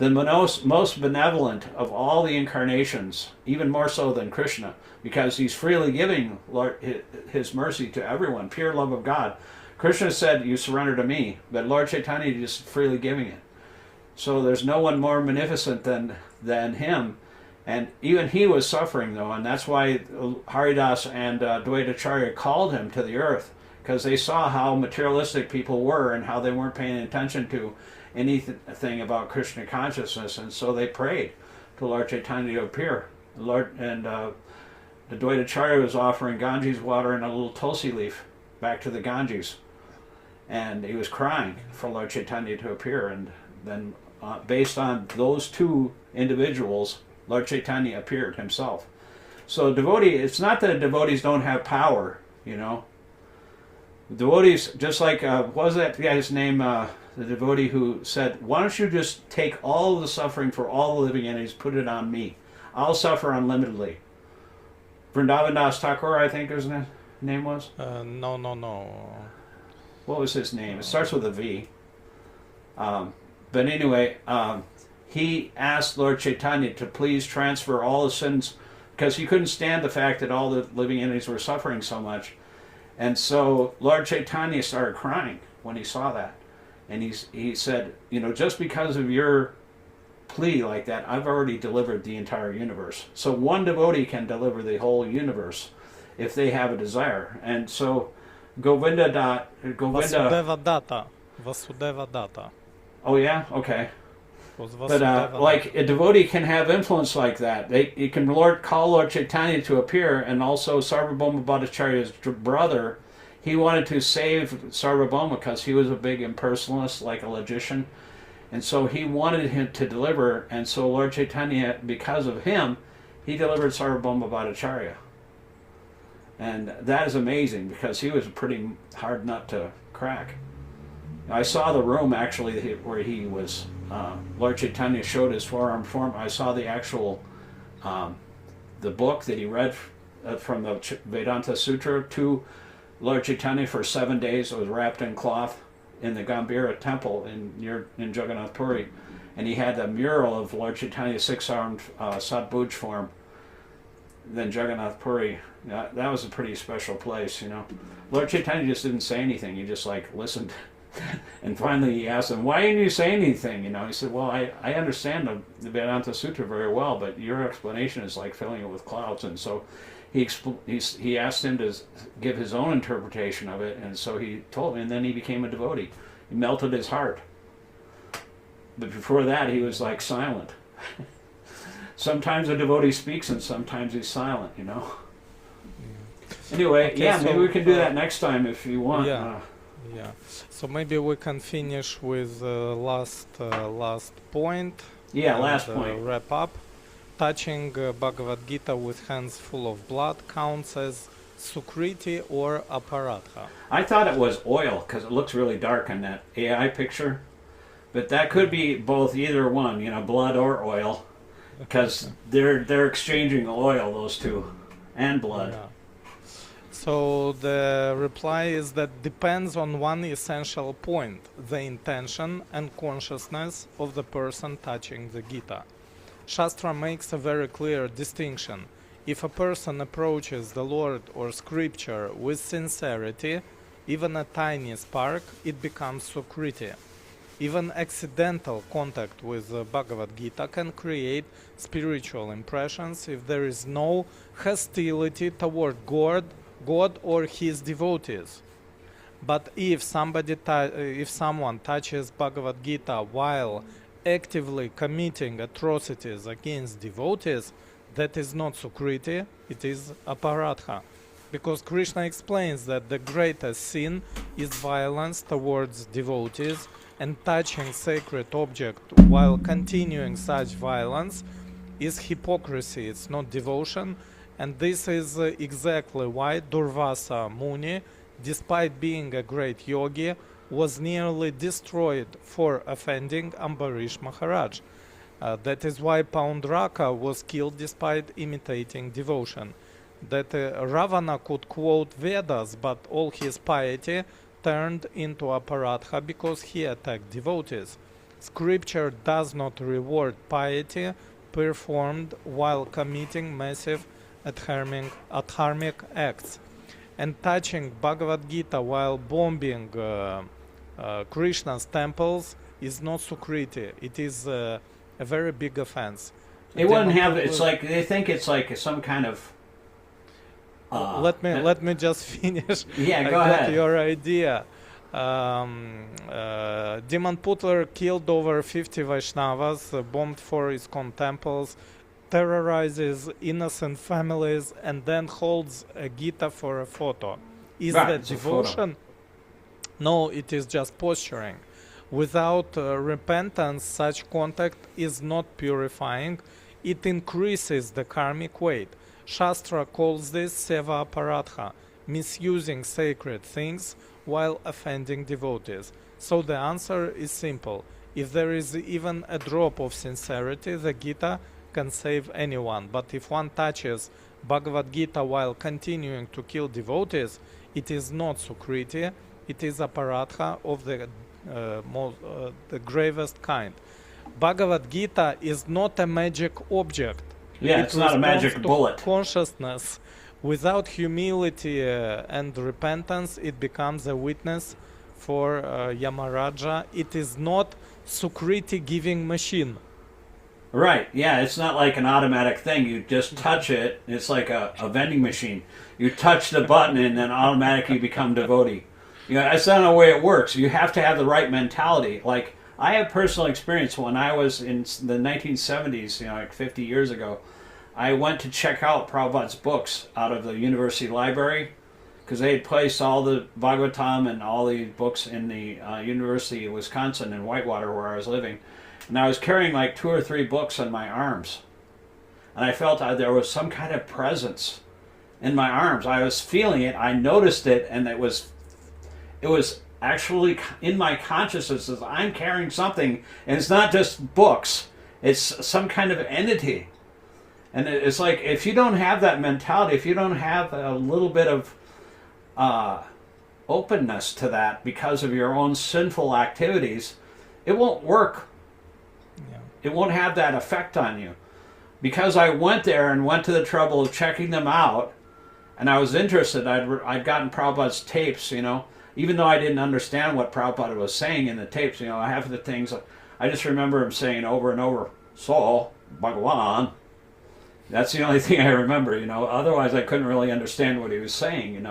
most benevolent of all the incarnations, even more so than Krishna, because he's freely giving his mercy to everyone, pure love of God. Krishna said, you surrender to me, but Lord Chaitanya is just freely giving it. So there's no one more magnificent than him. And even he was suffering, though, and that's why Haridas and Dvaitacharya called him to the earth, because they saw how materialistic people were and how they weren't paying attention to anything about Krishna consciousness, and so they prayed to Lord Chaitanya to appear. The Dvaitacharya was offering Ganges water and a little tulsi leaf back to the Ganges. And he was crying for Lord Chaitanya to appear. And then based on those two individuals, Lord Chaitanya appeared himself. So it's not that devotees don't have power, Devotees, just like, what was that guy's name, the devotee who said, why don't you just take all of the suffering for all the living entities, put it on me. I'll suffer unlimitedly. Vrindavan Das Thakur, I think his name was? No. What was his name? It starts with a V. But anyway, he asked Lord Chaitanya to please transfer all the sins, because he couldn't stand the fact that all the living entities were suffering so much. And so Lord Chaitanya started crying when he saw that. And he said, just because of your plea like that, I've already delivered the entire universe. So one devotee can deliver the whole universe if they have a desire. And so Vasudeva Datta. Oh yeah? Okay. But like a devotee can have influence like that. You can call Lord Chaitanya to appear, and also Sarvabhauma Bhattacharya's brother, he wanted to save Sarvabhauma because he was a big impersonalist, like a logician. And so he wanted him to deliver, and so Lord Chaitanya, because of him, he delivered Sarvabhauma Bhattacharya. And that is amazing, because he was a pretty hard nut to crack. I saw the room, actually, where he was, Lord Chaitanya showed his forearm form. I saw the actual, the book that he read from the Vedanta Sutra to Lord Chaitanya for 7 days. It was wrapped in cloth in the Gambhira temple in Jagannath Puri. And he had a mural of Lord Chaitanya's six-armed Satbhuj form. Then Jagannath Puri, that was a pretty special place, Lord Chaitanya just didn't say anything. He just listened. And finally he asked him, why didn't you say anything? He said, well, I understand the Vedanta Sutra very well, but your explanation is like filling it with clouds. And so he asked him to give his own interpretation of it, and so he told him, and then he became a devotee. He melted his heart. But before that, he was silent. Sometimes a devotee speaks and sometimes he's silent, Anyway, Okay, yeah, so, maybe we can do that next time if you want. yeah. Yeah. So maybe we can finish with last point. Yeah, and, last point. Wrap up. Touching Bhagavad-gītā with hands full of blood counts as sukriti or aparādha. I thought it was oil because it looks really dark on that AI picture. But that could be both, either one, blood or oil. Because they're exchanging oil, those two, and blood. Yeah. So the reply is that depends on one essential point, the intention and consciousness of the person touching the Gita. Shastra makes a very clear distinction. If a person approaches the Lord or scripture with sincerity, even a tiny spark, it becomes sukriti. Even accidental contact with the Bhagavad-gītā can create spiritual impressions if there is no hostility toward God or his devotees. But if someone touches Bhagavad-gītā while actively committing atrocities against devotees, that is not sukriti, it is aparādha. Because Krishna explains that the greatest sin is violence towards devotees, and touching sacred object while continuing such violence is hypocrisy, it's not devotion. And this is exactly why Durvasa Muni, despite being a great yogi, was nearly destroyed for offending Ambarish Maharaj. That is why Paundraka was killed despite imitating devotion. That Ravana could quote Vedas, but all his piety turned into aparādha because he attacked devotees. Scripture does not reward piety performed while committing massive adharmic acts. And touching Bhagavad-gītā while bombing Krishna's temples is not sukriti. It is a very big offense. They wouldn't have, it's like, they think it's like some kind of... let me just finish. Yeah, I go got ahead. your idea. Demon-putler killed over 50 Vaishnavas, bombed 4 ISKCON temples, terrorizes innocent families, and then holds a Gita for a photo. Is that devotion? No, it is just posturing. Without repentance, such contact is not purifying. It increases the karmic weight. Shastra calls this seva aparādha, misusing sacred things while offending devotees. So the answer is simple. If there is even a drop of sincerity, the Gita can save anyone. But if one touches Bhagavad-gītā while continuing to kill devotees, it is not sukriti, it is aparādha of the gravest kind. Bhagavad-gītā is not a magic object. Yeah, it's not a magic bullet. Consciousness. Without humility and repentance, it becomes a witness for Yamaraja. It is not sukriti giving machine. Right, yeah, it's not like an automatic thing. You just touch it, it's like a vending machine. You touch the button and then automatically become devotee. That's not the way it works. You have to have the right mentality. Like, I have personal experience when I was in the 1970s, like 50 years ago. I went to check out Prabhupada's books out of the university library because they had placed all the Bhagavatam and all the books in the University of Wisconsin in Whitewater where I was living. And I was carrying like 2 or 3 books on my arms. And I felt there was some kind of presence in my arms. I was feeling it, I noticed it, and it was actually in my consciousness as I'm carrying something, and it's not just books, it's some kind of entity. And it's like, if you don't have that mentality, if you don't have a little bit of openness to that because of your own sinful activities, it won't work. Yeah. It won't have that effect on you. Because I went there and went to the trouble of checking them out, and I was interested, I'd gotten Prabhupada's tapes, even though I didn't understand what Prabhupada was saying in the tapes, half of the things, I just remember him saying over and over, so, Bhagavan. That's the only thing I remember, Otherwise, I couldn't really understand what he was saying,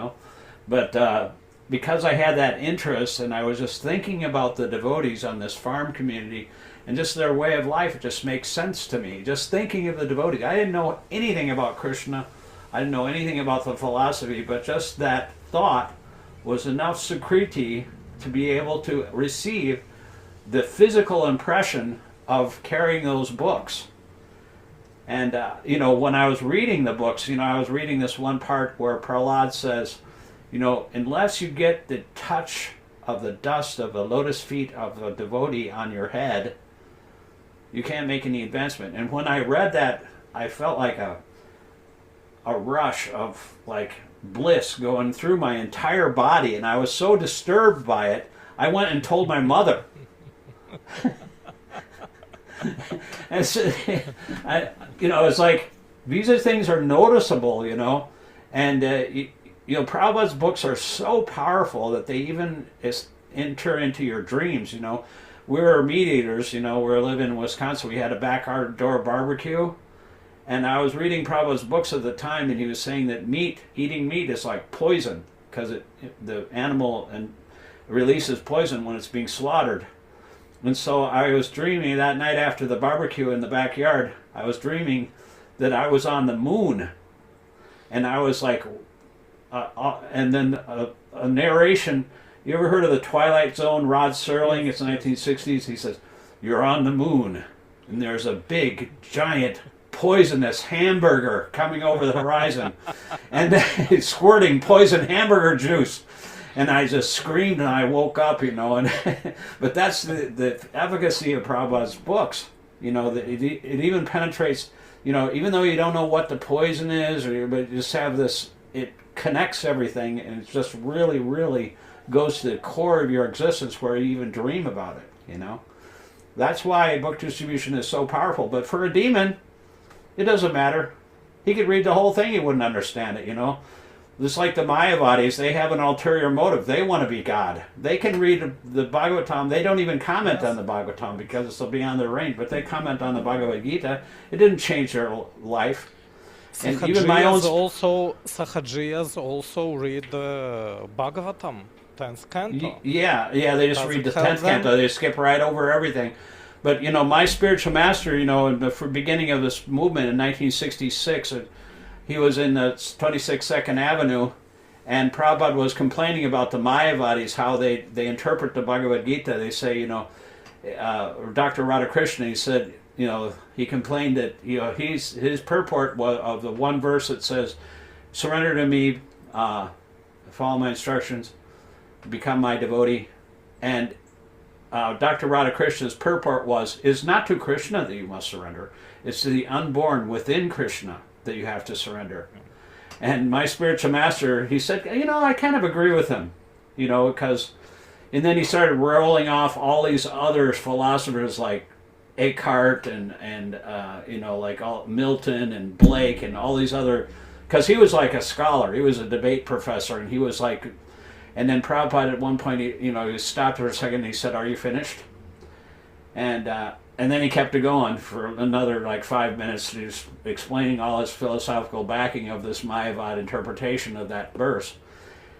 But because I had that interest and I was just thinking about the devotees on this farm community and just their way of life, it just makes sense to me. Just thinking of the devotees. I didn't know anything about Krishna. I didn't know anything about the philosophy, but just that thought was enough sukriti to be able to receive the physical impression of carrying those books. And, when I was reading the books, I was reading this one part where Prahlad says, unless you get the touch of the dust of the lotus feet of a devotee on your head, you can't make any advancement. And when I read that, I felt like a rush of like bliss going through my entire body, and I was so disturbed by it, I went and told my mother. And so, it's like these things are noticeable, and Prabhupada's books are so powerful that they even enter into your dreams. We were meat eaters. We were living in Wisconsin. We had a back door barbecue, and I was reading Prabhupada's books at the time, and he was saying that eating meat is like poison because the animal releases poison when it's being slaughtered. And so I was dreaming that night after the barbecue in the backyard, I was dreaming that I was on the moon. And I was like, and then a narration. You ever heard of the Twilight Zone, Rod Serling? It's 1960s. He says, "You're on the moon, and there's a big, giant, poisonous hamburger coming over the horizon. And it's squirting poison hamburger juice." And I just screamed and I woke up, and but that's the efficacy of Prabhupada's books. It even penetrates, even though you don't know what the poison is, but you just have this, it connects everything, and it just really, really goes to the core of your existence where you even dream about it, That's why book distribution is so powerful. But for a demon, it doesn't matter. He could read the whole thing, he wouldn't understand it, Just like the Mayavadis, they have an ulterior motive. They want to be God. They can read the Bhagavatam. They don't even comment on the Bhagavatam because it's so beyond their range, but they comment on the Bhagavad-gītā. It didn't change their life. And even my own... Sahajiyas also read the Bhagavatam, 10th canto. Yeah, they just read the 10th canto. They skip right over everything. But, my spiritual master, in the beginning of this movement in 1966, he was in the 26th 2nd Avenue, and Prabhupada was complaining about the Mayavadis, how they interpret the Bhagavad-gītā. They say, Dr. Radhakrishna, he said, he complained that, his purport was of the one verse that says, "Surrender to me, follow my instructions, become my devotee." And Dr. Radhakrishna's purport is not to Krishna that you must surrender, it's to the unborn within Krishna that you have to surrender. And my spiritual master, he said, I kind of agree with him, because, and then he started rolling off all these other philosophers like Eckhart and like all Milton and Blake and all these other, because he was like a scholar, he was a debate professor, and he was like, and then Prabhupada at one point, he stopped for a second and he said, "Are you finished?" And then he kept it going for another like 5 minutes, just explaining all his philosophical backing of this Mayavad interpretation of that verse.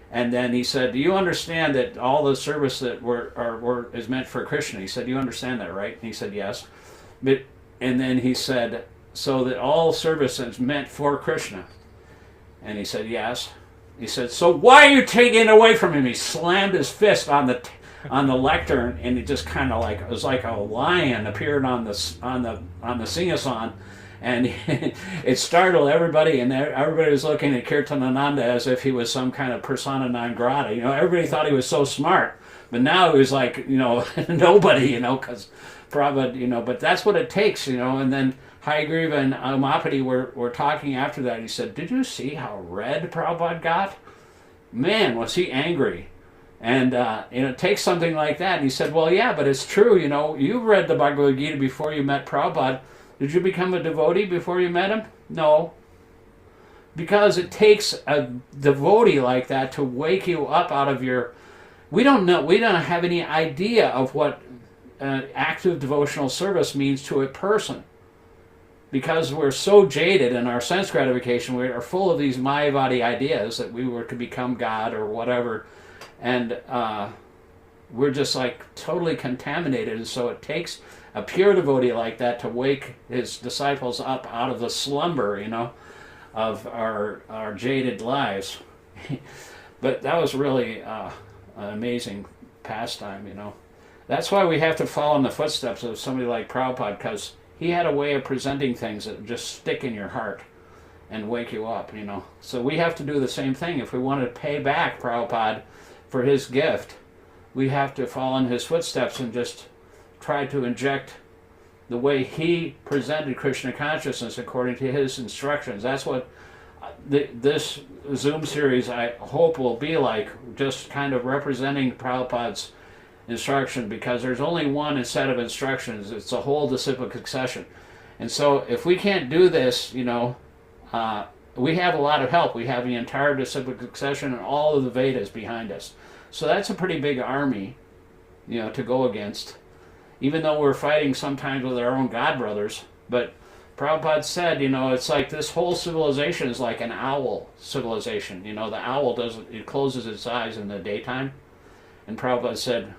And then he said, "Do you understand that all the service that is meant for Krishna?" He said, "Do you understand that, right?" And he said, "Yes." And then he said, "So that all service is meant for Krishna?" And he said, "Yes." He said, "So why are you taking it away from him?" He slammed his fist on the lectern, and it just kind of like, it was like a lion appeared on the singhasan, and it startled everybody, and everybody was looking at Kirtanananda as if he was some kind of persona non grata. Everybody thought he was so smart, but now he was like, nobody, because Prabhupada, but that's what it takes, and then Hayagriva and Amapati were talking after that. He said, "Did you see how red Prabhupada got? Man, was he angry." And it takes something like that. And he said, "Well, yeah, but it's true. You read the Bhagavad-gītā before you met Prabhupada. Did you become a devotee before you met him? No. Because it takes a devotee like that to wake you up out of your... We don't have any idea of what active devotional service means to a person. Because we're so jaded in our sense gratification, we are full of these Mayavadi ideas that we were to become God or whatever. And we're just like totally contaminated, and so it takes a pure devotee like that to wake his disciples up out of the slumber, of our jaded lives. But that was really an amazing pastime, you know. That's why we have to follow in the footsteps of somebody like Prabhupada, because he had a way of presenting things that just stick in your heart and wake you up, you know. So we have to do the same thing. If we want to pay back Prabhupada for his gift, we have to follow in his footsteps and just try to inject the way he presented Krishna consciousness according to his instructions. That's what this Zoom series, I hope, will be like, just kind of representing Prabhupada's instruction, because there's only one set of instructions. It's a whole disciplic succession. And so if we can't do this, you know, we have a lot of help. We have the entire disciplic succession and all of the Vedas behind us. So that's a pretty big army, you know, to go against, even though we're fighting sometimes with our own god brothers. But Prabhupada said, you know, it's like this whole civilization is like an owl civilization. You know, the owl it closes its eyes in the daytime. And Prabhupada said,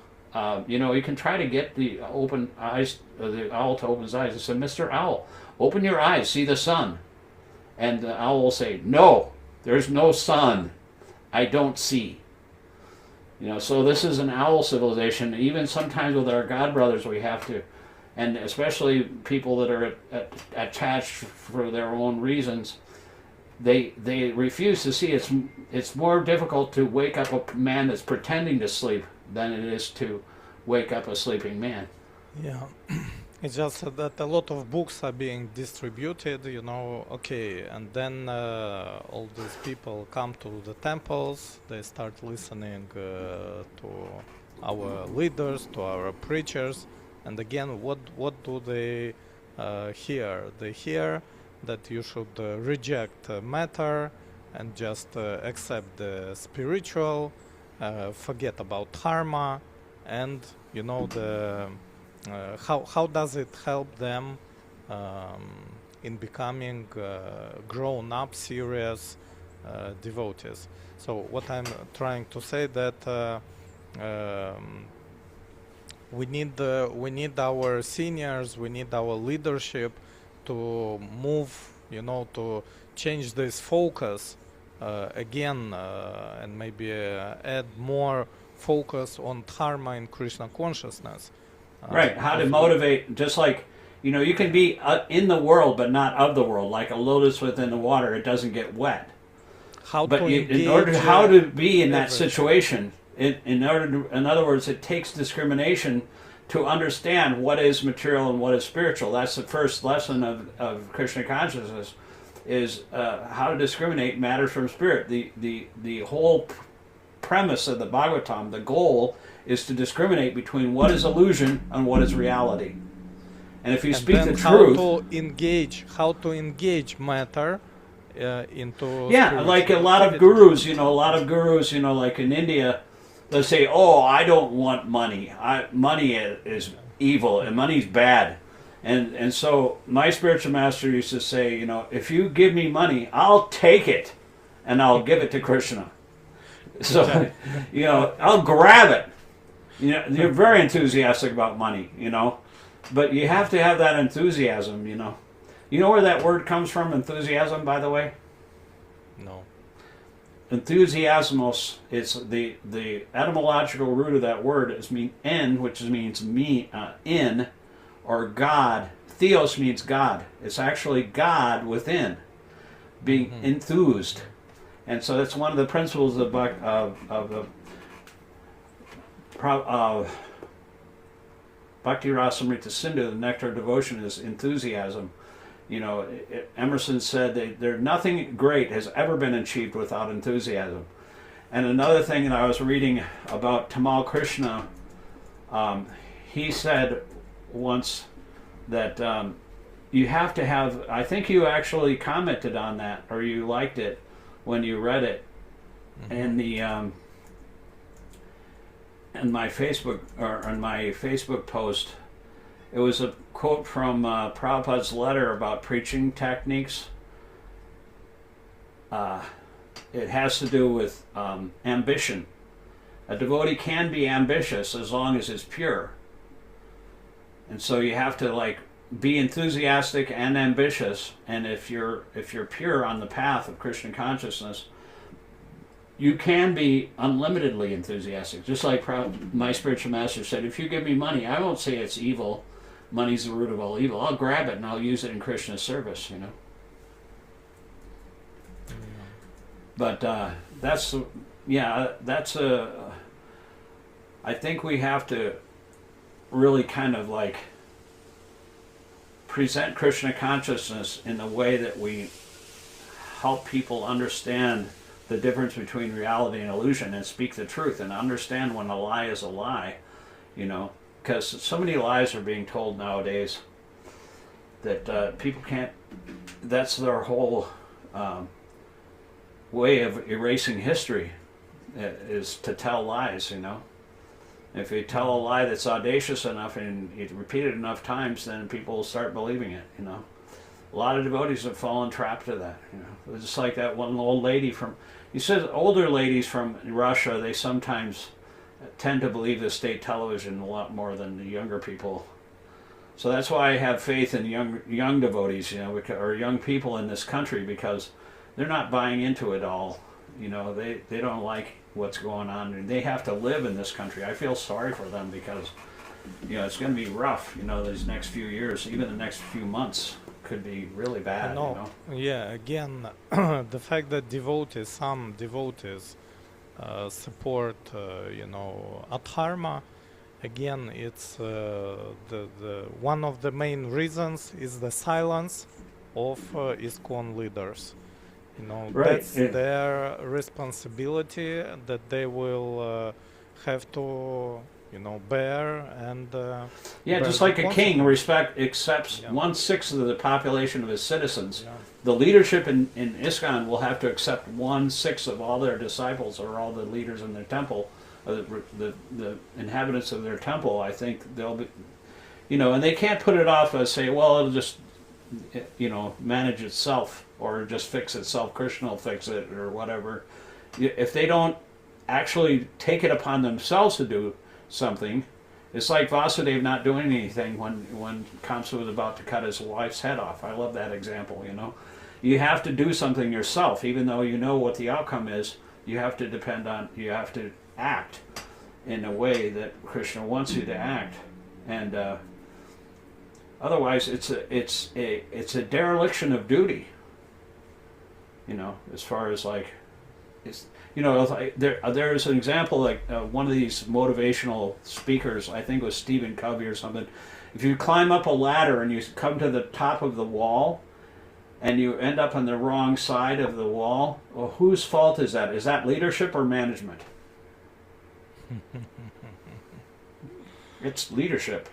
you know, you can try to get the open eyes, the owl to open his eyes. He said, Mr. Owl, open your eyes, see the sun. And the owl will say, no, there's no sun. I don't see. You know, so this is an owl civilization. Even sometimes with our god brothers, we have to, and especially people that are attached for their own reasons, they refuse to see it's more difficult to wake up a man that's pretending to sleep than it is to wake up a sleeping man. Yeah. It's just that a lot of books are being distributed, you know, okay, and then all these people come to the temples, they start listening to our leaders, to our preachers, and again, what do they hear? They hear that you should reject matter and just accept the spiritual, forget about karma, and, you know, how does it help them in becoming grown-up, serious devotees? So what I'm trying to say that we need our seniors, we need our leadership to move, you know, to change this focus again, and maybe add more focus on dharma and Krishna consciousness. Right, how to motivate, just like, you know, you can be in the world but not of the world, like a lotus within the water, it doesn't get wet. How to be in that situation, in other words, it takes discrimination to understand what is material and what is spiritual. That's the first lesson of Krishna consciousness, is how to discriminate matter from spirit. The whole premise of the Bhagavatam, the goal, is to discriminate between what is illusion and what is reality. And if you speak the truth, how to engage matter into like a lot of gurus, you know, like in India, they'll say, "Oh, I don't want money. Money is evil and money's bad." And so my spiritual master used to say, you know, if you give me money, I'll take it and I'll give it to Krishna. So, you know, I'll grab it. You know, you're very enthusiastic about money, you know, but you have to have that enthusiasm, you know. You know where that word comes from, enthusiasm, by the way? No. Enthusiasmos, it's the etymological root of that word is which means in, or God. Theos means God. It's actually God within, being enthused. And so that's one of the principles of Bhakti Rasamrita Sindhu, the nectar of devotion, is enthusiasm. You know, Emerson said that nothing great has ever been achieved without enthusiasm. And another thing that I was reading about Tamal Krishna, he said once that you have to have, I think you actually commented on that, or you liked it when you read it, and the in my Facebook post, it was a quote from Prabhupada's letter about preaching techniques. It has to do with ambition. A devotee can be ambitious as long as it's pure. And so you have to, like, be enthusiastic and ambitious, and if you're pure on the path of Krishna consciousness, you can be unlimitedly enthusiastic. Just like my spiritual master said, if you give me money, I won't say it's evil. Money's the root of all evil. I'll grab it and I'll use it in Krishna's service, you know. But I think we have to really kind of like present Krishna consciousness in a way that we help people understand the difference between reality and illusion, and speak the truth, and understand when a lie is a lie, you know, because so many lies are being told nowadays that people can't, that's their whole way of erasing history, is to tell lies, you know. If you tell a lie that's audacious enough and you repeat it enough times, then people will start believing it, you know. A lot of devotees have fallen trapped to that, you know. It's just like that one old lady from, he says older ladies from Russia, they sometimes tend to believe the state television a lot more than the younger people. So that's why I have faith in young devotees, you know, or young people in this country, because they're not buying into it all. You know, they don't like what's going on, and they have to live in this country. I feel sorry for them because, you know, it's going to be rough, you know, these next few years, even the next few months could be really bad, you know. Yeah, again, the fact that some devotees support, you know, adharma, again, it's the one of the main reasons is the silence of ISKCON leaders. You know, right. That's their responsibility that they will have to, you know, bear and just like a king accepts 1/6 of the population of his citizens. The leadership in ISKCON will have to accept 1/6 of all their disciples, or all the leaders in their temple, the inhabitants of their temple. I think they'll be, you know, and they can't put it off as say, well, it'll just, you know, manage itself, or just fix itself, Krishna will fix it, or whatever. If they don't actually take it upon themselves to do something, it's like Vasudeva not doing anything when Kamsa was about to cut his wife's head off. I love that example, you know. You have to do something yourself, even though you know what the outcome is. You have to act in a way that Krishna wants you to act, and otherwise it's a dereliction of duty. You know, as far as like, it's, you know, there's an example like one of these motivational speakers, I think it was Stephen Covey or something. If you climb up a ladder and you come to the top of the wall, and you end up on the wrong side of the wall, well, whose fault is that? Is that leadership or management? It's leadership.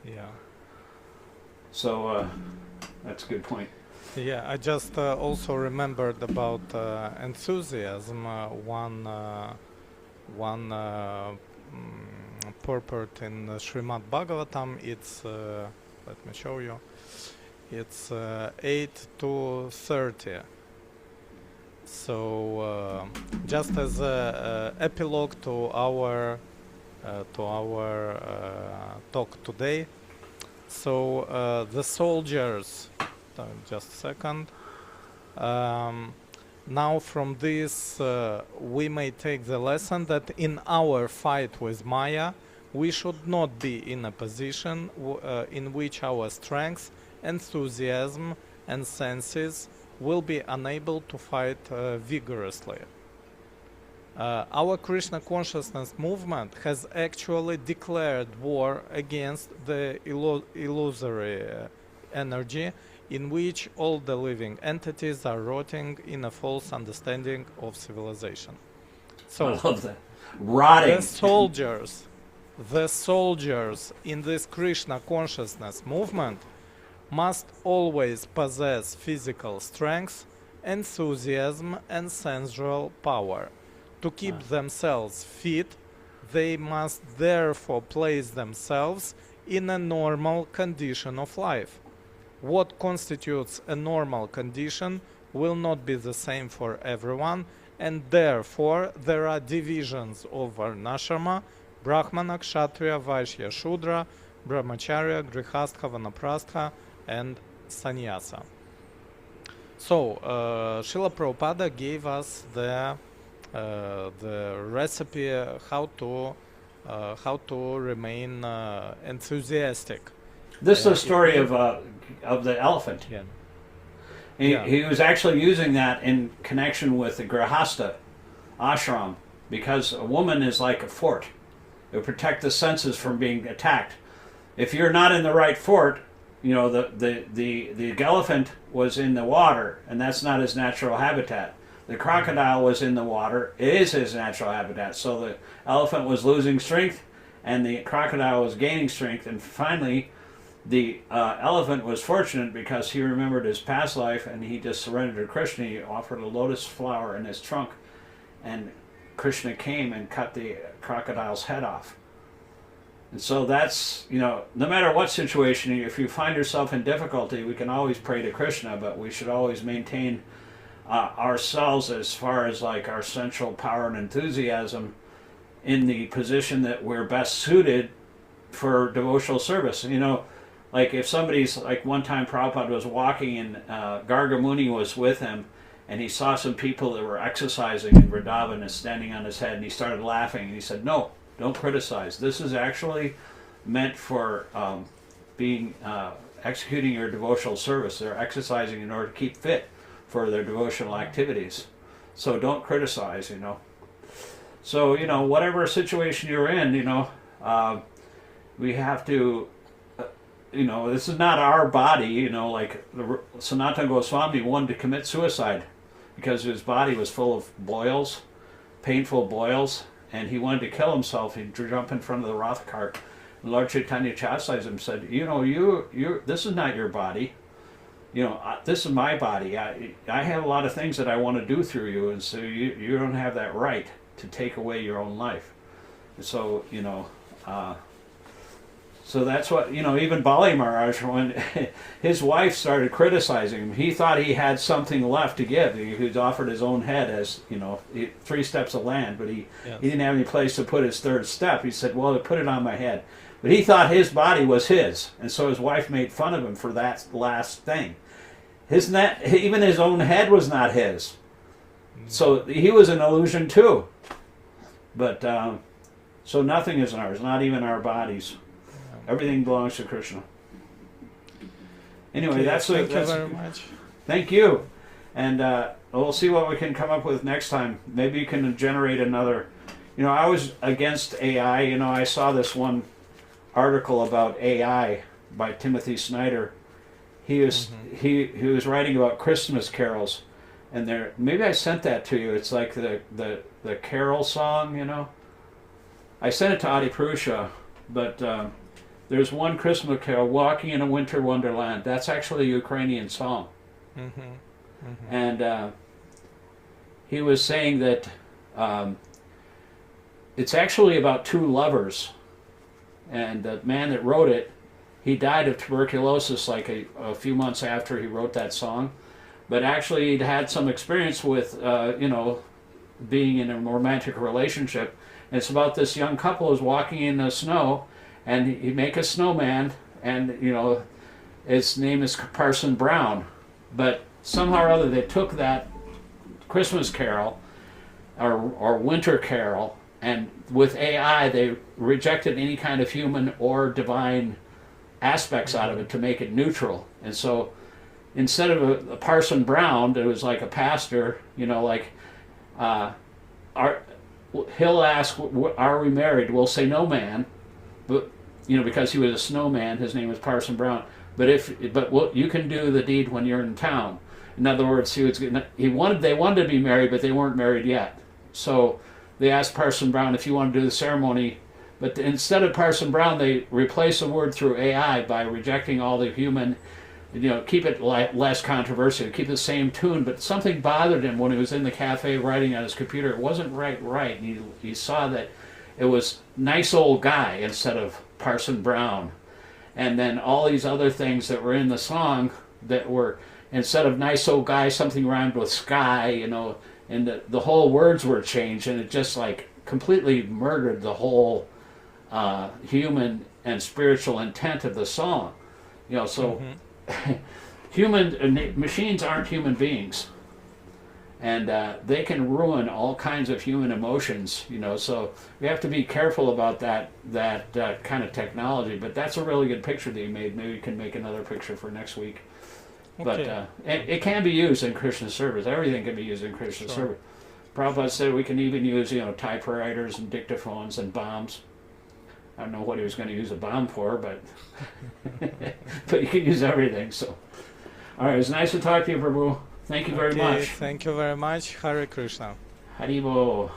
Yeah. So that's a good point. Yeah, I just also remembered about enthusiasm. One purport in Srimad Bhagavatam. It's let me show you. It's 8 to 30. So just as an epilogue to our talk today. So the soldiers. Just a second. Now from this we may take the lesson that in our fight with Maya we should not be in a position in which our strength, enthusiasm and senses will be unable to fight vigorously. Our Krishna consciousness movement has actually declared war against the illusory energy in which all the living entities are rotting in a false understanding of civilization. So I love that. Rotting. The soldiers in this Krishna consciousness movement must always possess physical strength, enthusiasm and sensual power. To keep themselves fit, they must therefore place themselves in a normal condition of life. What constitutes a normal condition will not be the same for everyone, and therefore there are divisions of Varnashrama, Brahmana, Kshatriya, Vaishya, Shudra, brahmacharya, grihastha, vanaprastha, and sannyasa. So, Śrīla Prabhupāda gave us the recipe how to remain enthusiastic. This is the story of the elephant. Yeah. He was actually using that in connection with the grihastha ashram, because a woman is like a fort. It would protect the senses from being attacked. If you're not in the right fort, you know, the elephant was in the water, and that's not his natural habitat. The crocodile was in the water, it is his natural habitat. So the elephant was losing strength, and the crocodile was gaining strength, and finally the elephant was fortunate because he remembered his past life, and he just surrendered to Krishna. He offered a lotus flower in his trunk, and Krishna came and cut the crocodile's head off. And so that's, you know, no matter what situation, if you find yourself in difficulty, we can always pray to Krishna, but we should always maintain ourselves as far as like our central power and enthusiasm in the position that we're best suited for devotional service. You know, like if somebody's, like one time Prabhupada was walking and Garga Muni was with him, and he saw some people that were exercising in Vrindavan and standing on his head, and he started laughing, and he said, "No, don't criticize. This is actually meant for executing your devotional service. They're exercising in order to keep fit for their devotional activities. So don't criticize, you know." So, you know, whatever situation you're in, you know, we have to, you know, this is not our body, you know, like Sanatana Goswami wanted to commit suicide because his body was full of boils, painful boils, and he wanted to kill himself. He'd jump in front of the Rath cart. And Lord Chaitanya chastised him and said, you know, you this is not your body. You know, this is my body. I have a lot of things that I want to do through you, and so you don't have that right to take away your own life. So, you know, so that's what, you know, even Bali Maharaj, when his wife started criticizing him, he thought he had something left to give. He'd offered his own head as, you know, 3 steps of land, but he didn't have any place to put his 3rd step. He said, well, put it on my head. But he thought his body was his, and so his wife made fun of him for that last thing. Even his own head was not his. So he was an illusion too. But, so nothing is ours, not even our bodies. Everything belongs to Krishna. Anyway, Okay, that's thank you very much. Thank you. And we'll see what we can come up with next time. Maybe you can generate another. You know, I was against AI. You know, I saw this one article about AI by Timothy Snyder. He was he was writing about Christmas carols, and maybe I sent that to you. It's like the carol song, you know. I sent it to Adi Purusha, but there's one Christmas carol, "Walking in a Winter Wonderland." That's actually a Ukrainian song. And he was saying that it's actually about 2 lovers, and the man that wrote it, he died of tuberculosis like a few months after he wrote that song, but actually he'd had some experience with you know, being in a romantic relationship. And it's about this young couple who's walking in the snow, and he make a snowman, and you know, his name is Parson Brown, but somehow or other they took that Christmas carol or winter carol, and with AI they rejected any kind of human or divine aspects out of it to make it neutral. And so instead of a Parson Brown, it was like a pastor, you know, like he'll ask, "Are we married?" We'll say, "No, man," but you know, because he was a snowman, his name was Parson Brown. But you can do the deed when you're in town. In other words, they wanted to be married, but they weren't married yet. So they asked Parson Brown if you want to do the ceremony. But instead of Parson Brown, they replace a word through AI by rejecting all the human, you know, keep it less controversial, keep the same tune. But something bothered him when he was in the cafe writing on his computer. It wasn't right. He saw that it was "nice old guy" instead of Parson Brown. And then all these other things that were in the song that were, instead of "nice old guy," something rhymed with "sky," you know, and the whole words were changed, and it just like completely murdered the whole human and spiritual intent of the song. You know, so machines aren't human beings, and they can ruin all kinds of human emotions. You know, so we have to be careful about that kind of technology. But that's a really good picture that you made. Maybe you can make another picture for next week. Okay. But it can be used in Krishna service. Everything can be used in Krishna service. Prabhupada said we can even use, you know, typewriters and dictaphones and bombs. I don't know what he was going to use a bomb for, but but you can use everything. So, all right, it was nice to talk to you, Prabhu. Thank you very much. Thank you very much. Hare Krishna. Haribo.